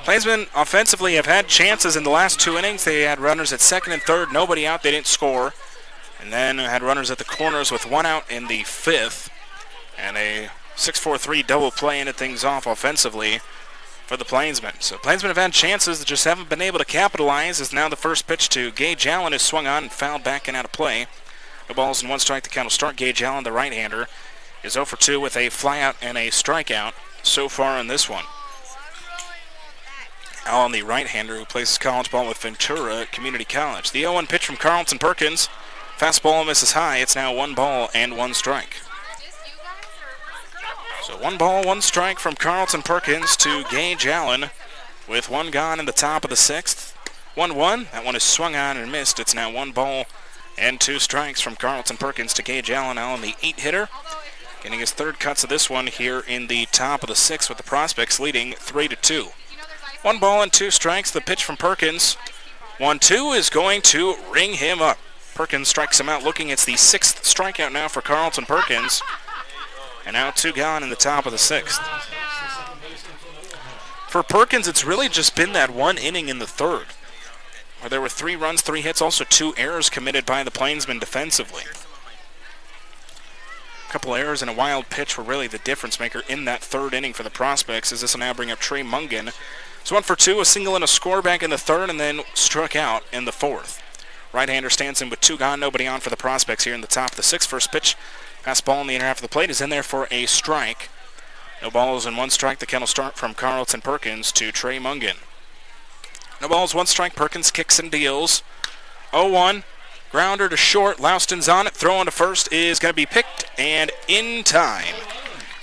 Plainsmen offensively have had chances in the last two innings. They had runners at second and third, nobody out, they didn't score. And then had runners at the corners with one out in the fifth. And a 6-4-3 double play ended things off offensively for the Plainsmen. So Plainsmen have had chances that just haven't been able to capitalize, as now the first pitch to Gage Allen is swung on and fouled back and out of play. No balls and one strike, the count will start. Gage Allen, the right-hander, is 0 for 2 with a flyout and a strikeout so far in this one. Allen, the right-hander who plays college ball with Ventura at Community College. The 0-1 pitch from Carlton Perkins. Fastball misses high. It's now 1 ball and 1 strike. So 1 ball, 1 strike from Carlton Perkins to Gage Allen with 1 gone in the top of the sixth. 1-1. That one is swung on and missed. It's now 1 ball and 2 strikes from Carlton Perkins to Gage Allen. Allen, the 8-hitter, getting his third cuts of this one here in the top of the sixth with the Prospects leading 3-2. 1 ball and 2 strikes. The pitch from Perkins. 1-2 is going to ring him up. Perkins strikes him out looking. It's the 6th strikeout now for Carlton Perkins. And now 2 gone in the top of the sixth. For Perkins, it's really just been that 1 inning in the third, where there were 3 runs, 3 hits, also 2 errors committed by the Plainsmen defensively. A couple errors and a wild pitch were really the difference maker in that third inning for the Prospects, as this will now bring up Trey Mungan. So 1 for 2, a single and a score back in the third, and then struck out in the fourth. Right-hander stands in with 2 gone, nobody on for the Prospects here in the top of the sixth. First pitch, fastball in the inner half of the plate, is in there for a strike. No balls and 1 strike. The count will start from Carlton Perkins to Trey Mungan. No balls, 1 strike. Perkins kicks and deals. 0-1. Grounder to short. Louston's on it. Throw on to first is going to be picked and in time.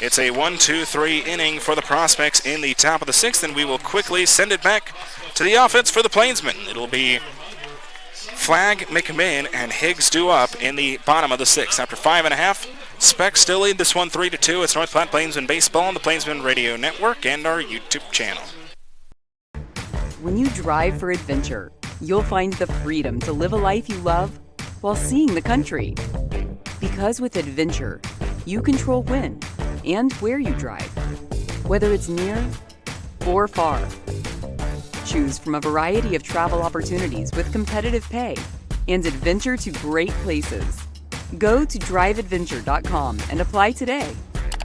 It's a 1-2-3 inning for the Prospects in the top of the sixth, and we will quickly send it back to the offense for the Plainsmen. It'll be Flagg, McMahon, and Higgs due up in the bottom of the sixth. After 5.5, Specs still lead this one 3-2. It's North Platte Plainsmen Baseball on the Plainsmen Radio Network and our YouTube channel.
When you drive for adventure, you'll find the freedom to live a life you love while seeing the country. Because with adventure, you control when and where you drive, whether it's near or far. Choose from a variety of travel opportunities with competitive pay and adventure to great places. Go to driveadventure.com and apply today.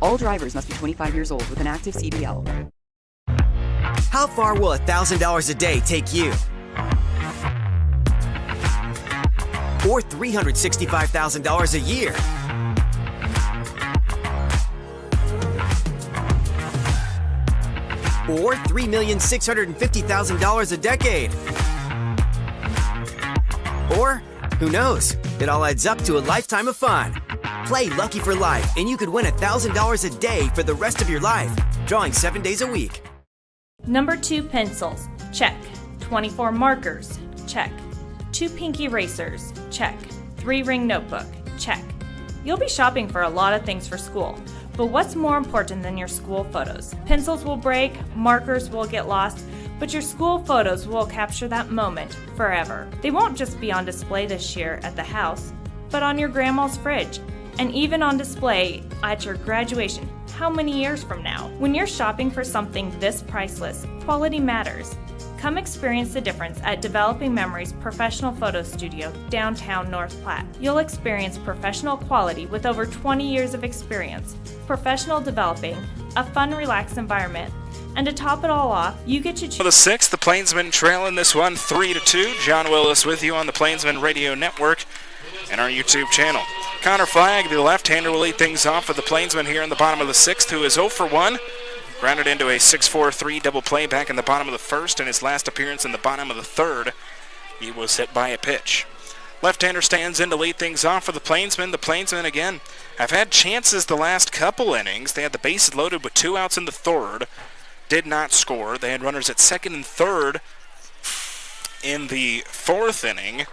All drivers must be 25 years old with an active CDL.
How far will $1,000 a day take you? Or $365,000 a year? Or $3,650,000 a decade? Or, who knows? It all adds up to a lifetime of fun. Play Lucky for Life, and you could win $1,000 a day for the rest of your life, drawing 7 days a week.
Number 2 pencils, check. 24 markers, check. 2 pink erasers, check. 3 ring notebook, check. You'll be shopping for a lot of things for school, but what's more important than your school photos? Pencils will break, markers will get lost, But your school photos will capture that moment forever. They won't just be on display this year at the house, but on your grandma's fridge, and even on display at your graduation. How many years from now? When you're shopping for something this priceless, quality matters. Come experience the difference at Developing Memories Professional Photo Studio, downtown North Platte. You'll experience professional quality with over 20 years of experience, professional developing, a fun, relaxed environment, and to top it all off, you get to choose.
For the sixth, the Plainsmen trailing this one 3-2. John Willis with you on the Plainsmen Radio Network and our YouTube channel. Connor Flagg, the left-hander, will lead things off for the Plainsmen here in the bottom of the sixth, who is 0 for 1. Grounded into a 6-4-3 double play back in the bottom of the first. In his last appearance in the bottom of the third, he was hit by a pitch. Left-hander stands in to lead things off for the Plainsmen. The Plainsmen, again, have had chances the last couple innings. They had the bases loaded with 2 outs in the third. Did not score. They had runners at second and third in the fourth inning.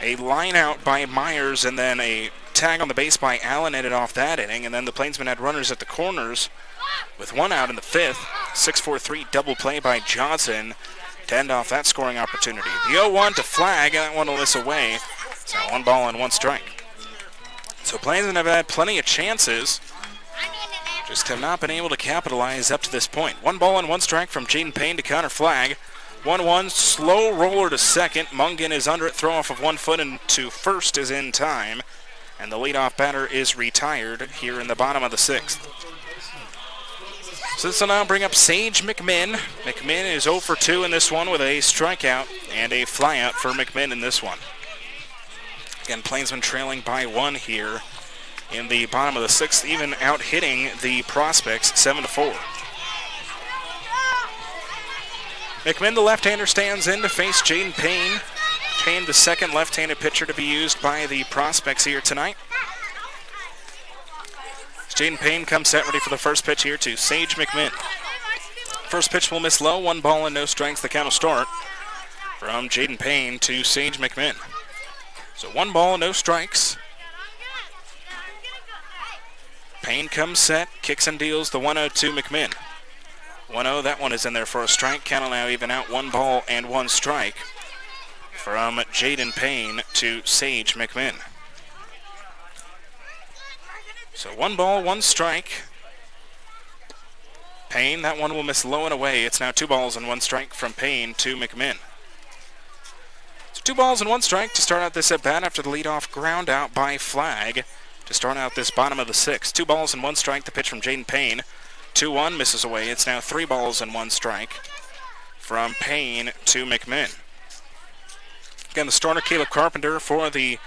A line out by Myers and then a tag on the base by Allen ended off that inning. And then the Plainsmen had runners at the corners with 1 out in the fifth. 6-4-3 double play by Johnson to end off that scoring opportunity. The 0-1 to Flagg. That one will miss away. So 1 ball and 1 strike. So Plainsmen have had plenty of chances. Just have not been able to capitalize up to this point. 1 ball and 1 strike from Jaden Payne to Connor Flagg. 1-1, slow roller to second. Mungan is under it, throw off of 1 foot, and to first is in time. And the leadoff batter is retired here in the bottom of the sixth. So this will now bring up Sage McMinn. McMinn is 0 for 2 in this one with a strikeout and a flyout for McMinn in this one. Again, Plainsmen trailing by 1 here in the bottom of the sixth, even out hitting the Prospects 7-4. McMinn, the left-hander, stands in to face Jaden Payne. Payne, the second left-handed pitcher to be used by the Prospects here tonight. Jaden Payne comes set ready for the first pitch here to Sage McMinn. First pitch will miss low, 1 ball and no strikes. The count will start from Jaden Payne to Sage McMinn. So 1 ball, no strikes. Payne comes set, kicks and deals the 1-0 to McMinn. 1-0, that one is in there for a strike. Count will now even out, 1 ball and 1 strike from Jaden Payne to Sage McMinn. So 1 ball, 1 strike. Payne, that one will miss low and away. It's now 2 balls and 1 strike from Payne to McMinn. So 2 balls and 1 strike to start out this at-bat after the leadoff ground out by Flagg to start out this bottom of the sixth. 2 balls and 1 strike, the pitch from Jaden Payne. 2-1 misses away. It's now 3 balls and 1 strike from Payne to McMinn. Again, the starter, Caleb Carpenter, for the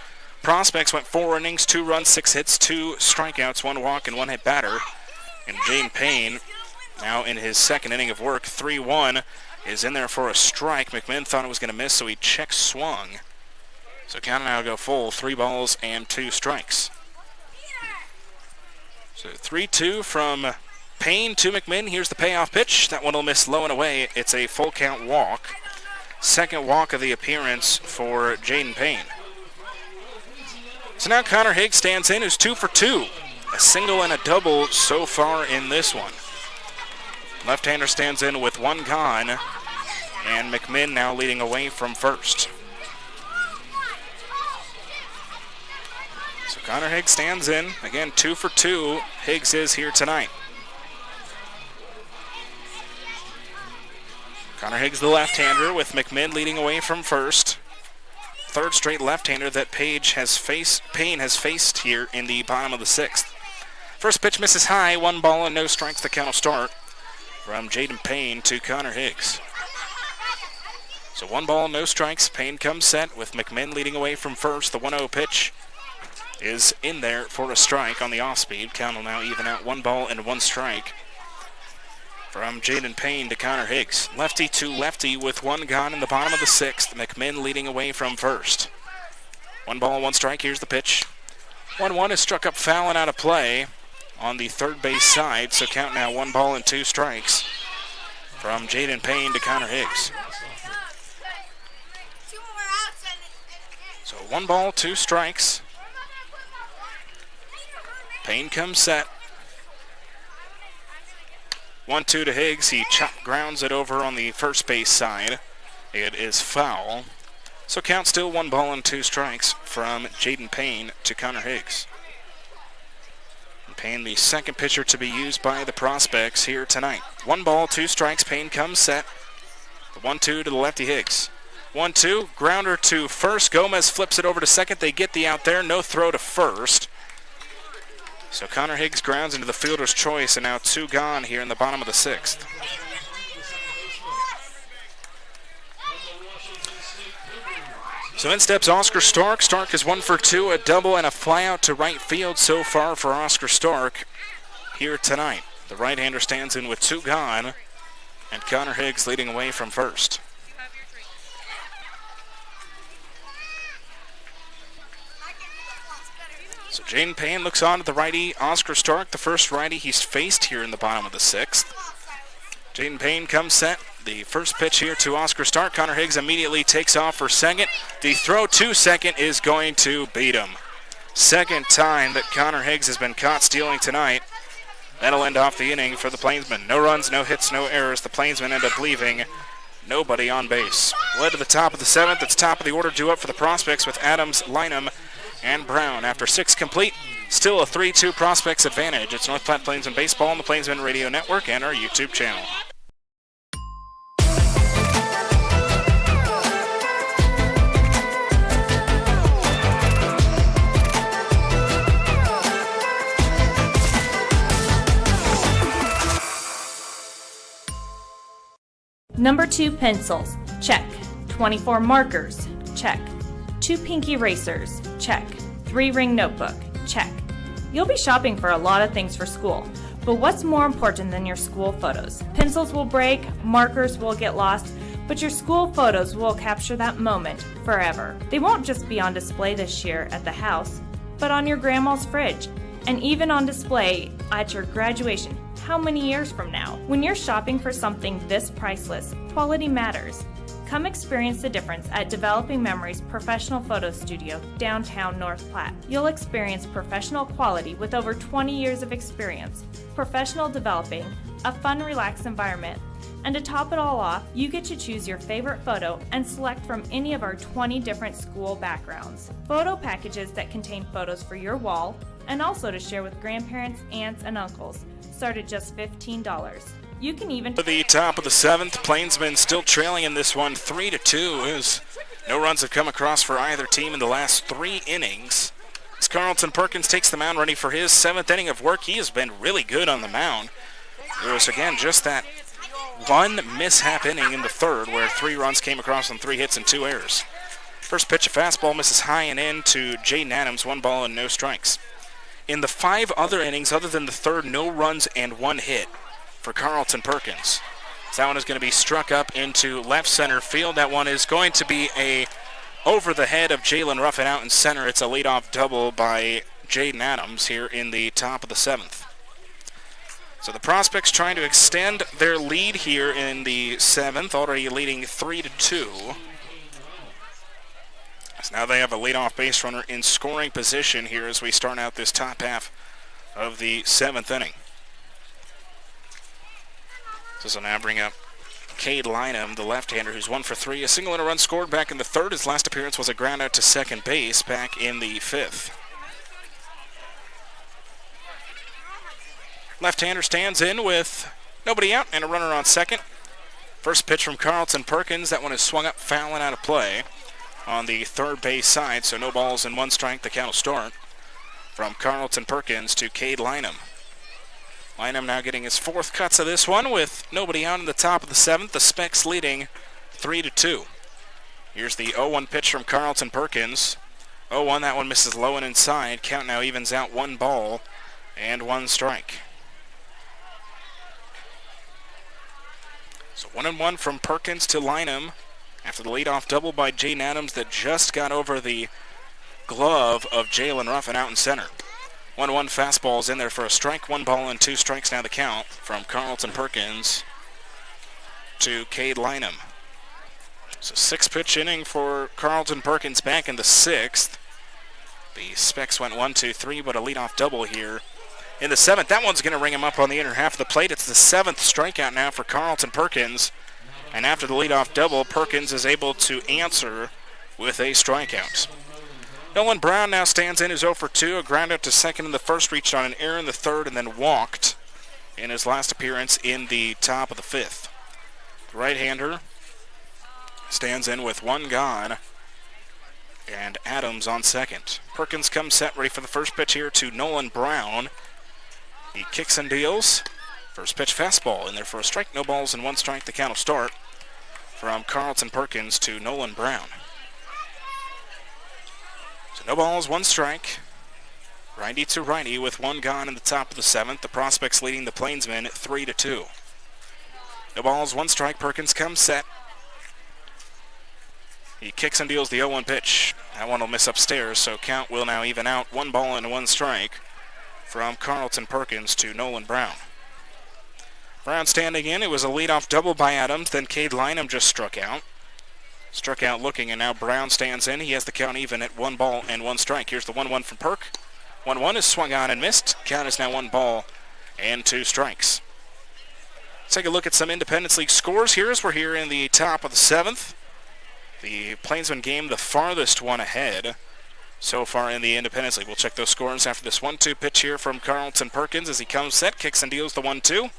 Prospects went 4 innings, 2 runs, 6 hits, 2 strikeouts, 1 walk, and 1 hit batter. And Jaden Payne, now in his second inning of work, 3-1, is in there for a strike. McMinn thought it was going to miss, so he check swung. So count now go full, 3 balls and 2 strikes. So 3-2 from Payne to McMinn. Here's the payoff pitch. That one will miss low and away. It's a full count walk. Second walk of the appearance for Jaden Payne. So now Connor Higgs stands in, who's 2 for 2. A single and a double so far in this one. Left-hander stands in with 1 gone, and McMinn now leading away from first. So Connor Higgs stands in. Again, 2 for 2. Higgs is here tonight. Connor Higgs, the left-hander, with McMinn leading away from first. Third straight left-hander that Payne has faced here in the bottom of the sixth. First pitch misses high, 1 ball and no strikes. The count will start from Jaden Payne to Connor Higgs. So 1 ball, no strikes. Payne comes set with McMinn leading away from first. The 1-0 pitch is in there for a strike on the off-speed. Count will now even out, 1 ball and 1 strike from Jaden Payne to Connor Higgs. Lefty to lefty with 1 gone in the bottom of the sixth. McMinn leading away from first. 1 ball, 1 strike. Here's the pitch. 1-1 is struck up foul and out of play on the third base side. So count now 1 ball and 2 strikes from Jaden Payne to Connor Higgs. So 1 ball, 2 strikes. Payne comes set. 1-2 to Higgs. He grounds it over on the first base side. It is foul. So count still 1 ball and 2 strikes from Jaden Payne to Connor Higgs. Payne, the second pitcher to be used by the Prospects here tonight. 1 ball, 2 strikes. Payne comes set. The 1-2 to the lefty Higgs. 1-2, grounder to first. Gomez flips it over to second. They get the out there. No throw to first. So Connor Higgs grounds into the fielder's choice, and now 2 gone here in the bottom of the 6th. So in steps Oscar Stark. Stark is 1 for 2, a double and a flyout to right field so far for Oscar Stark here tonight. The right-hander stands in with 2 gone, and Connor Higgs leading away from first. So Jaden Payne looks on to the righty Oscar Stark, the first righty he's faced here in the bottom of the 6th. Jaden Payne comes set. The first pitch here to Oscar Stark. Connor Higgs immediately takes off for second. The throw to second is going to beat him. Second time that Connor Higgs has been caught stealing tonight. That'll end off the inning for the Plainsmen. No runs, no hits, no errors. The Plainsmen end up leaving nobody on base. Led to the top of the 7th. It's top of the order due up for the Prospects with Adams, Lynham, and Brown. After 6 complete, still a 3-2 Prospects advantage. It's North Platte Plainsmen Baseball on the Plainsmen Radio Network and our YouTube channel.
Number 2 pencils, check. 24 markers, check. 2 pinky erasers, check. 3 ring notebook, check. You'll be shopping for a lot of things for school, but what's more important than your school photos? Pencils will break, markers will get lost, but your school photos will capture that moment forever. They won't just be on display this year at the house, but on your grandma's fridge, and even on display at your graduation. How many years from now? When you're shopping for something this priceless, quality matters. Come experience the difference at Developing Memories Professional Photo Studio, downtown North Platte. You'll experience professional quality with over 20 years of experience, professional developing, a fun, relaxed environment, and to top it all off, you get to choose your favorite photo and select from any of our 20 different school backgrounds. Photo packages that contain photos for your wall, and also to share with grandparents, aunts, and uncles. Start at just $15. You can even...
To the top of the 7th, Plainsmen still trailing in this one 3-2 as no runs have come across for either team in the last 3 innings. As Carlton Perkins takes the mound ready for his 7th inning of work, he has been really good on the mound. There was, again, just that one mishap inning in the 3rd where 3 runs came across on 3 hits and 2 errors. First pitch, a fastball misses high and in to Jaden Adams, 1 ball and no strikes. In the 5 other innings, other than the 3rd, no runs and 1 hit for Carlton Perkins. So that one is going to be struck up into left center field. That one is going to be a over the head of Jalen Ruffin out in center. It's a leadoff double by Jaden Adams here in the top of the 7th. So the Prospects trying to extend their lead here in the 7th, already leading 3-2. So now they have a leadoff base runner in scoring position here as we start out this top half of the 7th inning. So this will now bring up Cade Lynham, the left-hander, who's 1 for 3. A single and a run scored back in the 3rd. His last appearance was a ground out to second base back in the 5th. Left-hander stands in with nobody out and a runner on second. First pitch from Carlton Perkins. That one is swung up, foul and out of play on the 3rd base side, so no balls and 1 strike. The count will start from Carlton Perkins to Cade Lynham. Lynham now getting his 4th cuts of this one with nobody out in the top of the 7th. The Specs leading 3-2. Here's the 0-1 pitch from Carlton Perkins. 0-1, that one misses low and inside. Count now evens out 1 ball and 1 strike. So 1-1 from Perkins to Lynham after the leadoff double by Jaden Adams that just got over the glove of Jalen Ruffin out in center. 1-1 fastball is in there for a strike. 1 ball and 2 strikes now the count from Carlton Perkins to Cade Lynham. So 6-pitch inning for Carlton Perkins back in the 6th. The Specs went 1-2-3, but a leadoff double here in the 7th. That one's going to ring him up on the inner half of the plate. It's the 7th strikeout now for Carlton Perkins. And after the leadoff double, Perkins is able to answer with a strikeout. Nolan Brown now stands in, who's 0 for 2. A ground out to second in the first, reached on an error in the third, and then walked in his last appearance in the top of the 5th. The right-hander stands in with one gone, and Adams on second. Perkins comes set, ready for the first pitch here to Nolan Brown. He kicks and deals. First pitch fastball in there for a strike. No balls and 1 strike. The count will start from Carlton Perkins to Nolan Brown. So no balls, 1 strike. Righty to righty with 1 gone in the top of the 7th. The Prospects leading the Plainsmen 3-2. No balls, 1 strike. Perkins comes set. He kicks and deals the 0-1 pitch. That one will miss upstairs, so count will now even out. 1 ball and 1 strike from Carlton Perkins to Nolan Brown. Brown standing in. It was a leadoff double by Adams. Then Cade Lynham just struck out. Struck out looking, and now Brown stands in. He has the count even at 1 ball and 1 strike. Here's the 1-1 from Perk. 1-1 is swung on and missed. Count is now 1 ball and 2 strikes. Let's take a look at some Independence League scores here as we're here in the top of the 7th. The Plainsman game, the farthest one ahead so far in the Independence League. We'll check those scores after this 1-2 pitch here from Carlton Perkins as he comes set, kicks and deals the 1-2.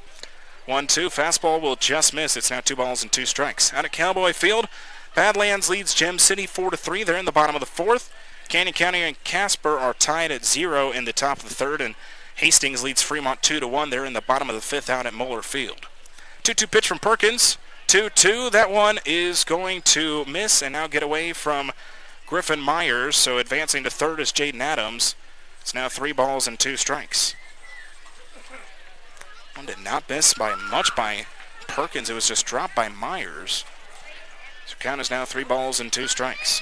1-2, fastball will just miss. It's now 2 balls and 2 strikes. Out at Cowboy Field, Badlands leads Gem City 4-3. They're in the bottom of the 4th. Canyon County and Casper are tied at 0 in the top of the 3rd, and Hastings leads Fremont 2-1. They're in the bottom of the 5th out at Moeller Field. 2-2 pitch from Perkins. 2-2. That one is going to miss and now get away from Griffin Myers. So advancing to 3rd is Jaden Adams. It's now 3 balls and 2 strikes. One did not miss by much by Perkins. It was just dropped by Myers. So count is now 3 balls and 2 strikes.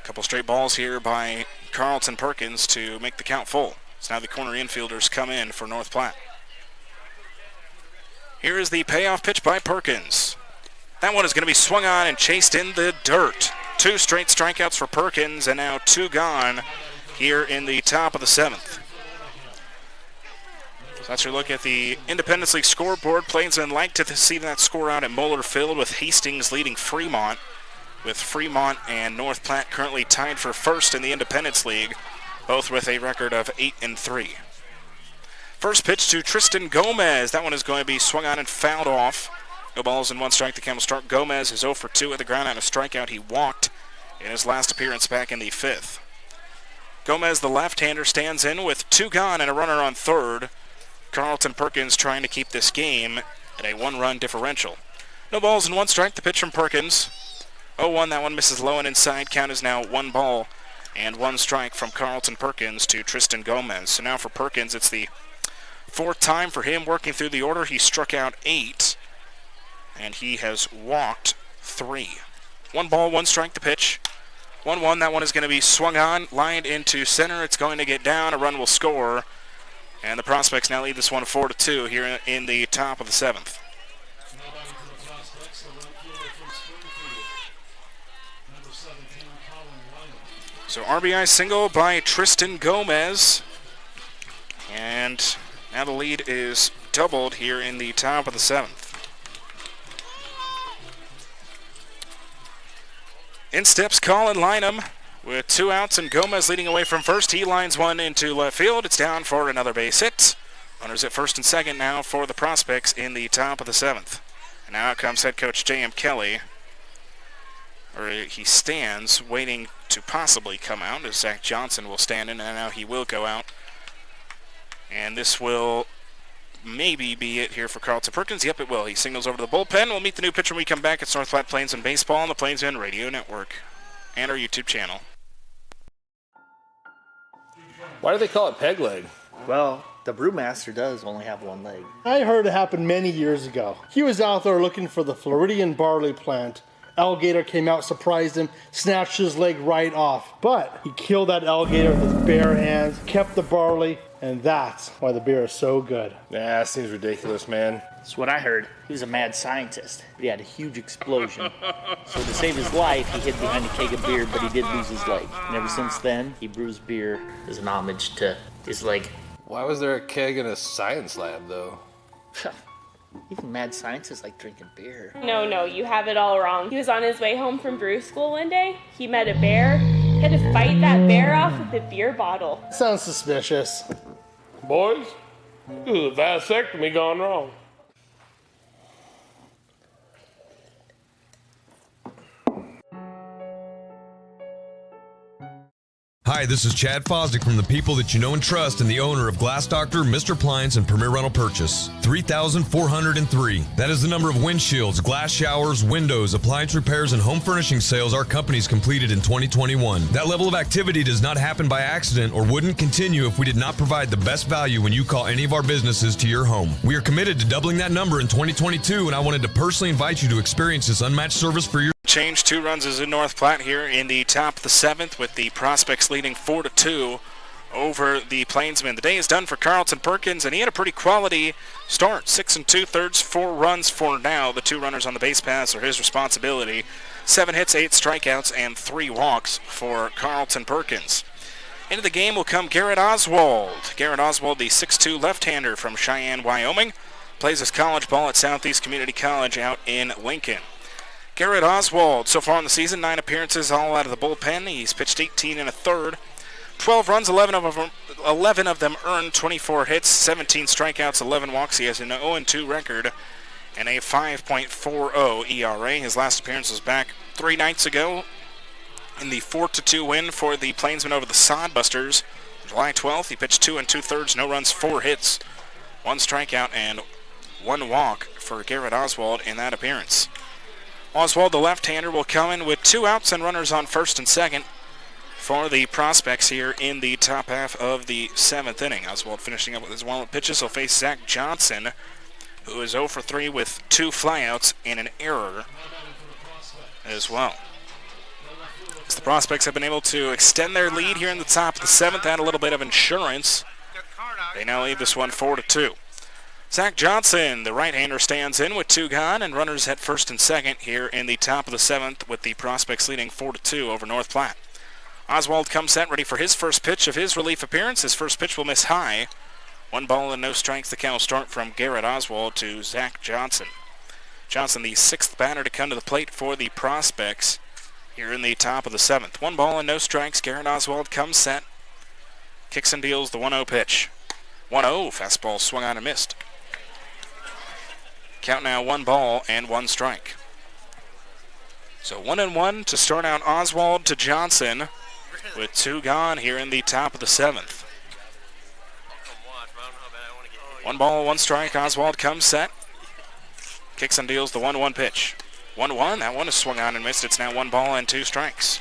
A couple straight balls here by Carlton Perkins to make the count full. So now the corner infielders come in for North Platte. Here is the payoff pitch by Perkins. That one is going to be swung on and chased in the dirt. 2 straight strikeouts for Perkins, and now 2 gone here in the top of the 7th. So that's your look at the Independence League scoreboard. Plainsmen like to see that score out at Moeller Field with Hastings leading Fremont, with Fremont and North Platte currently tied for first in the Independence League, both with a record of 8-3. First pitch to Tristan Gomez. That one is going to be swung on and fouled off. No balls and 1 strike. The count will start. Gomez is 0 for 2 at the ground on a strikeout. He walked in his last appearance back in the 5th. Gomez, the left-hander, stands in with 2 gone and a runner on 3rd. Carlton Perkins trying to keep this game at a 1-run differential. No balls and 1 strike. The pitch from Perkins. 0-1. That one misses low and inside. Count is now 1 ball and 1 strike from Carlton Perkins to Tristan Gomez. So now for Perkins, it's the 4th time for him working through the order. He struck out 8, and he has walked 3. 1 ball, 1 strike, the pitch. 1-1, that one is going to be swung on, lined into center. It's going to get down. A run will score, and the Prospects now lead this one 4-2 here in the top of the 7th. So RBI single by Tristan Gomez, and now the lead is doubled here in the top of the 7th. In steps Colin Lynham with 2 outs and Gomez leading away from first. He lines one into left field. It's down for another base hit. Runners at first and second now for the Prospects in the top of the 7th. And now out comes head coach J.M. Kelly. Or he stands waiting to possibly come out as Zach Johnson will stand in, and now he will go out. And this will maybe be it here for Carlton Perkins. Yep, it will. He signals over to the bullpen. We'll meet the new pitcher when we come back. It's North Platte Plainsmen Baseball on the Plainsmen Radio Network and our YouTube channel.
Why do they call it peg leg?
Well, the Brewmaster does only have 1 leg.
I heard it happened many years ago. He was out there looking for the Floridian barley plant. Alligator came out, surprised him, snatched his leg right off. But he killed that alligator with his bare hands, kept the barley, And that's why the beer is so good.
Nah, that seems ridiculous, man.
That's what I heard. He was a mad scientist, but he had a huge explosion. So to save his life, he hid behind a keg of beer, but he did lose his leg. And ever since then, he brews beer as an homage to his leg.
Why was there a keg in a science lab, though?
Even mad scientists like drinking beer.
No, you have it all wrong. He was on his way home from brew school one day. He met a bear. He had to fight that bear off with a beer bottle.
Sounds suspicious.
Boys, this is a vasectomy gone wrong.
Hi, this is Chad Fosdick from the people that you know and trust and the owner of Glass Doctor, Mr. Appliance, and Premier Rental Purchase. 3,403. That is the number of windshields, glass showers, windows, appliance repairs, and home furnishing sales our company's completed in 2021. That level of activity does not happen by accident or wouldn't continue if we did not provide the best value when you call any of our businesses to your home. We are committed to doubling that number in 2022, and I wanted to personally invite you to experience this unmatched service for your
Change. 2 runs is in North Platte here in the top of the 7th, with the Prospects leading 4-2 over the Plainsmen. The day is done for Carlton Perkins, and he had a pretty quality start. 6 2/3, 4 runs for now. The 2 runners on the base paths are his responsibility. 7 hits, 8 strikeouts, and 3 walks for Carlton Perkins. Into the game will come Garrett Oswald. Garrett Oswald, the 6'2 left-hander from Cheyenne, Wyoming, plays his college ball at Southeast Community College out in Lincoln. Garrett Oswald, so far in the season, 9 appearances, all out of the bullpen. He's pitched 18 1/3, 12 runs, 11 of them earned, 24 hits, 17 strikeouts, 11 walks. He has an 0-2 record and a 5.40 ERA. His last appearance was back 3 nights ago in the 4-2 win for the Plainsmen over the Sodbusters. July 12th, he pitched 2 2/3, no runs, 4 hits, 1 strikeout, and 1 walk for Garrett Oswald in that appearance. Oswald, the left-hander, will come in with 2 outs and runners on first and second for the Prospects here in the top half of the 7th inning. Oswald finishing up with his warm-up pitches. He'll face Zach Johnson, who is 0 for 3 with 2 flyouts and an error as well. As the Prospects have been able to extend their lead here in the top of the 7th, add a little bit of insurance. They now lead this one 4-2. Zach Johnson, the right-hander, stands in with 2 gone and runners at first and second here in the top of the 7th, with the Prospects leading 4-2 over North Platte. Oswald comes set, ready for his first pitch of his relief appearance. His first pitch will miss high. 1 ball and no strikes. The count will start from Garrett Oswald to Zach Johnson. Johnson, the 6th batter to come to the plate for the Prospects here in the top of the 7th. 1 ball and no strikes. Garrett Oswald comes set, kicks and deals the 1-0 pitch. 1-0, fastball swung on and missed. Count now 1 ball and 1 strike. So 1-1 to start out Oswald to Johnson, with 2 gone here in the top of the 7th. 1 ball, 1 strike. Oswald comes set, kicks and deals the 1-1 pitch. 1-1, that one is swung on and missed. It's now 1 ball and 2 strikes.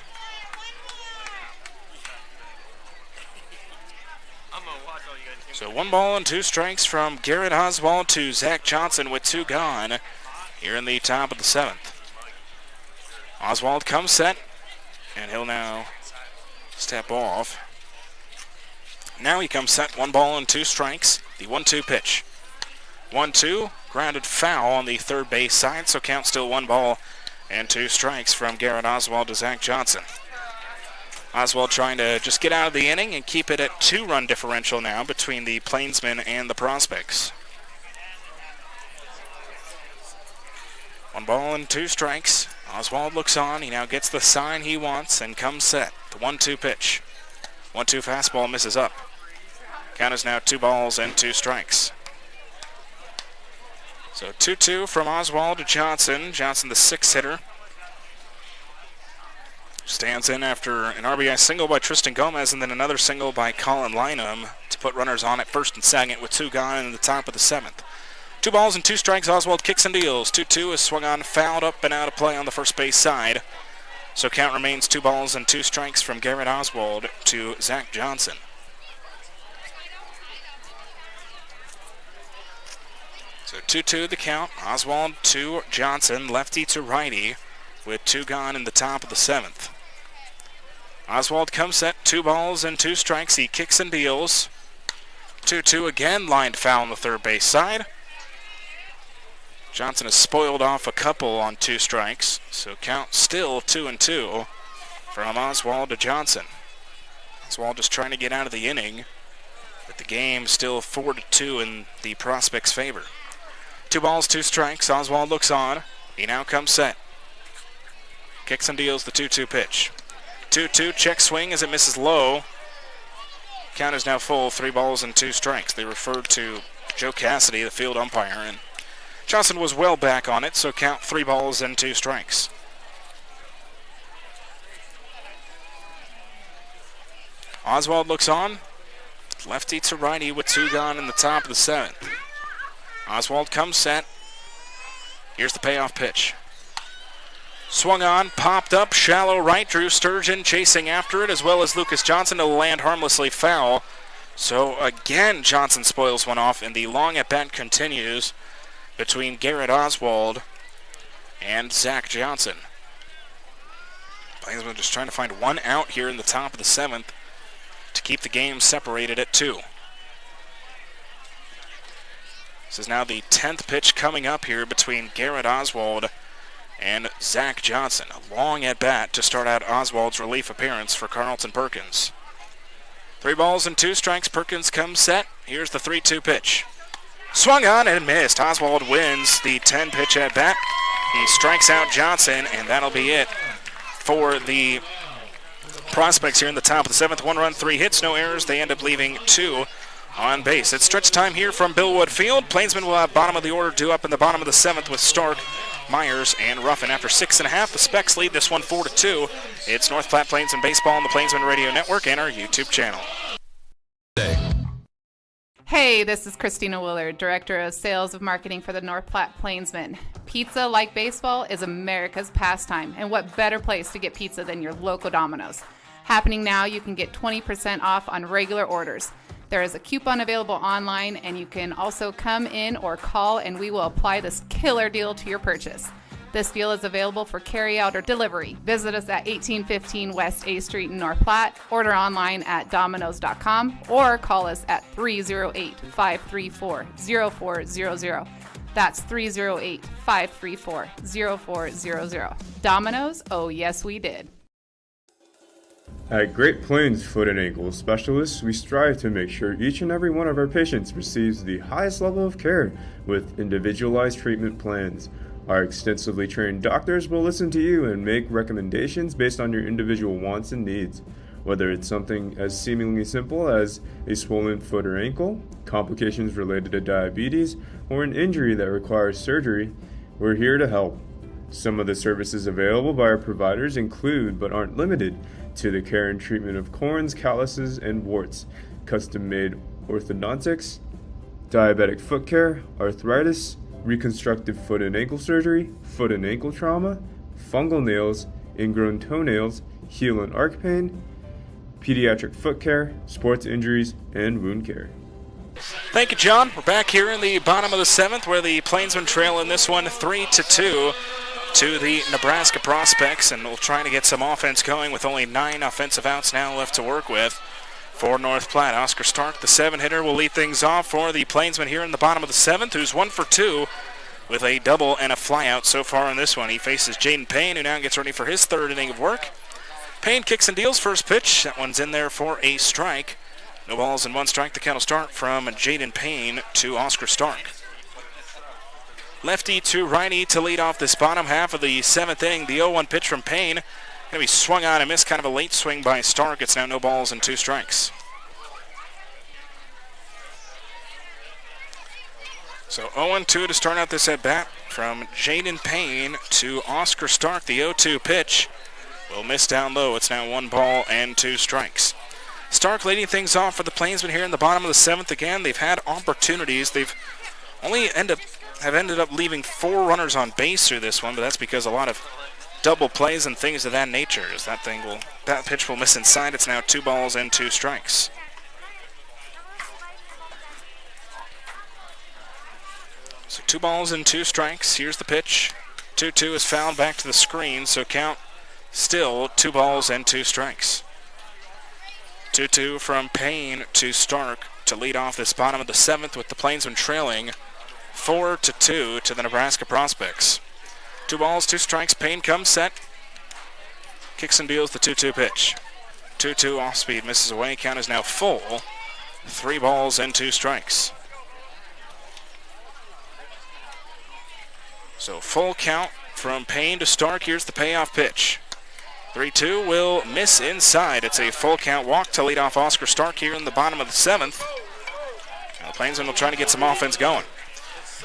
So 1 ball and 2 strikes from Garrett Oswald to Zach Johnson with 2 gone here in the top of the 7th. Oswald comes set, and he'll now step off. Now he comes set, 1 ball and 2 strikes. The 1-2 pitch. 1-2, grounded foul on the third base side, so count still 1 ball and 2 strikes from Garrett Oswald to Zach Johnson. Oswald trying to just get out of the inning and keep it at 2-run differential now between the Plainsmen and the Prospects. 1 ball and 2 strikes. Oswald looks on. He now gets the sign he wants and comes set. The 1-2 pitch. 1-2 fastball misses up. Count is now 2 balls and 2 strikes. So 2-2 from Oswald to Johnson. Johnson, the 6th hitter, stands in after an RBI single by Tristan Gomez and then another single by Colin Lynham to put runners on at first and second with 2 gone in the top of the 7th. 2 balls and 2 strikes. Oswald kicks and deals. 2-2 is swung on, fouled up and out of play on the first base side. So count remains 2 balls and 2 strikes from Garrett Oswald to Zach Johnson. So 2-2 the count. Oswald to Johnson, lefty to righty, with 2 gone in the top of the 7th. Oswald comes set, 2 balls and 2 strikes. He kicks and deals. 2-2 again, lined foul on the third base side. Johnson has spoiled off a couple on 2 strikes, so count still 2-2 from Oswald to Johnson. Oswald just trying to get out of the inning, but the game still 4-2 in the Prospects' favor. 2 balls, 2 strikes. Oswald looks on. He now comes set. Kicks and deals the 2-2 pitch. 2-2, check swing as it misses low. Count is now full, 3 balls and 2 strikes. They referred to Joe Cassidy, the field umpire, and Johnson was well back on it, so count 3 balls and 2 strikes. Oswald looks on. Lefty to righty with 2 gone in the top of the 7th. Oswald comes set. Here's the payoff pitch. Swung on, popped up, shallow right. Drew Sturgeon chasing after it, as well as Lucas Johnson to land harmlessly foul. So again, Johnson spoils one off, and the long at-bat continues between Garrett Oswald and Zach Johnson. Plainsmen just trying to find 1 out here in the top of the 7th to keep the game separated at 2. This is now the 10th pitch coming up here between Garrett Oswald and Zach Johnson. A long at-bat to start out Oswald's relief appearance for Carlton Perkins. 3 balls and 2 strikes. Perkins comes set. Here's the 3-2 pitch. Swung on and missed. Oswald wins the 10-pitch at-bat. He strikes out Johnson, and that'll be it for the Prospects here in the top of the 7th. 1 run, 3 hits, no errors. They end up leaving 2 on base. It's stretch time here from Billwood Field. Plainsmen will have bottom of the order due up in the bottom of the 7th with Stark, Myers, and Ruffin. After 6.5, the Specs lead this one 4-2. It's North Platte Plainsmen Baseball on the Plainsmen Radio Network and our YouTube channel.
Hey, this is Christina Willard, Director of Sales of Marketing for the North Platte Plainsmen. Pizza, like baseball, is America's pastime, and what better place to get pizza than your local Domino's? Happening now, you can get 20% off on regular orders. There is a coupon available online, and you can also come in or call, and we will apply this killer deal to your purchase. This deal is available for carry-out or delivery. Visit us at 1815 West A Street in North Platte, order online at Domino's.com, or call us at 308-534-0400. That's 308-534-0400. Domino's, oh yes we did.
At Great Plains Foot and Ankle Specialists, we strive to make sure each and every one of our patients receives the highest level of care with individualized treatment plans. Our extensively trained doctors will listen to you and make recommendations based on your individual wants and needs. Whether it's something as seemingly simple as a swollen foot or ankle, complications related to diabetes, or an injury that requires surgery, we're here to help. Some of the services available by our providers include, but aren't limited to, the care and treatment of corns, calluses, and warts, custom-made orthodontics, diabetic foot care, arthritis, reconstructive foot and ankle surgery, foot and ankle trauma, fungal nails, ingrown toenails, heel and arch pain, pediatric foot care, sports injuries, and wound care.
Thank you, John. We're back here in the bottom of the 7th where the Plainsmen trail in this one 3-2 to the Nebraska Prospects, and we'll try to get some offense going with only 9 offensive outs now left to work with for North Platte. Oscar Stark, the 7-hitter, will lead things off for the Plainsmen here in the bottom of the 7th, who's 1 for 2 with a double and a flyout so far in this one. He faces Jaden Payne, who now gets ready for his 3rd inning of work. Payne kicks and deals first pitch. That one's in there for a strike. No balls and 1 strike. The count will start from Jaden Payne to Oscar Stark. Lefty to righty to lead off this bottom half of the 7th inning. The 0-1 pitch from Payne. Going to be swung on and missed. Kind of a late swing by Stark. It's now no balls and 2 strikes. So 0-2 to start out this at-bat from Jaden Payne to Oscar Stark. The 0-2 pitch will miss down low. It's now 1 ball and 2 strikes. Stark leading things off for the Plainsmen here in the bottom of the 7th again. They've had opportunities. They've only ended up leaving 4 runners on base through this one, but that's because a lot of double plays and things of that nature. As that pitch will miss inside. It's now 2 balls and 2 strikes. So 2 balls and 2 strikes. Here's the pitch. 2-2 is fouled back to the screen, so count still 2 balls and 2 strikes. 2-2 from Payne to Stark. to lead off this bottom of the 7th with the Plainsmen trailing 4-2 to the Nebraska Prospects. 2 balls, 2 strikes. Payne comes set. Kicks and deals the 2-2 pitch. 2-2 off speed, misses away. Count is now full. 3 balls and 2 strikes. So full count from Payne to Stark. Here's the payoff pitch. 3-2 will miss inside. It's a full count walk to lead off Oscar Stark here in the bottom of the 7th. Now the Plainsmen will try to get some offense going.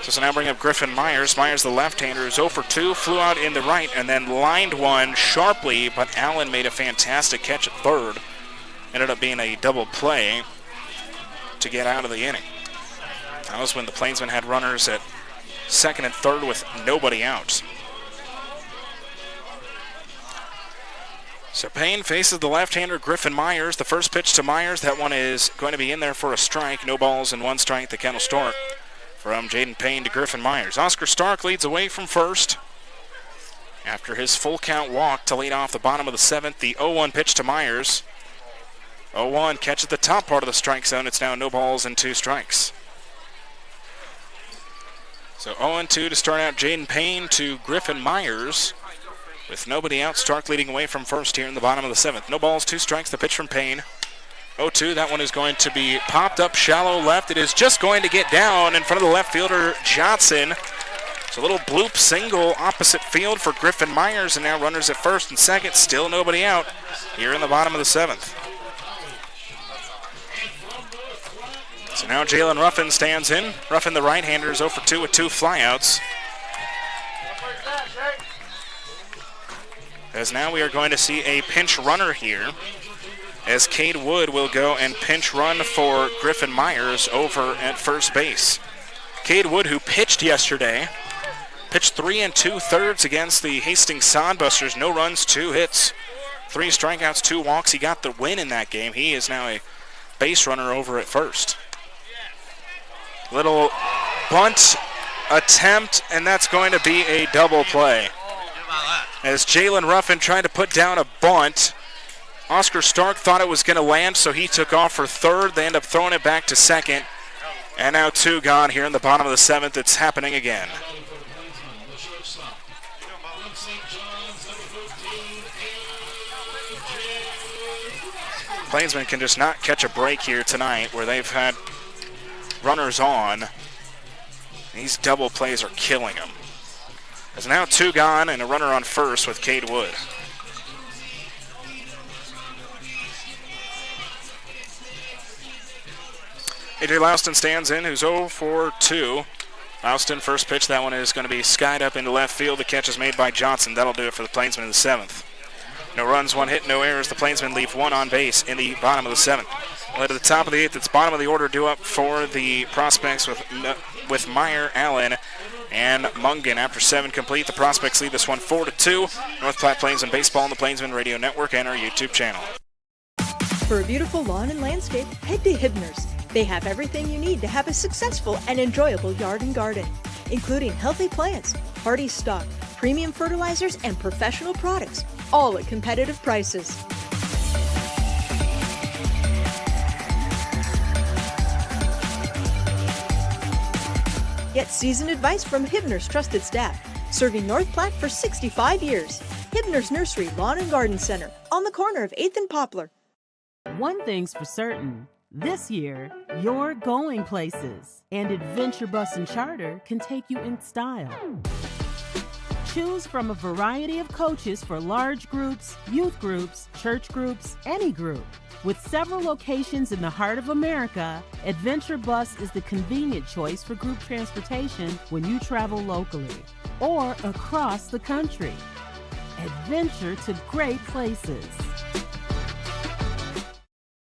So now bring up Griffin Myers. Myers, the left-hander, is 0 for 2, flew out in the right, and then lined one sharply, but Allen made a fantastic catch at third. Ended up being a double play to get out of the inning. That was when the Plainsmen had runners at second and third with nobody out. So Payne faces the left-hander Griffin Myers. The first pitch to Myers, that one is going to be in there for a strike. No balls and 1 strike, the Kennel Stork. From Jaden Payne to Griffin Myers. Oscar Stark leads away from first after his full count walk to lead off the bottom of the 7th. The 0-1 pitch to Myers. 0-1 catch at the top part of the strike zone. It's now no balls and 2 strikes. So 0-2 to start out Jaden Payne to Griffin Myers. With nobody out, Stark leading away from first here in the bottom of the 7th. No balls, 2 strikes, the pitch from Payne. 0-2, that one is going to be popped up shallow left. It is just going to get down in front of the left fielder, Johnson. It's a little bloop single opposite field for Griffin Myers, and now runners at first and second. Still nobody out here in the bottom of the 7th. So now Jalen Ruffin stands in. Ruffin, the right-hander, is 0 for 2 with 2 flyouts. As now we are going to see a pinch runner here, as Cade Wood will go and pinch run for Griffin Myers over at first base. Cade Wood, who pitched yesterday, pitched 3 2/3 against the Hastings Sodbusters. No runs, 2 hits, 3 strikeouts, 2 walks. He got the win in that game. He is now a base runner over at first. Little bunt attempt, and that's going to be a double play. As Jalen Ruffin tried to put down a bunt, Oscar Stark thought it was going to land, so he took off for third. They end up throwing it back to second. And now 2 gone here in the bottom of the 7th. It's happening again. Plainsmen can just not catch a break here tonight where they've had runners on. These double plays are killing them. There's now 2 gone and a runner on first with Cade Wood. A.J. Louston stands in, who's 0 for 2. Louston, first pitch, that one is going to be skied up into left field. The catch is made by Johnson. That'll do it for the Plainsmen in the 7th. No runs, 1 hit, no errors. The Plainsmen leave 1 on base in the bottom of the 7th. Well, to the top of the 8th, it's bottom of the order due up for the Prospects with Meyer, Allen, and Mungan. After 7 complete, the Prospects lead this one 4-2. North Platte Plainsmen Baseball on the Plainsmen Radio Network and our YouTube channel.
For a beautiful lawn and landscape, head to Hibner's. They have everything you need to have a successful and enjoyable yard and garden, including healthy plants, hardy stock, premium fertilizers, and professional products, all at competitive prices. Get seasoned advice from Hibner's trusted staff, serving North Platte for 65 years. Hibner's Nursery Lawn and Garden Center, on the corner of 8th and Poplar.
One thing's for certain. This year, you're going places, and Adventure Bus and Charter can take you in style. Choose from a variety of coaches for large groups, youth groups, church groups, any group. With several locations in the heart of America, Adventure Bus is the convenient choice for group transportation when you travel locally or across the country. Adventure to great places.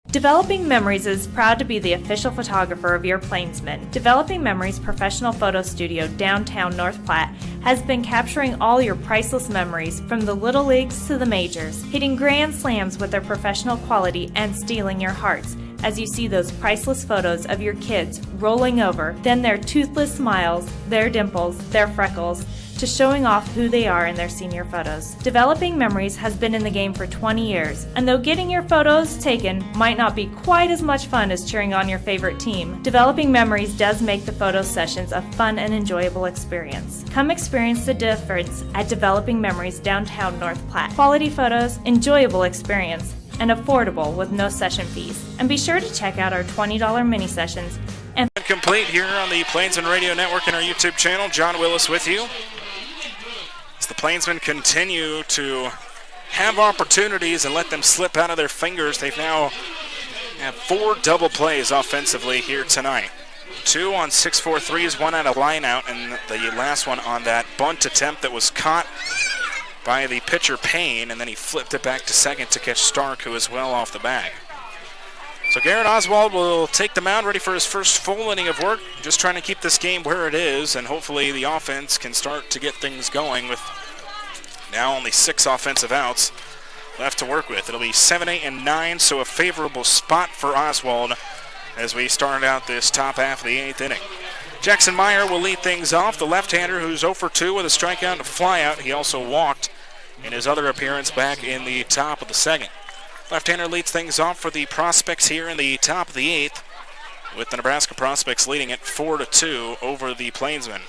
Developing Memories is proud to be the official photographer of your Plainsmen. Developing Memories professional photo studio downtown North Platte has been capturing all your priceless memories from the little leagues to the majors, hitting grand slams with their professional quality and stealing your hearts as you see those priceless photos of your kids rolling over, then their toothless smiles, their dimples, their freckles, to showing off who they are in their senior photos. Developing Memories has been in the game for 20 years, and though getting your photos taken might not be quite as much fun as cheering on your favorite team, Developing Memories does make the photo sessions a fun and enjoyable experience. Come experience the difference at Developing Memories downtown North Platte. Quality photos, enjoyable experience, and affordable with no session fees. And be sure to check out our $20 mini sessions. And
complete here on the Plainsman Radio Network and our YouTube channel. John Willis with you. As the Plainsmen continue to have opportunities and let them slip out of their fingers, they've now have 4 double plays offensively here tonight. 2 on 6-4 threes, 1 out of line out, and the last one on that bunt attempt that was caught by the pitcher Payne, and then he flipped it back to second to catch Stark, who is well off the bag. So Garrett Oswald will take the mound, ready for his first full inning of work, just trying to keep this game where it is, and hopefully the offense can start to get things going with now only 6 offensive outs left to work with. It'll be 7, 8, and 9, so a favorable spot for Oswald as we start out this top half of the 8th inning. Jackson Meyer will lead things off, the left-hander who's 0 for 2 with a strikeout and a flyout. He also walked in his other appearance back in the top of the 2nd. Left-hander leads things off for the Prospects here in the top of the 8th, with the Nebraska Prospects leading it 4-2 over the Plainsmen.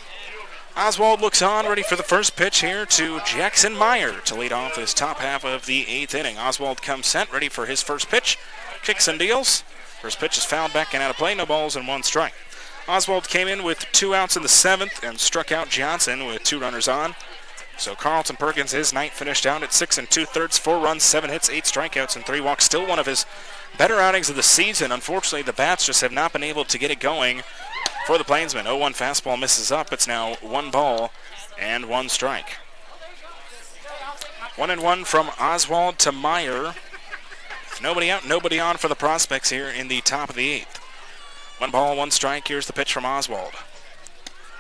Oswald looks on, ready for the first pitch here to Jackson Meyer to lead off his top half of the 8th inning. Oswald comes set, ready for his first pitch, kicks and deals. First pitch is fouled back and out of play, no balls and 1 strike. Oswald came in with 2 outs in the 7th and struck out Johnson with 2 runners on. So Carlton Perkins, his night finished out at 6 2/3, 4 runs, 7 hits, 8 strikeouts, and 3 walks. Still one of his better outings of the season. Unfortunately, the bats just have not been able to get it going for the Plainsmen. 0-1 fastball misses up. It's now 1 ball and 1 strike. 1-1 from Oswald to Meyer. Nobody out, nobody on for the Prospects here in the top of the 8th. 1 ball, 1 strike. Here's the pitch from Oswald.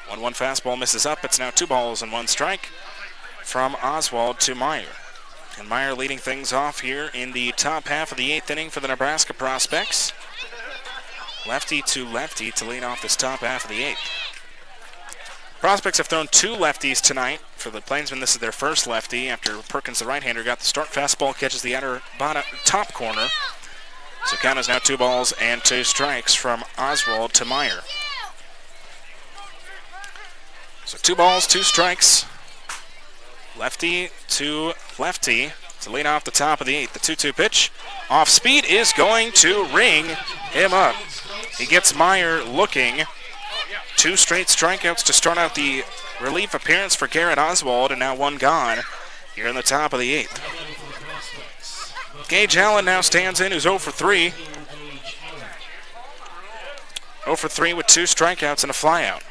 1-1 fastball misses up. It's now 2 balls and 1 strike from Oswald to Meyer. And Meyer leading things off here in the top half of the 8th inning for the Nebraska Prospects. Lefty to lead off this top half of the 8th. Prospects have thrown 2 lefties tonight. For the Plainsmen, this is their first lefty after Perkins, the right-hander, got the start. Fastball catches the outer top corner. So count is now 2 balls and 2 strikes from Oswald to Meyer. So 2 balls, 2 strikes. Lefty to lefty to lead off the top of the 8th. The 2-2 pitch. Off speed is going to ring him up. He gets Meyer looking. 2 straight strikeouts to start out the relief appearance for Garrett Oswald, and now 1 gone here in the top of the 8th. Gage Allen now stands in, who's 0 for 3. 0 for 3 with 2 strikeouts and a flyout.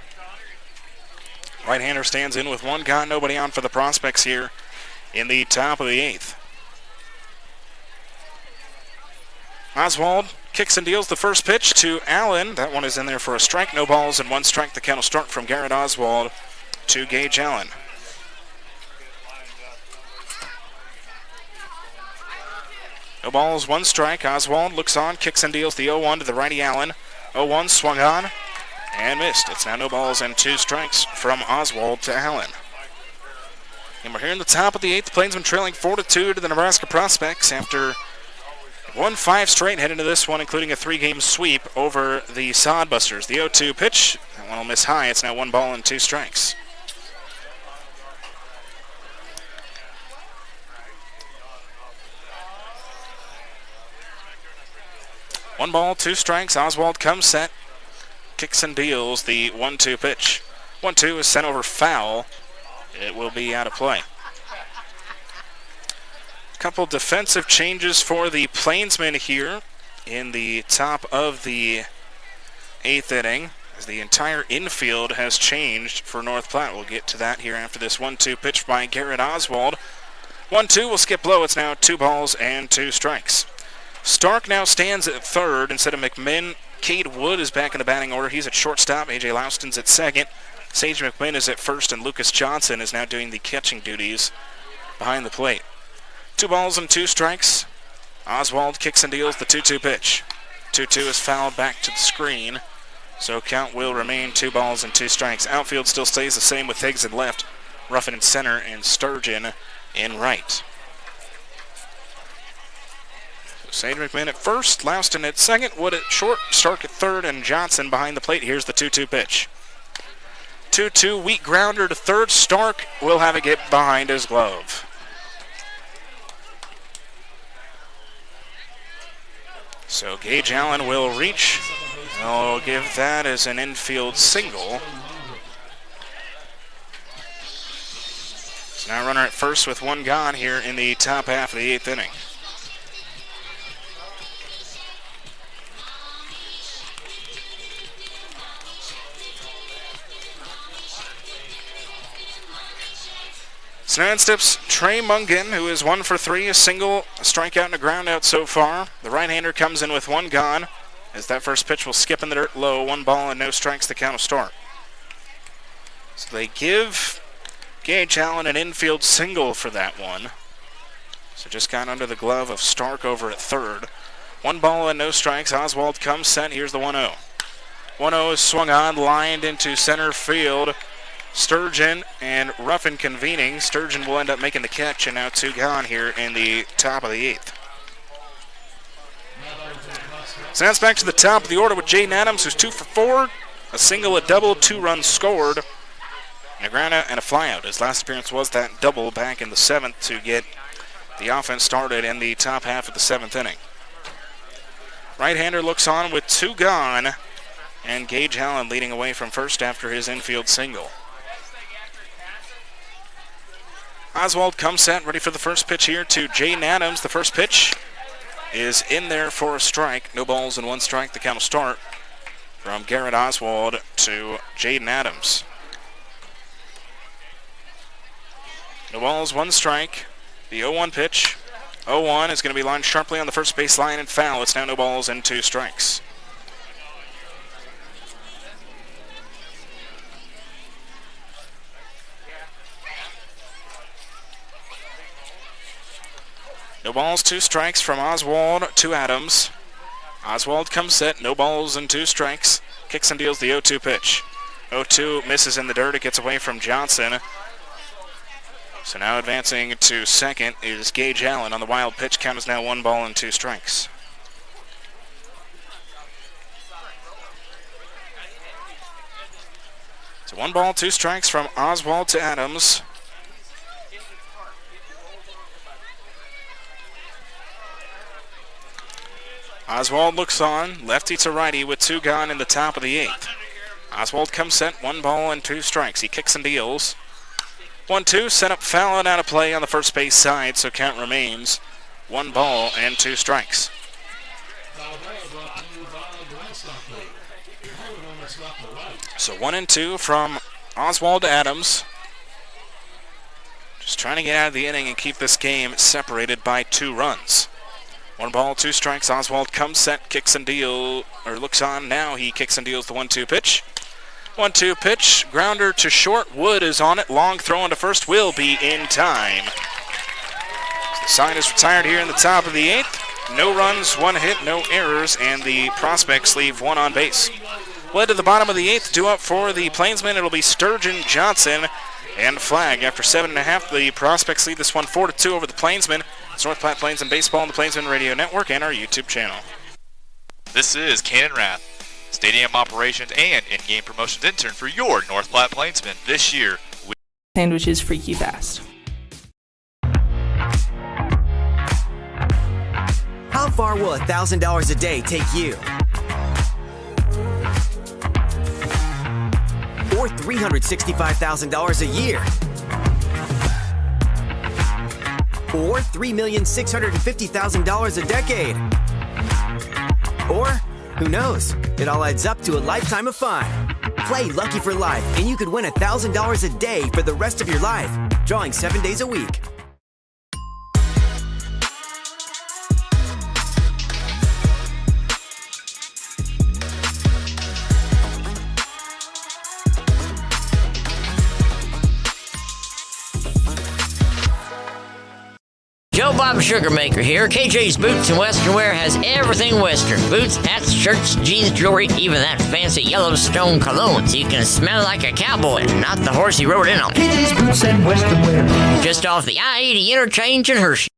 Right-hander stands in with 1 gone, nobody on for the Prospects here in the top of the 8th. Oswald kicks and deals the first pitch to Allen. That one is in there for a strike. No balls and 1 strike. The count will start from Garrett Oswald to Gage Allen. No balls, 1 strike. Oswald looks on, kicks and deals the 0-1 to the righty Allen. 0-1 swung on and missed. It's now no balls and 2 strikes from Oswald to Allen. And we're here in the top of the 8th. The Plainsmen trailing 4-2 to the Nebraska Prospects after won 5 straight heading into this one, including a 3-game sweep over the Sodbusters. The 0-2 pitch, that one will miss high. It's now 1 ball and 2 strikes. One ball, 2 strikes. Oswald comes set, kicks and deals the 1-2 pitch. 1-2 is sent over foul. It will be out of play. Couple defensive changes for the Plainsmen here in the top of the 8th inning, as the entire infield has changed for North Platte. We'll get to that here after this 1-2 pitch by Garrett Oswald. 1-2 will skip low. It's now 2 balls and 2 strikes. Stark now stands at third instead of McMinn. Cade Wood is back in the batting order. He's at shortstop. A.J. Louston's at second. Sage McMinn is at first, and Lucas Johnson is now doing the catching duties behind the plate. 2 balls and 2 strikes. Oswald kicks and deals the 2-2 pitch. 2-2 is fouled back to the screen, so count will remain 2 balls and 2 strikes. Outfield still stays the same with Higgs at left. Ruffin in center, and Sturgeon in right. Sage McMahon at first, Louston at second, Wood at short, Stark at third, and Johnson behind the plate. Here's the 2-2 pitch. 2-2, weak grounder to third. Stark will have it get behind his glove. So Gage Allen will reach. I'll give that as an infield single. So now runner at first with one gone here in the top half of the 8th inning. So now in steps Trey Mungan, who is 1 for 3, a single, a strikeout, and a ground out so far. The right-hander comes in with one gone, as that first pitch will skip in the dirt low. 1 ball and no strikes, the count will start. So they give Gage Allen an infield single for that one. So just got under the glove of Stark over at third. 1 ball and no strikes. Oswald comes set. Here's the 1-0. 1-0 is swung on, lined into center field. Sturgeon and Ruffin convening. Sturgeon will end up making the catch, and now 2 gone here in the top of the 8th. So that's back to the top of the order with Jaden Adams, who's 2 for 4. A single, a double, 2 runs scored. And a ground out and a flyout. His last appearance was that double back in the 7th to get the offense started in the top half of the 7th inning. Right-hander looks on with 2 gone, and Gage Allen leading away from first after his infield single. Oswald comes set, ready for the first pitch here to Jaden Adams. The first pitch is in there for a strike. No balls and 1 strike. The count will start from Garrett Oswald to Jaden Adams. No balls, 1 strike. The 0-1 pitch. 0-1 is going to be lined sharply on the first base line and foul. It's now no balls and 2 strikes. No balls, 2 strikes from Oswald to Adams. Oswald comes set, no balls and 2 strikes. Kicks and deals the 0-2 pitch. 0-2 misses in the dirt. It gets away from Johnson. So now advancing to second is Gage Allen on the wild pitch. Count is now 1 ball and 2 strikes. So 1 ball, 2 strikes from Oswald to Adams. Oswald looks on, lefty to righty with 2 gone in the top of the 8th. Oswald comes set, 1 ball and 2 strikes. He kicks and deals. 1-2, set up foul and out of play on the first base side, so count remains 1 ball and 2 strikes. So 1-2 from Oswald to Adams. Just trying to get out of the inning and keep this game separated by 2 runs. 1 ball, 2 strikes. Oswald comes set, kicks and deals, or looks on now. He kicks and deals the 1-2 pitch. 1-2 pitch, grounder to short. Wood is on it. Long throw into first will be in time. So the side is retired here in the top of the 8th. No runs, 1 hit, no errors, and the Prospects leave 1 on base. Led to the bottom of the 8th, due up for the Plainsmen. It'll be Sturgeon, Johnson, and flag. After 7.5, the Prospects lead this one 4-2 over the Plainsmen. It's North Platte Plainsmen Baseball on the Plainsmen Radio Network and our YouTube channel.
This is Cannon Rath, stadium operations and in-game promotions intern for your North Platte Plainsmen. This year,
Sandwiches freaky fast.
How far will $1,000 a day take you? Or $365,000 a year? Or $3,650,000 a decade? Or, who knows? It all adds up to a lifetime of fun. Play Lucky for Life, and you could win $1,000 a day for the rest of your life, drawing 7 days a week.
Joe Bob Sugarmaker here. KJ's Boots and Western Wear has everything Western. Boots, hats, shirts, jeans, jewelry, even that fancy Yellowstone cologne, so you can smell like a cowboy, not the horse he rode in on.
KJ's Boots and Western Wear.
Just off the I-80 interchange in Hershey.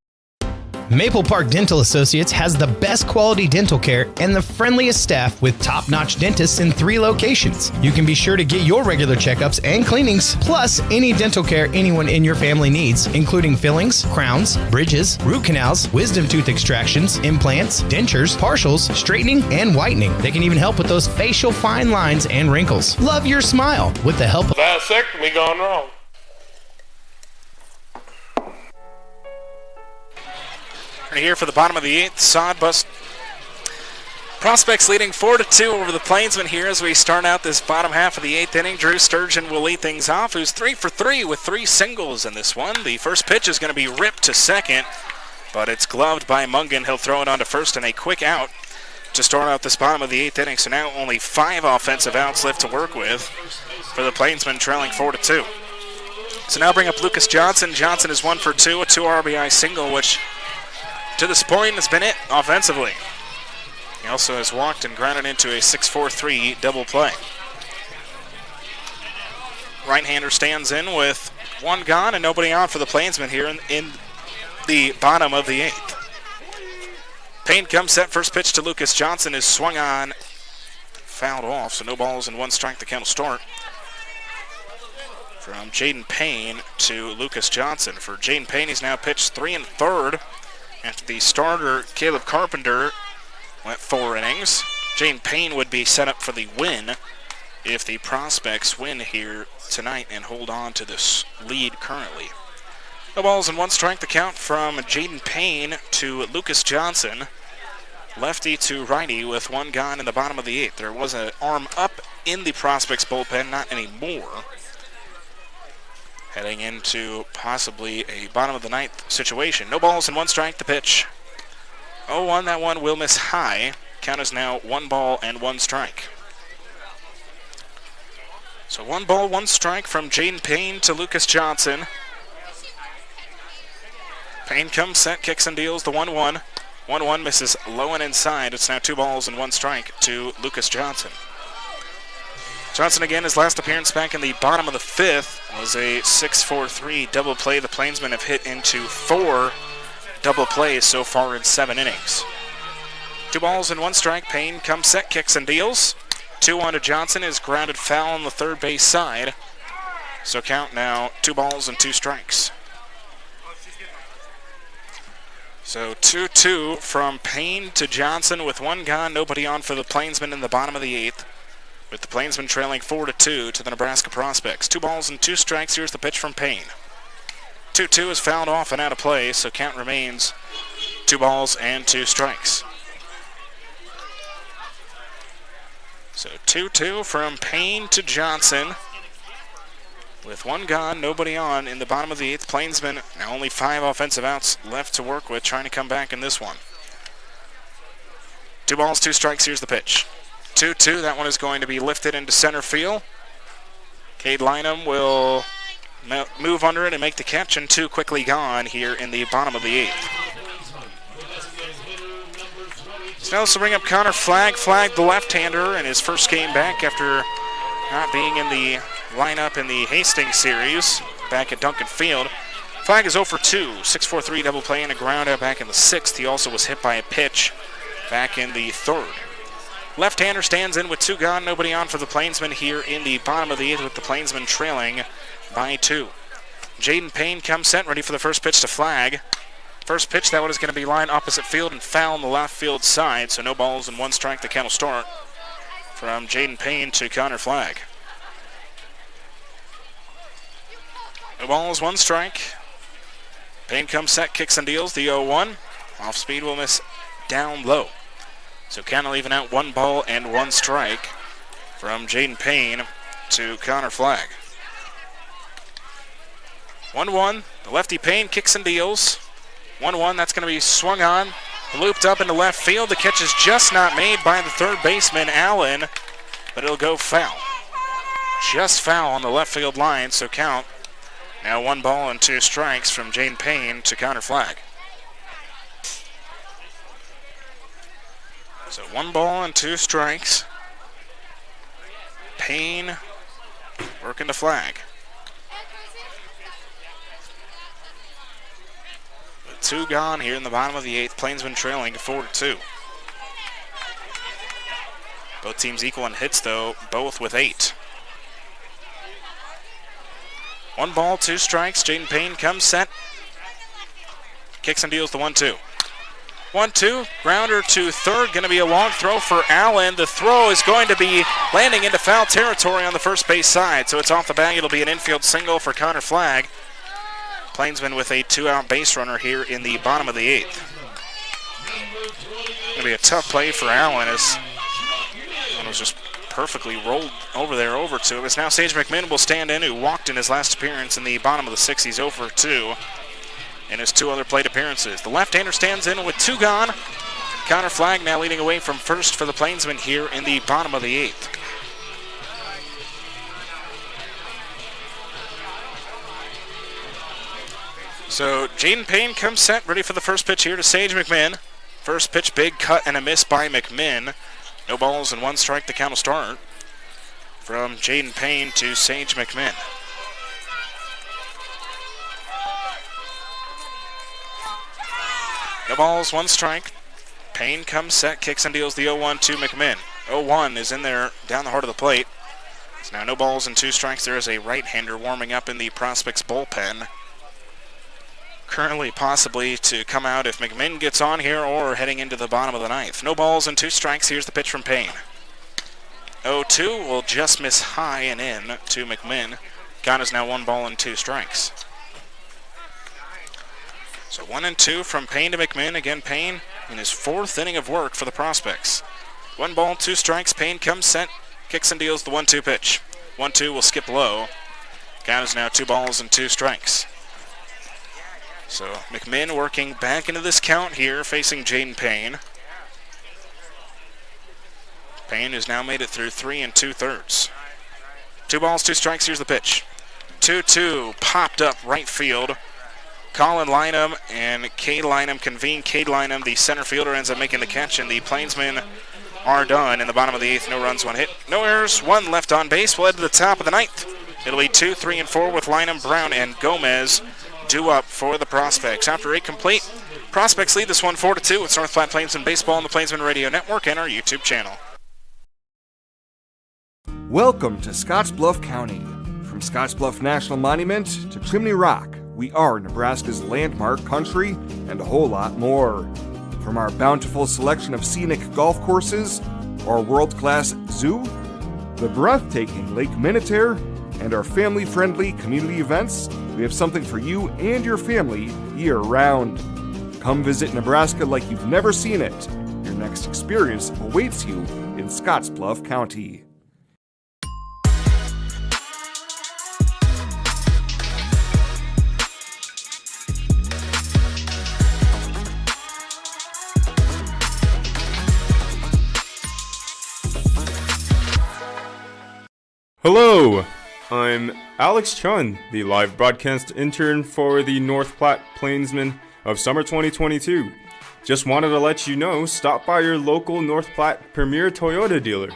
Maple Park Dental Associates has the best quality dental care and the friendliest staff with top-notch dentists in 3 locations. You can be sure to get your regular checkups and cleanings, plus any dental care anyone in your family needs, including fillings, crowns, bridges, root canals, wisdom tooth extractions, implants, dentures, partials, straightening, and whitening. They can even help with those facial fine lines and wrinkles. Love your smile with the help of
Vasectomy gone wrong.
Here for the bottom of the 8th, Sawdust Prospects leading 4-2 over the Plainsmen here as we start out this bottom half of the 8th inning. Drew Sturgeon will lead things off, who's 3 for 3 with 3 singles in this one. The first pitch is going to be ripped to second, but it's gloved by Mungan. He'll throw it on to first and a quick out to start out this bottom of the 8th inning. So now only 5 offensive outs left to work with for the Plainsmen, trailing 4-2. So now bring up Lucas Johnson. Johnson is 1 for 2, a 2 RBI single, which to this point has been it offensively. He also has walked and grounded into a 6-4-3 double play. Right-hander stands in with 1 gone and nobody on for the Plainsmen here in the bottom of the 8th. Payne comes set. First pitch to Lucas Johnson is swung on, fouled off, so no balls and 1 strike. The count will start. From Jaden Payne to Lucas Johnson. For Jaden Payne, he's now pitched 3 1/3. After the starter, Caleb Carpenter, went 4 innings. Jaden Payne would be set up for the win if the Prospects win here tonight and hold on to this lead currently. No balls and 1 strike. The count from Jaden Payne to Lucas Johnson. Lefty to righty with 1 gone in the bottom of the 8th. There was an arm up in the Prospects bullpen, not anymore. Heading into possibly a bottom of the 9th situation. No balls and 1 strike. The pitch. 0-1. That one will miss high. Count is now 1 ball and 1 strike. So 1 ball, 1 strike from Jaden Payne to Lucas Johnson. Payne comes set, kicks and deals the 1-1. 1-1 misses low and inside. It's now 2 balls and 1 strike to Lucas Johnson. Johnson again, his last appearance back in the bottom of the 5th was a 6-4-3 double play. The Plainsmen have hit into 4 double plays so far in 7 innings. 2 balls and 1 strike. Payne comes set, kicks and deals. 2-1 to Johnson is grounded foul on the third base side. So count now 2 balls and 2 strikes. So 2-2 from Payne to Johnson with 1 gone, nobody on for the Plainsmen in the bottom of the 8th. With the Plainsmen trailing 4-2 to the Nebraska Prospects. 2 balls and 2 strikes. Here's the pitch from Payne. 2-2 is fouled off and out of play, so count remains 2 balls and 2 strikes. So 2-2 from Payne to Johnson. With 1 gone, nobody on in the bottom of the 8th. Plainsmen now only 5 offensive outs left to work with, trying to come back in this one. 2 balls, 2 strikes. Here's the pitch. 2-2, that one is going to be lifted into center field. Cade Lynham will move under it and make the catch, and 2 quickly gone here in the bottom of the 8th. Snells to bring up Connor Flagg. Flagg, the left-hander, in his first game back after not being in the lineup in the Hastings series back at Duncan Field. Flagg is 0 for 2, 6-4-3 double play and a ground out back in the 6th. He also was hit by a pitch back in the 3rd. Left-hander stands in with 2 gone, nobody on for the Plainsmen here in the bottom of the 8th with the Plainsmen trailing by 2. Jaden Payne comes set, ready for the first pitch to Flagg. First pitch, that one is going to be line opposite field and foul on the left field side, so no balls and 1 strike. The count will start from Jaden Payne to Connor Flagg. No balls, 1 strike. Payne comes set, kicks and deals the 0-1. Off speed will miss down low. So count will even out 1 ball and 1 strike from Jaden Payne to Connor Flagg. 1-1, the lefty Payne kicks and deals. 1-1, that's going to be swung on, looped up into left field. The catch is just not made by the third baseman, Allen, but it'll go foul. Just foul on the left field line, so count now 1 ball and 2 strikes from Jaden Payne to Connor Flagg. So 1 ball and 2 strikes. Payne working the flag. With 2 gone here in the bottom of the 8th, Plainsmen trailing 4-2. Both teams equal in hits, though, both with 8. 1 ball, 2 strikes. Jaden Payne comes set. Kicks and deals the 1-2. 1-2, grounder to third. Going to be a long throw for Allen. The throw is going to be landing into foul territory on the first base side, so it's off the bag. It'll be an infield single for Connor Flagg. Plainsmen with a 2-out base runner here in the bottom of the 8th. Going to be a tough play for Allen as it was just perfectly rolled over there over to him. As now Sage McMinn will stand in, who walked in his last appearance in the bottom of the 6th. He's 0 for 2 in his 2 other plate appearances. The left-hander stands in with 2 gone. Connor Flagg now leading away from first for the Plainsmen here in the bottom of the 8th. So Jaden Payne comes set, ready for the first pitch here to Sage McMinn. First pitch, big cut and a miss by McMinn. No balls and 1 strike, the count will start. From Jaden Payne to Sage McMinn. No balls, 1 strike. Payne comes set, kicks and deals the 0-1 to McMinn. 0-1 is in there down the heart of the plate. So now no balls and 2 strikes. There is a right-hander warming up in the Prospects bullpen. Currently possibly to come out if McMinn gets on here or heading into the bottom of the 9th. No balls and 2 strikes. Here's the pitch from Payne. 0-2 will just miss high and in to McMinn. Count is now 1 ball and 2 strikes. So 1 and 2 from Payne to McMinn. Again, Payne in his 4th inning of work for the Prospects. 1 ball, 2 strikes. Payne comes set, kicks and deals the 1-2 pitch. 1-2 will skip low. Count is now 2 balls and 2 strikes. So McMinn working back into this count here, facing Jaden Payne. Payne has now made it through 3 2/3. 2 balls, 2 strikes. Here's the pitch. 2-2 popped up right field. Colin Lynham and Cade Lynham convene. Cade Lynham, the center fielder, ends up making the catch, and the Plainsmen are done in the bottom of the 8th. No runs, 1 hit, no errors, 1 left on base. We'll head to the top of the 9th. It'll be 2, 3, and 4 with Lynham, Brown, and Gomez due up for the Prospects. After 8 complete, Prospects lead this one 4-2. It's North Platte Plainsmen Baseball on the Plainsmen Radio Network and our YouTube channel.
Welcome to Scottsbluff County. From Scottsbluff National Monument to Chimney Rock, we are Nebraska's landmark country and a whole lot more. From our bountiful selection of scenic golf courses, our world-class zoo, the breathtaking Lake Minnetonka, and our family-friendly community events, we have something for you and your family year-round. Come visit Nebraska like you've never seen it. Your next experience awaits you in Scottsbluff County.
Hello, I'm Alex Chun, the live broadcast intern for the North Platte Plainsmen of summer 2022. Just wanted to let you know, stop by your local North Platte Premier Toyota dealer.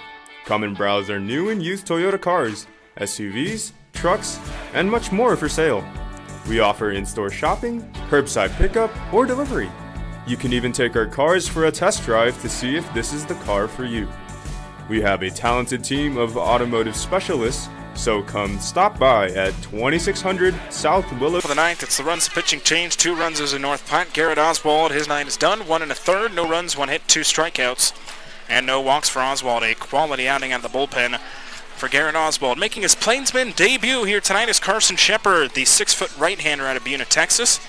Come and browse our new and used Toyota cars, SUVs, trucks, and much more for sale. We offer in-store shopping, curbside pickup, or delivery. You can even take our cars for a test drive to see if this is the car for you. We have a talented team of automotive specialists, so come stop by at 2600 South Willow.
For the 9th, it's the runs pitching change. 2 runs is in North Platte. Garrett Oswald, his 9 is done. 1 1/3, no runs, 1 hit, 2 strikeouts, and no walks for Oswald. A quality outing out of the bullpen for Garrett Oswald. Making his Plainsman debut here tonight is Carson Shepard, the 6-foot right-hander out of Buna, Texas.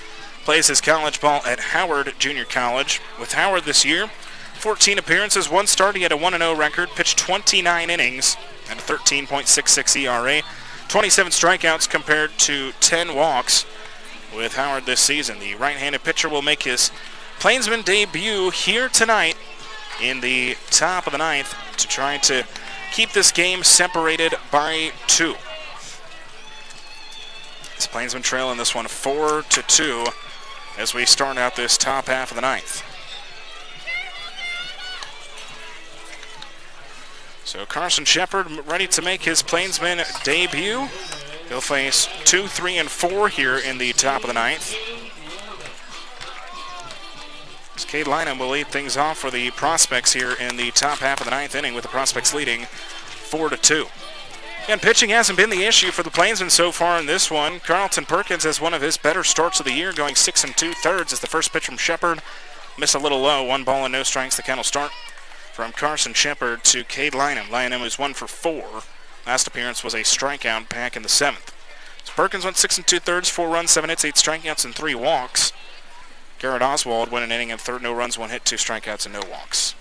Plays his college ball at Howard Junior College. With Howard this year, 14 appearances, 1 start. He had a 1-0 record, pitched 29 innings and a 13.66 ERA. 27 strikeouts compared to 10 walks with Howard this season. The right-handed pitcher will make his Plainsman debut here tonight in the top of the 9th to try to keep this game separated by 2. This Plainsman trail in this one 4-2 as we start out this top half of the 9th. So Carson Shepard ready to make his Plainsman debut. He'll face 2, 3, and 4 here in the top of the ninth. Cade Lynham will lead things off for the Prospects here in the top half of the ninth inning, with the Prospects leading 4-2. And pitching hasn't been the issue for the Plainsmen so far in this one. Carlton Perkins has one of his better starts of the year, going 6 2/3 as the first pitch from Shepard. Missed a little low, 1 ball and no strikes. The count will start from Carson Shepard to Cade Lynham. Lynham is 1 for 4. Last appearance was a strikeout back in the 7th. So Perkins went 6 2/3, 4 runs, 7 hits, 8 strikeouts, and 3 walks. Garrett Oswald went an inning and third, no runs, 1 hit, 2 strikeouts, and no walks.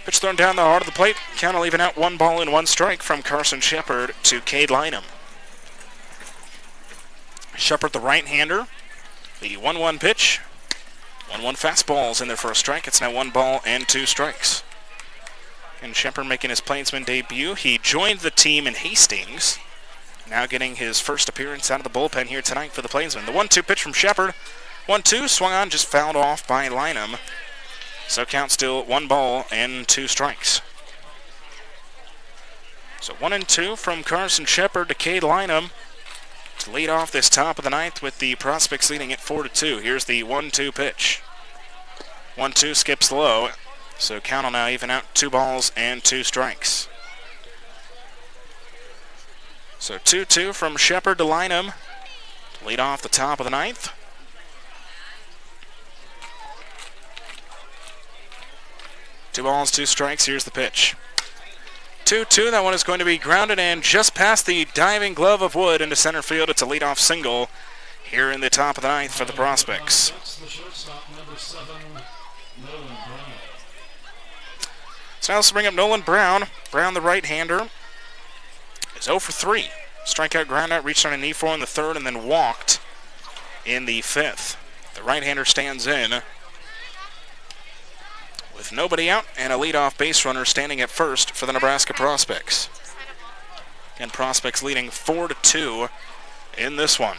Pitch thrown down the heart of the plate. Count will even out, 1 ball and 1 strike from Carson Shepard to Cade Lynham. Shepard, the right-hander. The 1-1 pitch. 1-1 fastball's in there for a strike. It's now 1 ball and 2 strikes. And Shepard making his Plainsman debut. He joined the team in Hastings. Now getting his first appearance out of the bullpen here tonight for the Plainsmen. The 1-2 pitch from Shepard. 1-2, swung on, just fouled off by Lynham. So count still 1 ball and 2 strikes. So 1-2 from Carson Shepard to Cade Lynham to lead off this top of the ninth, with the Prospects leading at 4-2. Here's the 1-2 pitch. 1-2 skips low, so count will now even out, 2 balls and 2 strikes. So 2-2 from Shepard to Lynham to lead off the top of the ninth. 2 balls, 2 strikes. Here's the pitch. 2-2. That one is going to be grounded and just past the diving glove of Wood into center field. It's a leadoff single here in the top of the ninth for the Prospects. So now let's bring up Nolan Brown. Brown, the right-hander, is 0 for 3. Strikeout, groundout, reached on a knee for in the third, and then walked in the 5th. The right-hander stands in with nobody out and a leadoff base runner standing at first for the Nebraska Prospects. And Prospects leading 4-2 in this one.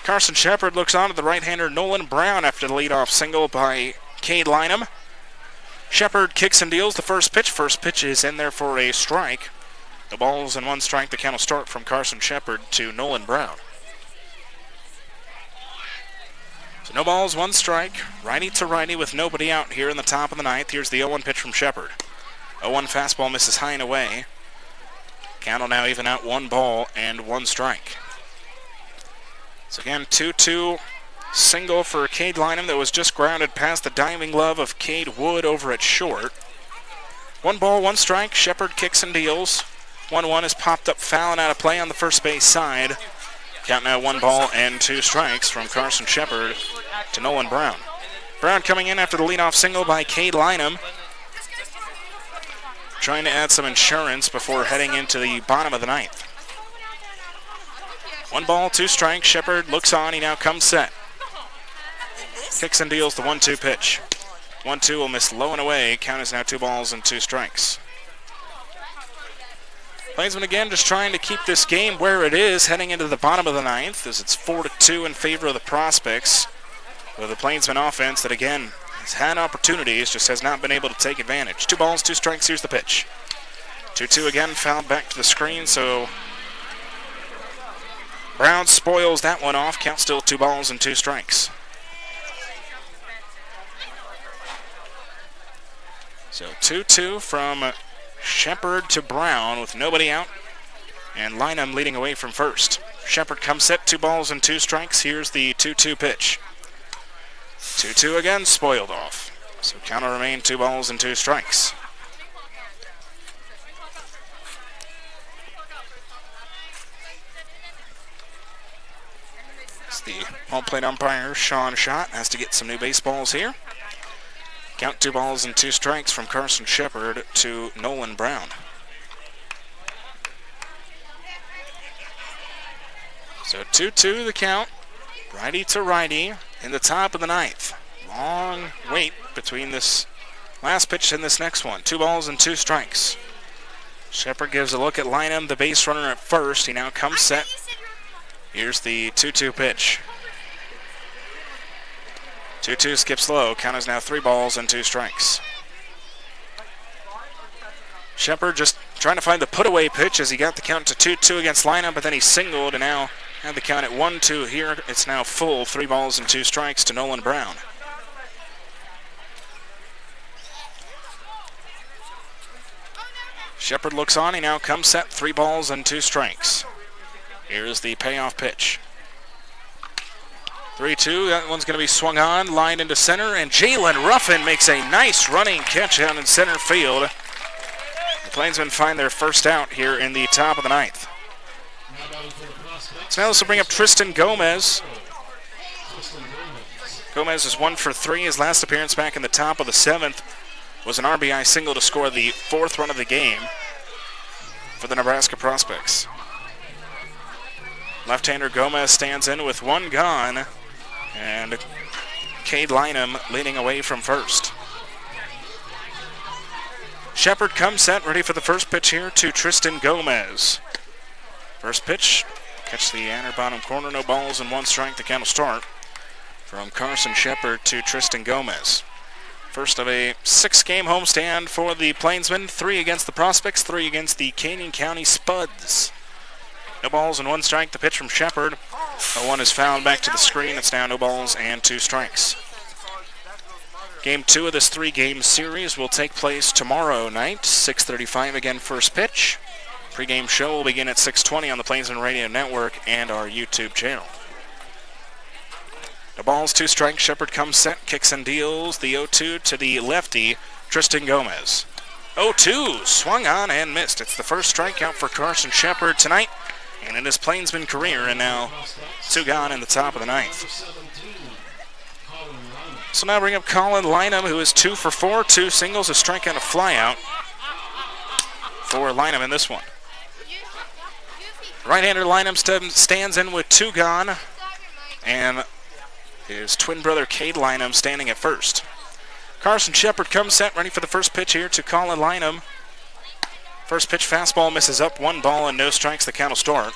Carson Shepard looks on to the right-hander Nolan Brown after the leadoff single by Cade Lynham. Shepard kicks and deals the first pitch. First pitch is in there for a strike. The balls and 1 strike. The count will start from Carson Shepard to Nolan Brown. So no balls, 1 strike. Righty to righty with nobody out here in the top of the ninth. Here's the 0-1 pitch from Shepard. 0-1 fastball misses high and away. Count will now even out, 1 ball and 1 strike. So again, 2-2 single for Cade Lynham that was just grounded past the diving glove of Cade Wood over at short. 1 ball, 1 strike. Shepard kicks and deals. 1-1 is popped up foul and out of play on the first base side. Count now 1 ball and 2 strikes from Carson Shepard to Nolan Brown. Brown coming in after the leadoff single by Cade Lynham, trying to add some insurance before heading into the bottom of the ninth. 1 ball, 2 strikes. Shepard looks on. He now comes set. Kicks and deals the 1-2 pitch. 1-2 will miss low and away. Count is now 2 balls and 2 strikes. Plainsmen again just trying to keep this game where it is heading into the bottom of the ninth, as it's 4-2 in favor of the Prospects, with the Plainsmen offense that again has had opportunities, just has not been able to take advantage. 2 balls, 2 strikes. Here's the pitch. 2-2 again, fouled back to the screen, so Brown spoils that one off. Count still 2 balls and 2 strikes. So 2-2 from Shepard to Brown with nobody out, and Lynham leading away from first. Shepard comes set, 2 balls and 2 strikes. Here's the 2-2 pitch. 2-2 again, spoiled off. So count will remain 2 balls and 2 strikes. It's the home plate umpire, Sean Schott, has to get some new baseballs here. Count 2 balls and 2 strikes from Carson Shepard to Nolan Brown. So 2-2 the count. Righty to righty in the top of the ninth. Long wait between this last pitch and this next one. 2 balls and 2 strikes. Shepard gives a look at Lynham, the base runner at first. He now comes set. Here's the 2-2 pitch. 2-2 skips low. Count is now 3 balls and 2 strikes. Shepard just trying to find the put-away pitch as he got the count to 2-2 against lineup, but then he singled and now had the count at 1-2 here. It's now full, 3 balls and 2 strikes to Nolan Brown. Shepard looks on, he now comes set, 3 balls and 2 strikes. Here's the payoff pitch. 3-2, that one's going to be swung on, lined into center, and Jalen Ruffin makes a nice running catch out in center field. The Plainsmen find their first out here in the top of the 9th. So now this will bring up Tristan Gomez. Gomez is 1 for 3. His last appearance back in the top of the 7th was an RBI single to score the 4th run of the game for the Nebraska Prospects. Left-hander Gomez stands in with 1 gone, and Cade Lynham leading away from first. Shepard comes set, ready for the first pitch here to Tristan Gomez. First pitch, catch the inner bottom corner, no balls and 1 strike. The count will start from Carson Shepard to Tristan Gomez. First of a 6-game homestand for the Plainsmen, 3 against the Prospects, 3 against the Canyon County Spuds. No balls and 1 strike. The pitch from Shepard. 0-1 is fouled back to the screen. It's now no balls and 2 strikes. Game 2 of this 3-game series will take place tomorrow night, 6:35 again, first pitch. Pre-game show will begin at 6:20 on the Plainsman Radio Network and our YouTube channel. No balls, 2 strikes. Shepard comes set, kicks and deals the 0-2 to the lefty, Tristan Gomez. 0-2, swung on and missed. It's the first strikeout for Carson Shepard tonight and in his Plainsman career, and now 2 gone in the top of the 9th. So now bring up Colin Lynham, who is 2 for 4, 2 singles, a strikeout, a flyout for Lynham in this one. Right-hander Lynham stands in with 2 gone, and his twin brother Cade Lynham standing at first. Carson Shepard comes set, ready for the first pitch here to Colin Lynham. First pitch fastball misses up, 1 ball and no strikes. The count will start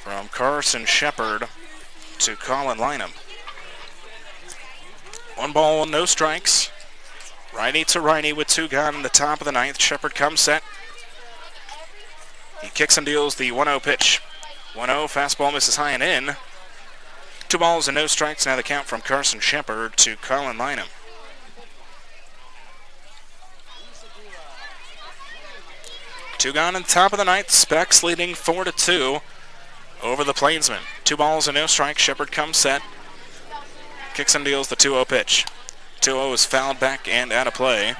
from Carson Shepard to Colin Lynham. 1 ball and no strikes. Righty to righty with 2 gone in the top of the 9th. Shepard comes set. He kicks and deals the 1-0 pitch. 1-0, fastball misses high and in. 2 balls and no strikes. Now the count from Carson Shepard to Colin Lynham. Two gone in the top of the 9th. Specs leading 4-2 over the Plainsmen. 2 balls and no strikes. Shepard comes set. Kicks and deals the 2-0 pitch. 2-0 is fouled back and out of play.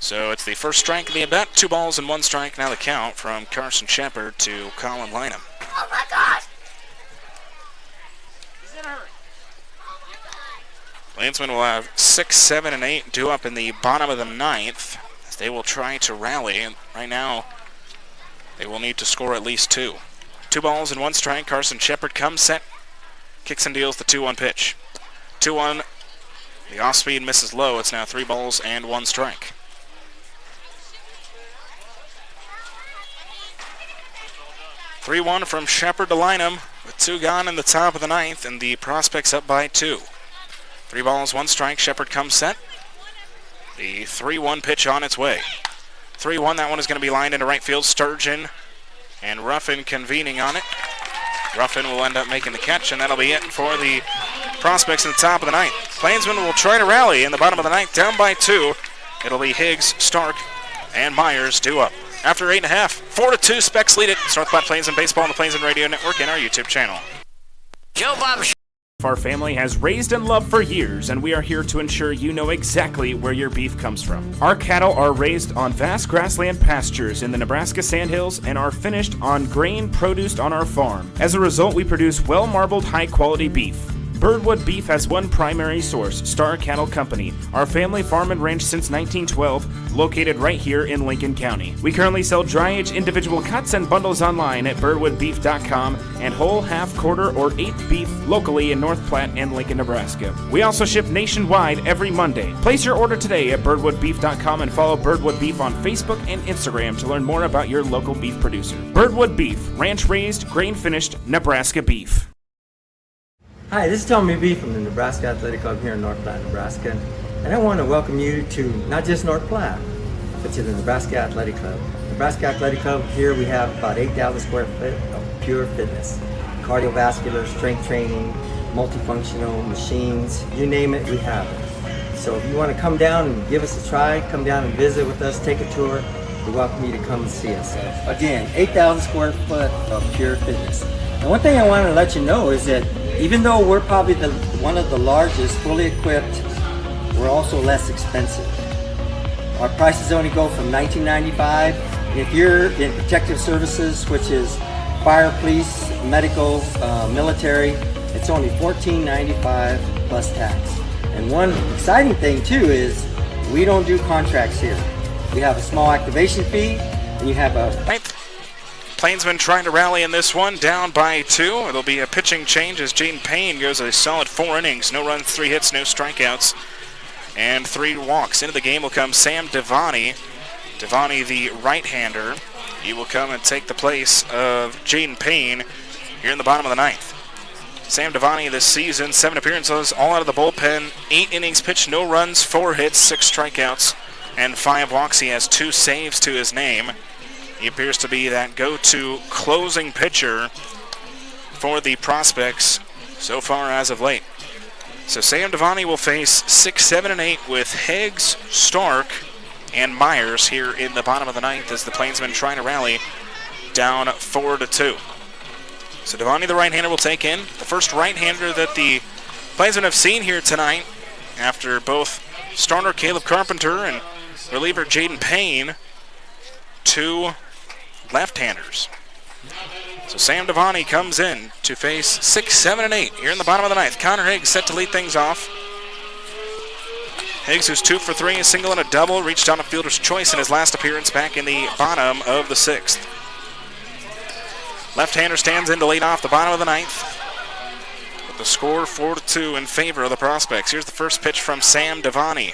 So it's the first strike of the at-bat. 2 balls and 1 strike. Now the count from Carson Shepard to Colin Lynham.
Oh my God!
Plainsmen will have 6, 7, and 8 due up in the bottom of the 9th. As they will try to rally. And right now, they will need to score at least 2. 2 balls and 1 strike. Carson Shepard comes set. Kicks and deals the 2-1 pitch. 2-1. The off-speed misses low. It's now 3 balls and 1 strike. (3-1) from Shepard to Lynham with 2 gone in the top of the 9th, and the Prospects up by 2. 3 balls, 1 strike. Shepard comes set. The 3-1 pitch on its way. 3-1. That one is going to be lined into right field. Sturgeon and Ruffin convening on it. Ruffin will end up making the catch, and that'll be it for the Prospects in the top of the 9th. Plainsmen will try to rally in the bottom of the 9th, down by 2. It'll be Higgs, Stark, and Myers due up. After 8.5, 4-2, Specs lead it. It's North Platte Plainsmen Baseball on the Plainsmen Radio Network and our YouTube channel.
Joe Bob.
Our family has raised and loved for years, and we are here to ensure you know exactly where your beef comes from. Our cattle are raised on vast grassland pastures in the Nebraska Sandhills and are finished on grain produced on our farm. As a result, we produce well-marbled, high-quality beef. Birdwood Beef has one primary source, Star Cattle Company, our family farm and ranch since 1912, located right here in Lincoln County. We currently sell dry-age individual cuts and bundles online at birdwoodbeef.com and whole, half, quarter, or eighth beef locally in North Platte and Lincoln, Nebraska. We also ship nationwide every Monday. Place your order today at birdwoodbeef.com and follow Birdwood Beef on Facebook and Instagram to learn more about your local beef producer. Birdwood Beef, ranch-raised, grain-finished Nebraska beef.
Hi, this is Tommy B from the Nebraska Athletic Club here in North Platte, Nebraska, and I want to welcome you to not just North Platte, but to the Nebraska Athletic Club. Nebraska Athletic Club, here we have about 8,000 square foot of pure fitness. Cardiovascular, strength training, multifunctional machines, you name it, we have it. So if you want to come down and give us a try, come down and visit with us, take a tour, we welcome you to come and see us. Again, 8,000 square foot of pure fitness. And one thing I want to let you know is that even though we're probably one of the largest fully equipped, we're also less expensive. Our prices only go from $19.95. If you're in protective services, which is fire, police, medical, military, it's only $14.95 plus tax. And one exciting thing too is we don't do contracts here. We have a small activation fee, and you have a...
Plainsmen trying to rally in this one, down by 2. It'll be a pitching change as Jaden Payne goes a solid 4 innings. No runs, 3 hits, no strikeouts, and 3 walks. Into the game will come Sam Devani. Devani, the right-hander. He will come and take the place of Jaden Payne here in the bottom of the 9th. Sam Devani this season, 7 appearances, all out of the bullpen, 8 innings pitched, no runs, 4 hits, 6 strikeouts, and 5 walks. He has 2 saves to his name. He appears to be that go-to closing pitcher for the Prospects so far as of late. So Sam Devani will face 6, 7, and 8 with Higgs, Stark, and Myers here in the bottom of the 9th as the Plainsmen trying to rally down 4-2. So Devani, the right-hander, will take in the first right-hander that the Plainsmen have seen here tonight after both starter Caleb Carpenter and reliever Jaden Payne, 2 left-handers. So Sam Devani comes in to face 6, 7, and 8 here in the bottom of the 9th. Connor Higgs set to lead things off. Higgs, who's 2 for 3, a single and a double, reached on a fielder's choice in his last appearance back in the bottom of the 6th. Left-hander stands in to lead off the bottom of the 9th. With the score 4-2 in favor of the Prospects. Here's the first pitch from Sam Devani.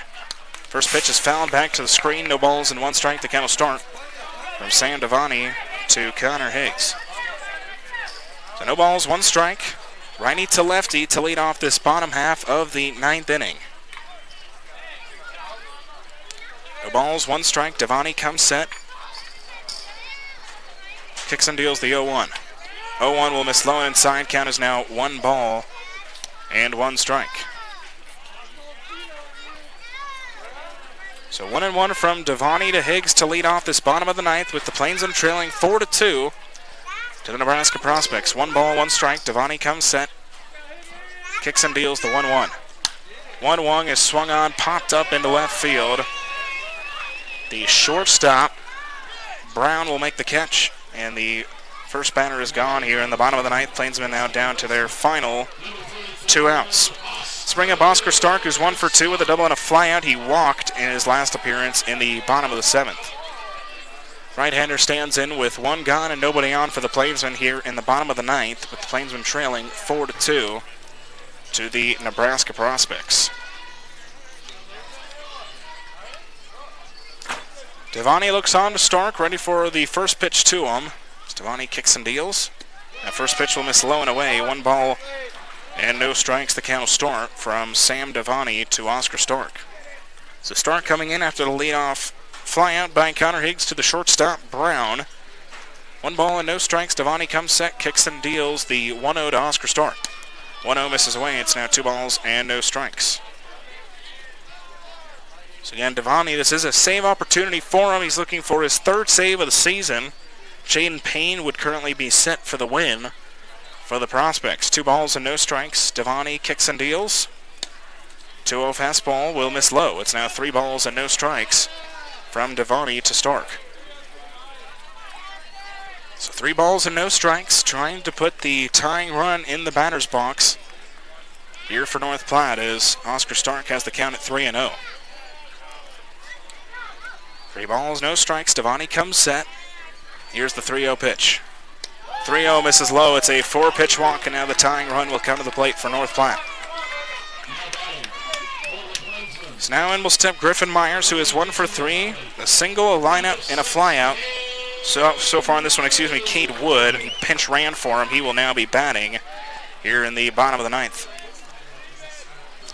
First pitch is fouled back to the screen. No balls and 1 strike. The count will start from Sam Devani to Connor Higgs. So no balls, 1 strike. Righty to lefty to lead off this bottom half of the 9th inning. No balls, 1 strike. Devani comes set. Kicks and deals the 0-1. 0-1 will miss low and inside. Count is now 1 ball and 1 strike. So 1-1 from Devani to Higgs to lead off this bottom of the 9th with the Plainsmen trailing 4-2 to the Nebraska Prospects. 1 ball, 1 strike. Devani comes set. Kicks and deals the 1-1. 1-1 is swung on, popped up into left field. The shortstop, Brown, will make the catch, and the first batter is gone here in the bottom of the 9th. Plainsmen now down to their final 2 outs. Let's bring up Oscar Stark, who's 1 for 2 with a double and a flyout. He walked in his last appearance in the bottom of the 7th. Right-hander stands in with 1 gone and nobody on for the Plainsmen here in the bottom of the 9th, with the Plainsmen trailing 4-2 to the Nebraska Prospects. Devani looks on to Stark, ready for the first pitch to him. Devani kicks and deals. That first pitch will miss low and away. 1 ball and no strikes. The count will start from Sam Devani to Oscar Stark. So Stark coming in after the leadoff flyout by Connor Higgs to the shortstop, Brown. 1 ball and no strikes. Devani comes set, kicks and deals the 1-0 to Oscar Stark. 1-0 misses away. It's now 2 balls and no strikes. So again, Devani, this is a save opportunity for him. He's looking for his 3rd save of the season. Jaden Payne would currently be set for the win for the Prospects. 2 balls and no strikes. Devani kicks and deals. 2-0 fastball will miss low. It's now 3 balls and no strikes from Devani to Stark. So 3 balls and no strikes, trying to put the tying run in the batter's box here for North Platte as Oscar Stark has the count at 3-0. 3 balls, no strikes. Devani comes set. Here's the 3-0 pitch. 3-0 misses low. It's a 4-pitch walk, and now the tying run will come to the plate for North Platte. So now in will step Griffin Myers, who is 1 for 3, a single, a lineup, and a flyout. So far in this one, Cade Wood, he pinch ran for him. He will now be batting here in the bottom of the 9th.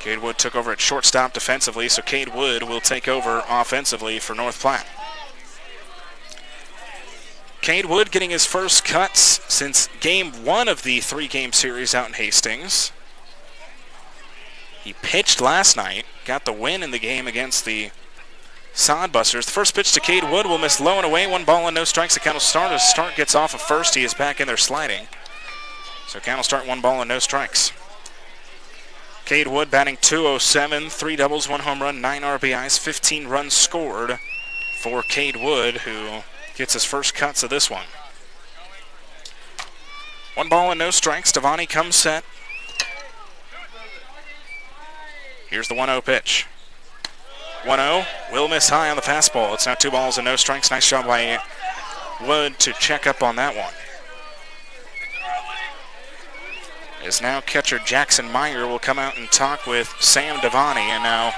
Cade Wood took over at shortstop defensively, so Cade Wood will take over offensively for North Platte. Cade Wood getting his first cuts since game 1 of the 3-game series out in Hastings. He pitched last night, got the win in the game against the Sodbusters. The first pitch to Cade Wood will miss low and away. 1 ball and no strikes. The count will start. As Stark gets off of first, he is back in there sliding. So count will start, 1 ball and no strikes. Cade Wood batting .207, 3 doubles, 1 home run, 9 RBIs, 15 runs scored for Cade Wood, who gets his first cuts of this one. 1 ball and no strikes. Devani comes set. Here's the 1-0 pitch. 1-0 will miss high on the fastball. It's now 2 balls and no strikes. Nice job by Wood to check up on that one. As now catcher Jackson Meyer will come out and talk with Sam Devani, and now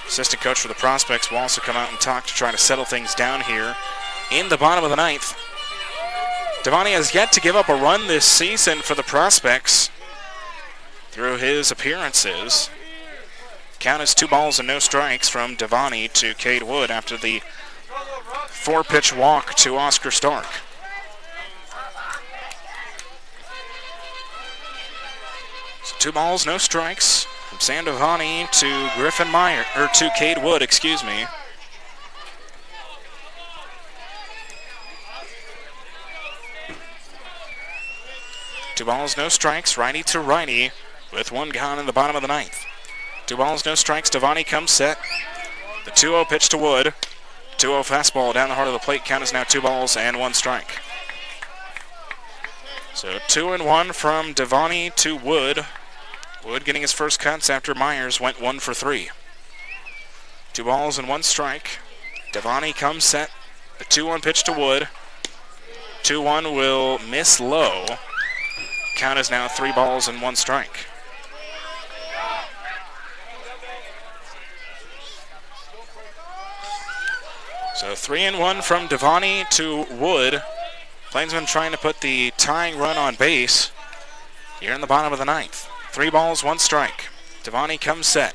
assistant coach for the Prospects will also come out and talk to try to settle things down here in the bottom of the 9th. Devani has yet to give up a run this season for the Prospects through his appearances. Count is 2 balls and no strikes from Devani to Cade Wood after the 4-pitch walk to Oscar Stark. So 2 balls, no strikes from Sam Devani to Griffin Meyer, or to Cade Wood, excuse me. Two balls, no strikes, righty to righty, with 1 gone in the bottom of the 9th. 2 balls, no strikes. Devani comes set. The 2-0 pitch to Wood. 2-0 fastball down the heart of the plate. Count is now 2 balls and 1 strike. So 2-1 from Devani to Wood. Wood getting his first cuts after Myers went 1 for 3. 2 balls and 1 strike. Devani comes set. The 2-1 pitch to Wood. 2-1 will miss low. Count is now 3 balls and 1 strike. So 3-1 from Devani to Wood. Plainsmen trying to put the tying run on base here in the bottom of the 9th. 3 balls, 1 strike. Devani comes set.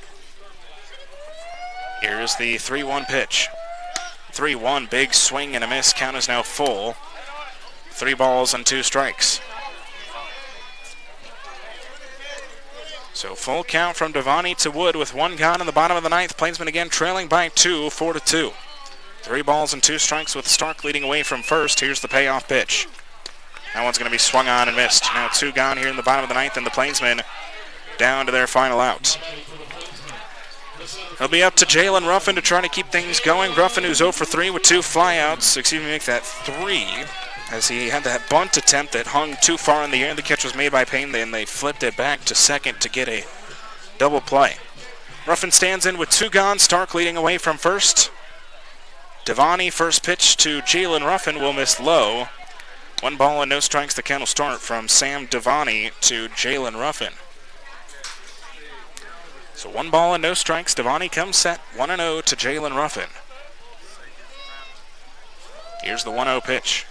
Here's the 3-1 pitch. 3-1, big swing and a miss. Count is now full. 3 balls and 2 strikes. So full count from Devani to Wood with 1 gone in the bottom of the 9th. Plainsmen again trailing by 2, 4-2. 3 balls and 2 strikes with Stark leading away from first. Here's the payoff pitch. That one's going to be swung on and missed. Now 2 gone here in the bottom of the 9th, and the Plainsmen down to their final out. It'll be up to Jalen Ruffin to try to keep things going. Ruffin, who's 0 for 3 with 2 flyouts. Excuse me, make that 3, as he had that bunt attempt that hung too far in the air. The catch was made by Payne, then they flipped it back to second to get a double play. Ruffin stands in with 2 gone. Stark leading away from first. Devani, first pitch to Jalen Ruffin will miss low. 1 ball and no strikes. The count will start from Sam Devani to Jalen Ruffin. So 1 ball and no strikes. Devani comes set. 1-0 to Jalen Ruffin. Here's the 1-0 pitch.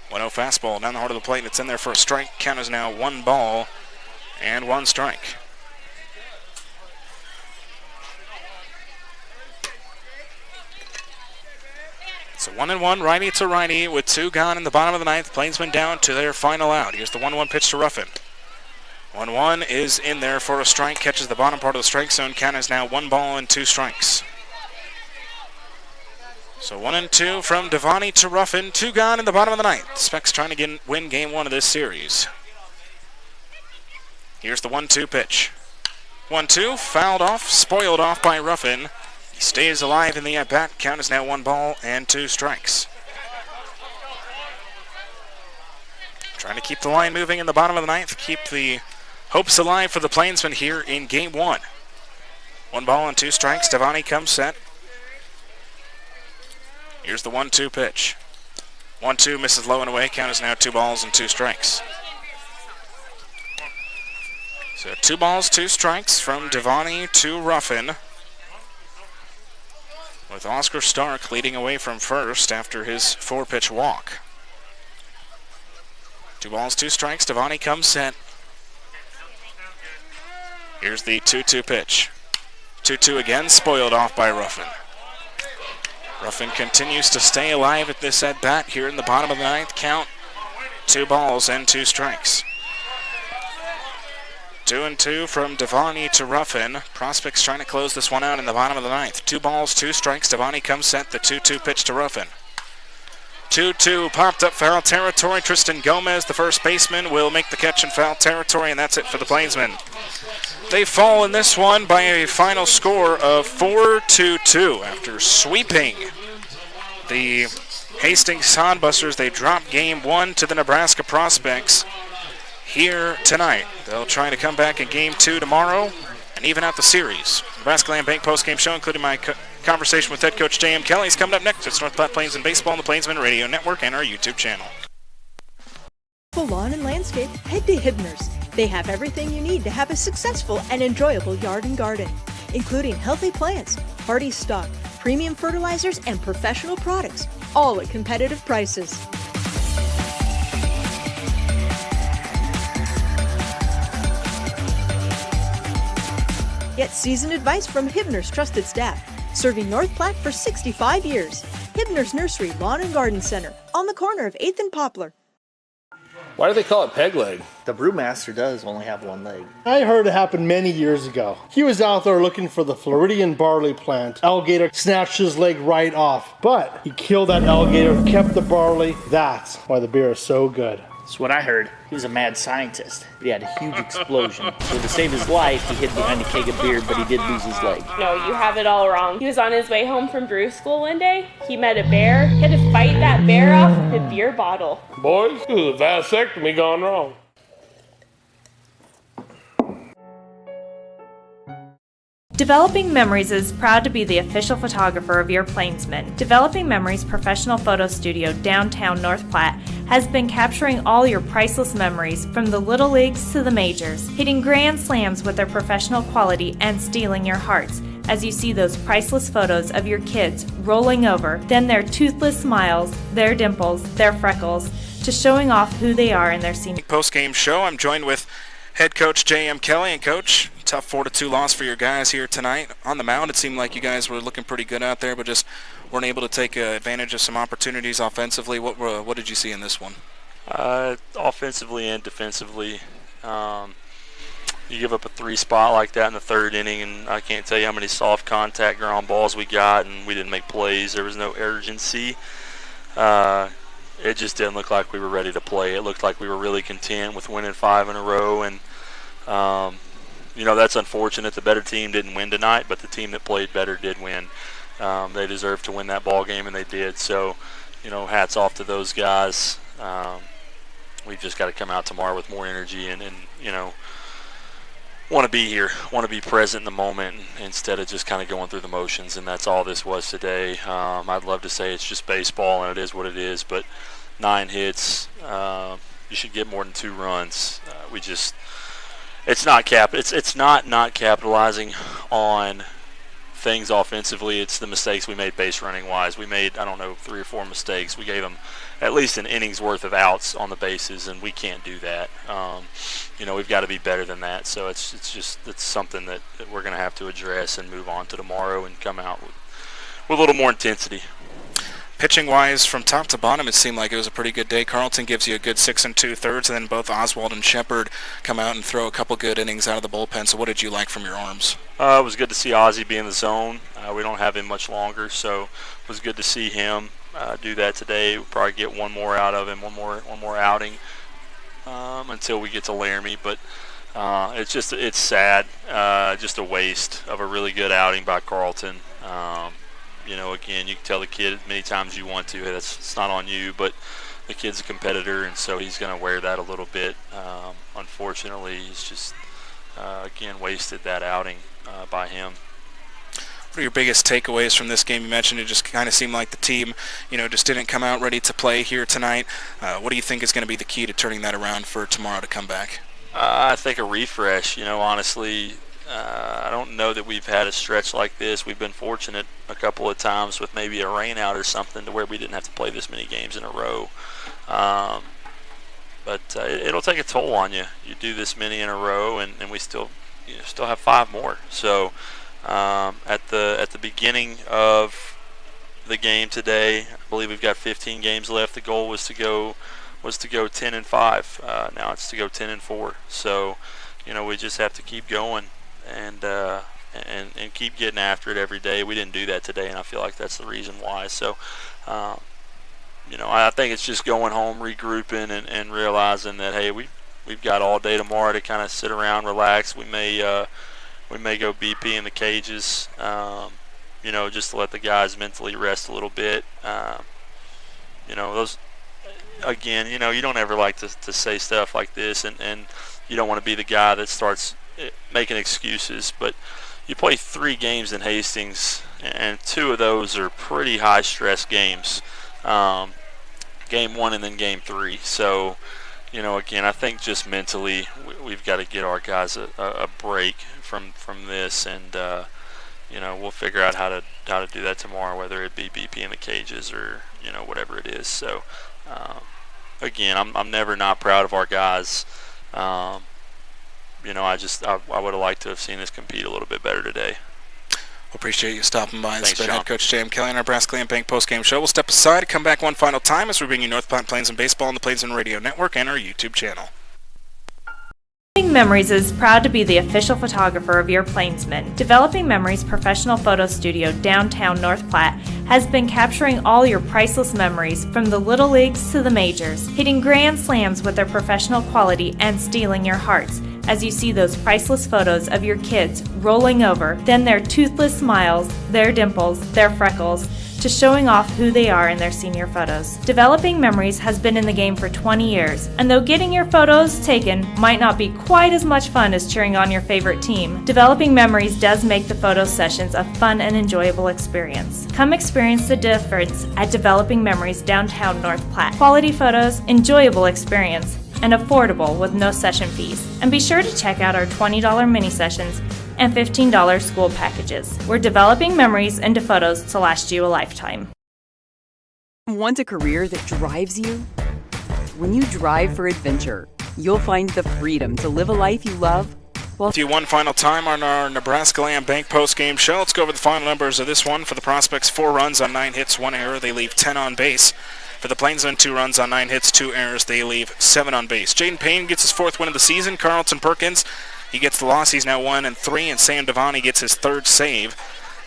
1-0 fastball down the heart of the plate, and it's in there for a strike. Count is now 1 ball and 1 strike. So 1-1, righty to righty with 2 gone in the bottom of the 9th. Plainsmen down to their final out. Here's the 1-1 pitch to Ruffin. 1-1 is in there for a strike. Catches the bottom part of the strike zone. Count is now 1 ball and 2 strikes. So 1-2 from Devani to Ruffin. 2 gone in the bottom of the 9th. Specs trying to win game 1 of this series. Here's the 1-2 pitch. 1-2, fouled off, spoiled off by Ruffin. He stays alive in the at-bat. Count is now 1 ball and 2 strikes. Trying to keep the line moving in the bottom of the 9th. Keep the hopes alive for the Plainsmen here in game 1. 1 ball and 2 strikes. Devani comes set. Here's the 1-2 pitch. 1-2 misses low and away. Count is now 2 balls and 2 strikes. So 2 balls, 2 strikes from Devani to Ruffin, with Oscar Stark leading away from first after his 4-pitch walk. 2 balls, 2 strikes. Devani comes set. Here's the 2-2 pitch. 2-2 again, spoiled off by Ruffin. Ruffin continues to stay alive at this at-bat here in the bottom of the ninth. Count 2 balls and 2 strikes. 2-2 from Devani to Ruffin. Prospects trying to close this one out in the bottom of the ninth. 2 balls, 2 strikes. Devani comes set. The 2-2 pitch to Ruffin. 2-2 popped up foul territory. Tristan Gomez, the first baseman, will make the catch in foul territory, and that's it for the Plainsmen. They fall in this one by a final score of 4-2 after sweeping the Hastings Sodbusters. They drop game 1 to the Nebraska Prospects here tonight. They'll try to come back in game 2 tomorrow and even out the series. Nebraska Land Bank postgame show, including my conversation with head coach J.M. Kelly, is coming up next. It's North Platte Plainsmen Baseball on the Plainsmen Radio Network and our YouTube channel.
For lawn and landscape, head to Hibner's. They have everything you need to have a successful and enjoyable yard and garden, including healthy plants, hardy stock, premium fertilizers, and professional products, all at competitive prices. Get seasoned advice from Hibner's trusted staff, serving North Platte for 65 years. Hibner's Nursery Lawn and Garden Center, on the corner of 8th and Poplar.
Why do they call it peg leg?
The Brewmaster does only have one leg.
I heard it happened many years ago. He was out there looking for the Floridian barley plant. Alligator snatched his leg right off, but he killed that alligator, kept the barley. That's why the beer is so good.
That's what I heard. He was a mad scientist, but he had a huge explosion. So to save his life, he hid behind a keg of beer, but he did lose his leg.
No, you have it all wrong. He was on his way home from brew school one day. He met a bear. He had to fight that bear off with a beer bottle.
Boys, this is a vasectomy gone wrong.
Developing Memories is proud to be the official photographer of your Plainsmen. Developing Memories professional photo studio downtown North Platte has been capturing all your priceless memories from the little leagues to the majors, hitting grand slams with their professional quality and stealing your hearts as you see those priceless photos of your kids rolling over, then their toothless smiles, their dimples, their freckles, to showing off who they are in their senior
Post-game show, I'm joined with head coach J.M. Kelly. And coach, tough 4-2 loss for your guys here tonight. On the mound, it seemed like you guys were looking pretty good out there, but just weren't able to take advantage of some opportunities offensively. What did you see in this one?
Offensively and defensively. You give up a 3 spot like that in the 3rd inning, and I can't tell you how many soft contact ground balls we got, and we didn't make plays. There was no urgency. It just didn't look like we were ready to play. It looked like we were really content with winning 5 in a row, and that's unfortunate. The better team didn't win tonight, but the team that played better did win. They deserved to win that ball game, and they did. So, hats off to those guys. We've just got to come out tomorrow with more energy and want to be here, want to be present in the moment instead of just kind of going through the motions, and that's all this was today. I'd love to say it's just baseball, and it is what it is, but 9 hits, you should get more than 2 runs. It's not capitalizing on things offensively. It's the mistakes we made base running wise. We made 3 or 4 mistakes. We gave them at least an inning's worth of outs on the bases, and we can't do that. We've got to be better than that. So it's something that we're going to have to address and move on to tomorrow and come out with a little more intensity.
Pitching-wise, from top to bottom, it seemed like it was a pretty good day. Carlton gives you a good 6 2/3, and then both Oswald and Shepard come out and throw a couple good innings out of the bullpen. So what did you like from your arms?
It was good to see Ozzie be in the zone. We don't have him much longer, so it was good to see him do that today. We'll probably get one more out of him, one more outing until we get to Laramie. But it's sad, just a waste of a really good outing by Carlton. Again, you can tell the kid many times you want to, hey, it's not on you, but the kid's a competitor, and so he's going to wear that a little bit. Unfortunately, he's just, again, wasted that outing by him.
What are your biggest takeaways from this game? You mentioned it just kind of seemed like the team, just didn't come out ready to play here tonight. What do you think is going to be the key to turning that around for tomorrow to come back?
I think a refresh, honestly. I don't know that we've had a stretch like this. We've been fortunate a couple of times with maybe a rain out or something to where we didn't have to play this many games in a row. But it'll take a toll on you. You do this many in a row, and we still have 5 more. So at the beginning of the game today. I believe we've got 15 games left. The goal was to go 10-5. Now it's to go 10-4. So, we just have to keep going and keep getting after it every day. We didn't do that today, and I feel like that's the reason why. So, I think it's just going home, regrouping, and realizing that, hey, we've got all day tomorrow to kind of sit around, relax. We may go BP in the cages, just to let the guys mentally rest a little bit. Those, again, you don't ever like to say stuff like this, and you don't want to be the guy that starts making excuses, but you play 3 games in Hastings, and 2 of those are pretty high-stress games. Game 1 and then Game 3. So, again, I think just mentally we've got to get our guys a break from this, and we'll figure out how to do that tomorrow, whether it be BP in the cages or whatever it is. So, again, I'm never not proud of our guys. I would have liked to have seen us compete a little bit better today.
Appreciate you stopping by.
Thanks,
It's been
Sean.
Head Coach J.M. Kelly on our Nebraska Land Bank postgame show. We'll step aside, come back one final time as we bring you North Platte Plainsmen baseball on the Plainsmen Radio Network and our YouTube channel.
Developing Memories is proud to be the official photographer of your Plainsmen. Developing Memories professional photo studio downtown North Platte has been capturing all your priceless memories from the little leagues to the majors, hitting grand slams with their professional quality and stealing your hearts as you see those priceless photos of your kids rolling over, then their toothless smiles, their dimples, their freckles, to showing off who they are in their senior photos. Developing Memories has been in the game for 20 years, and though getting your photos taken might not be quite as much fun as cheering on your favorite team, Developing Memories does make the photo sessions a fun and enjoyable experience. Come experience the difference at Developing Memories downtown North Platte. Quality photos, enjoyable experience, and affordable with no session fees. And be sure to check out our $20 mini sessions and $15 school packages. We're developing memories into photos to last you a lifetime.
Want a career that drives you? When you drive for adventure, you'll find the freedom to live a life you love.
With you one final time on our Nebraska Land Bank postgame show. Let's go over the final numbers of this one. For the Prospects, 4 runs on 9 hits, 1 error. They leave 10 on base. For the Plainsmen, 2 runs on 9 hits, 2 errors. They leave 7 on base. Jaden Payne gets his 4th win of the season. Carlton Perkins, he gets the loss. He's now 1-3. And Sam Devani gets his 3rd save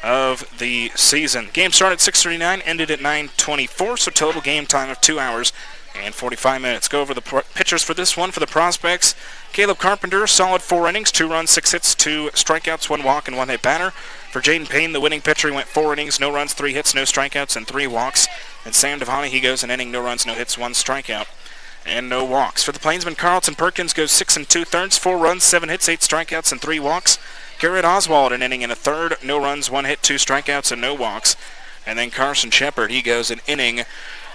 of the season. Game started at 6:39, ended at 9:24. So total game time of 2 hours and 45 minutes. Go over the pitchers for this one. For the Prospects, Caleb Carpenter, solid 4 innings, 2 runs, 6 hits, 2 strikeouts, 1 walk, and 1 hit batter. For Jaden Payne, the winning pitcher, he went 4 innings, no runs, 3 hits, no strikeouts, and 3 walks. And Sam Devani, he goes an inning, no runs, no hits, 1 strikeout, and no walks. For the Plainsmen, Carlton Perkins goes 6 2/3, 4 runs, 7 hits, 8 strikeouts, and 3 walks. Garrett Oswald, an inning and a third, no runs, 1 hit, 2 strikeouts, and no walks. And then Carson Shepard, he goes an inning,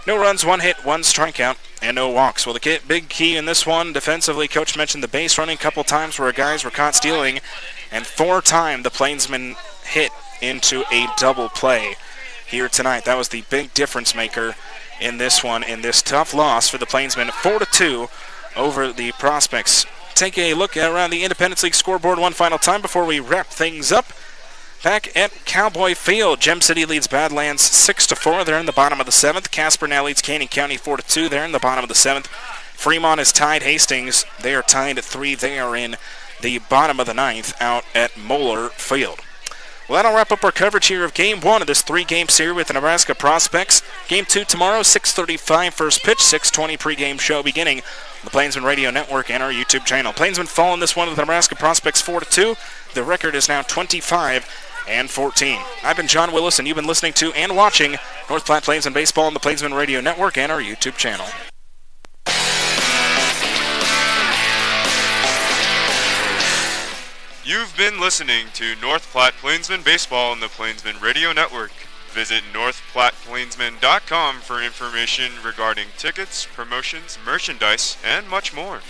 no runs, 1 hit, 1 strikeout, and no walks. Well, the big key in this one, defensively, Coach mentioned the base running a couple times where guys were caught stealing, and 4 times the Plainsmen hit into a double play here tonight. That was the big difference maker in this one, in this tough loss for the Plainsmen, 4-2 over the Prospects. Take a look around the Independence League scoreboard one final time before we wrap things up. Back at Cowboy Field, Gem City leads Badlands 6-4. They're in the bottom of the 7th. Casper now leads Canyon County 4-2. They're in the bottom of the 7th. Fremont is tied Hastings. They are tied at 3. They are in the bottom of the 9th out at Moeller Field. Well, that'll wrap up our coverage here of Game 1 of this 3-game series with the Nebraska Prospects. Game 2 tomorrow, 6:35 first pitch, 6:20 pregame show beginning on the Plainsman Radio Network and our YouTube channel. Plainsmen fall in this one with the Nebraska Prospects 4-2. The record is now 25-14. I've been John Willis, and you've been listening to and watching North Platte Plainsmen Baseball on the Plainsman Radio Network and our YouTube channel.
You've been listening to North Platte Plainsmen Baseball on the Plainsman Radio Network. Visit northplatteplainsmen.com for information regarding tickets, promotions, merchandise, and much more.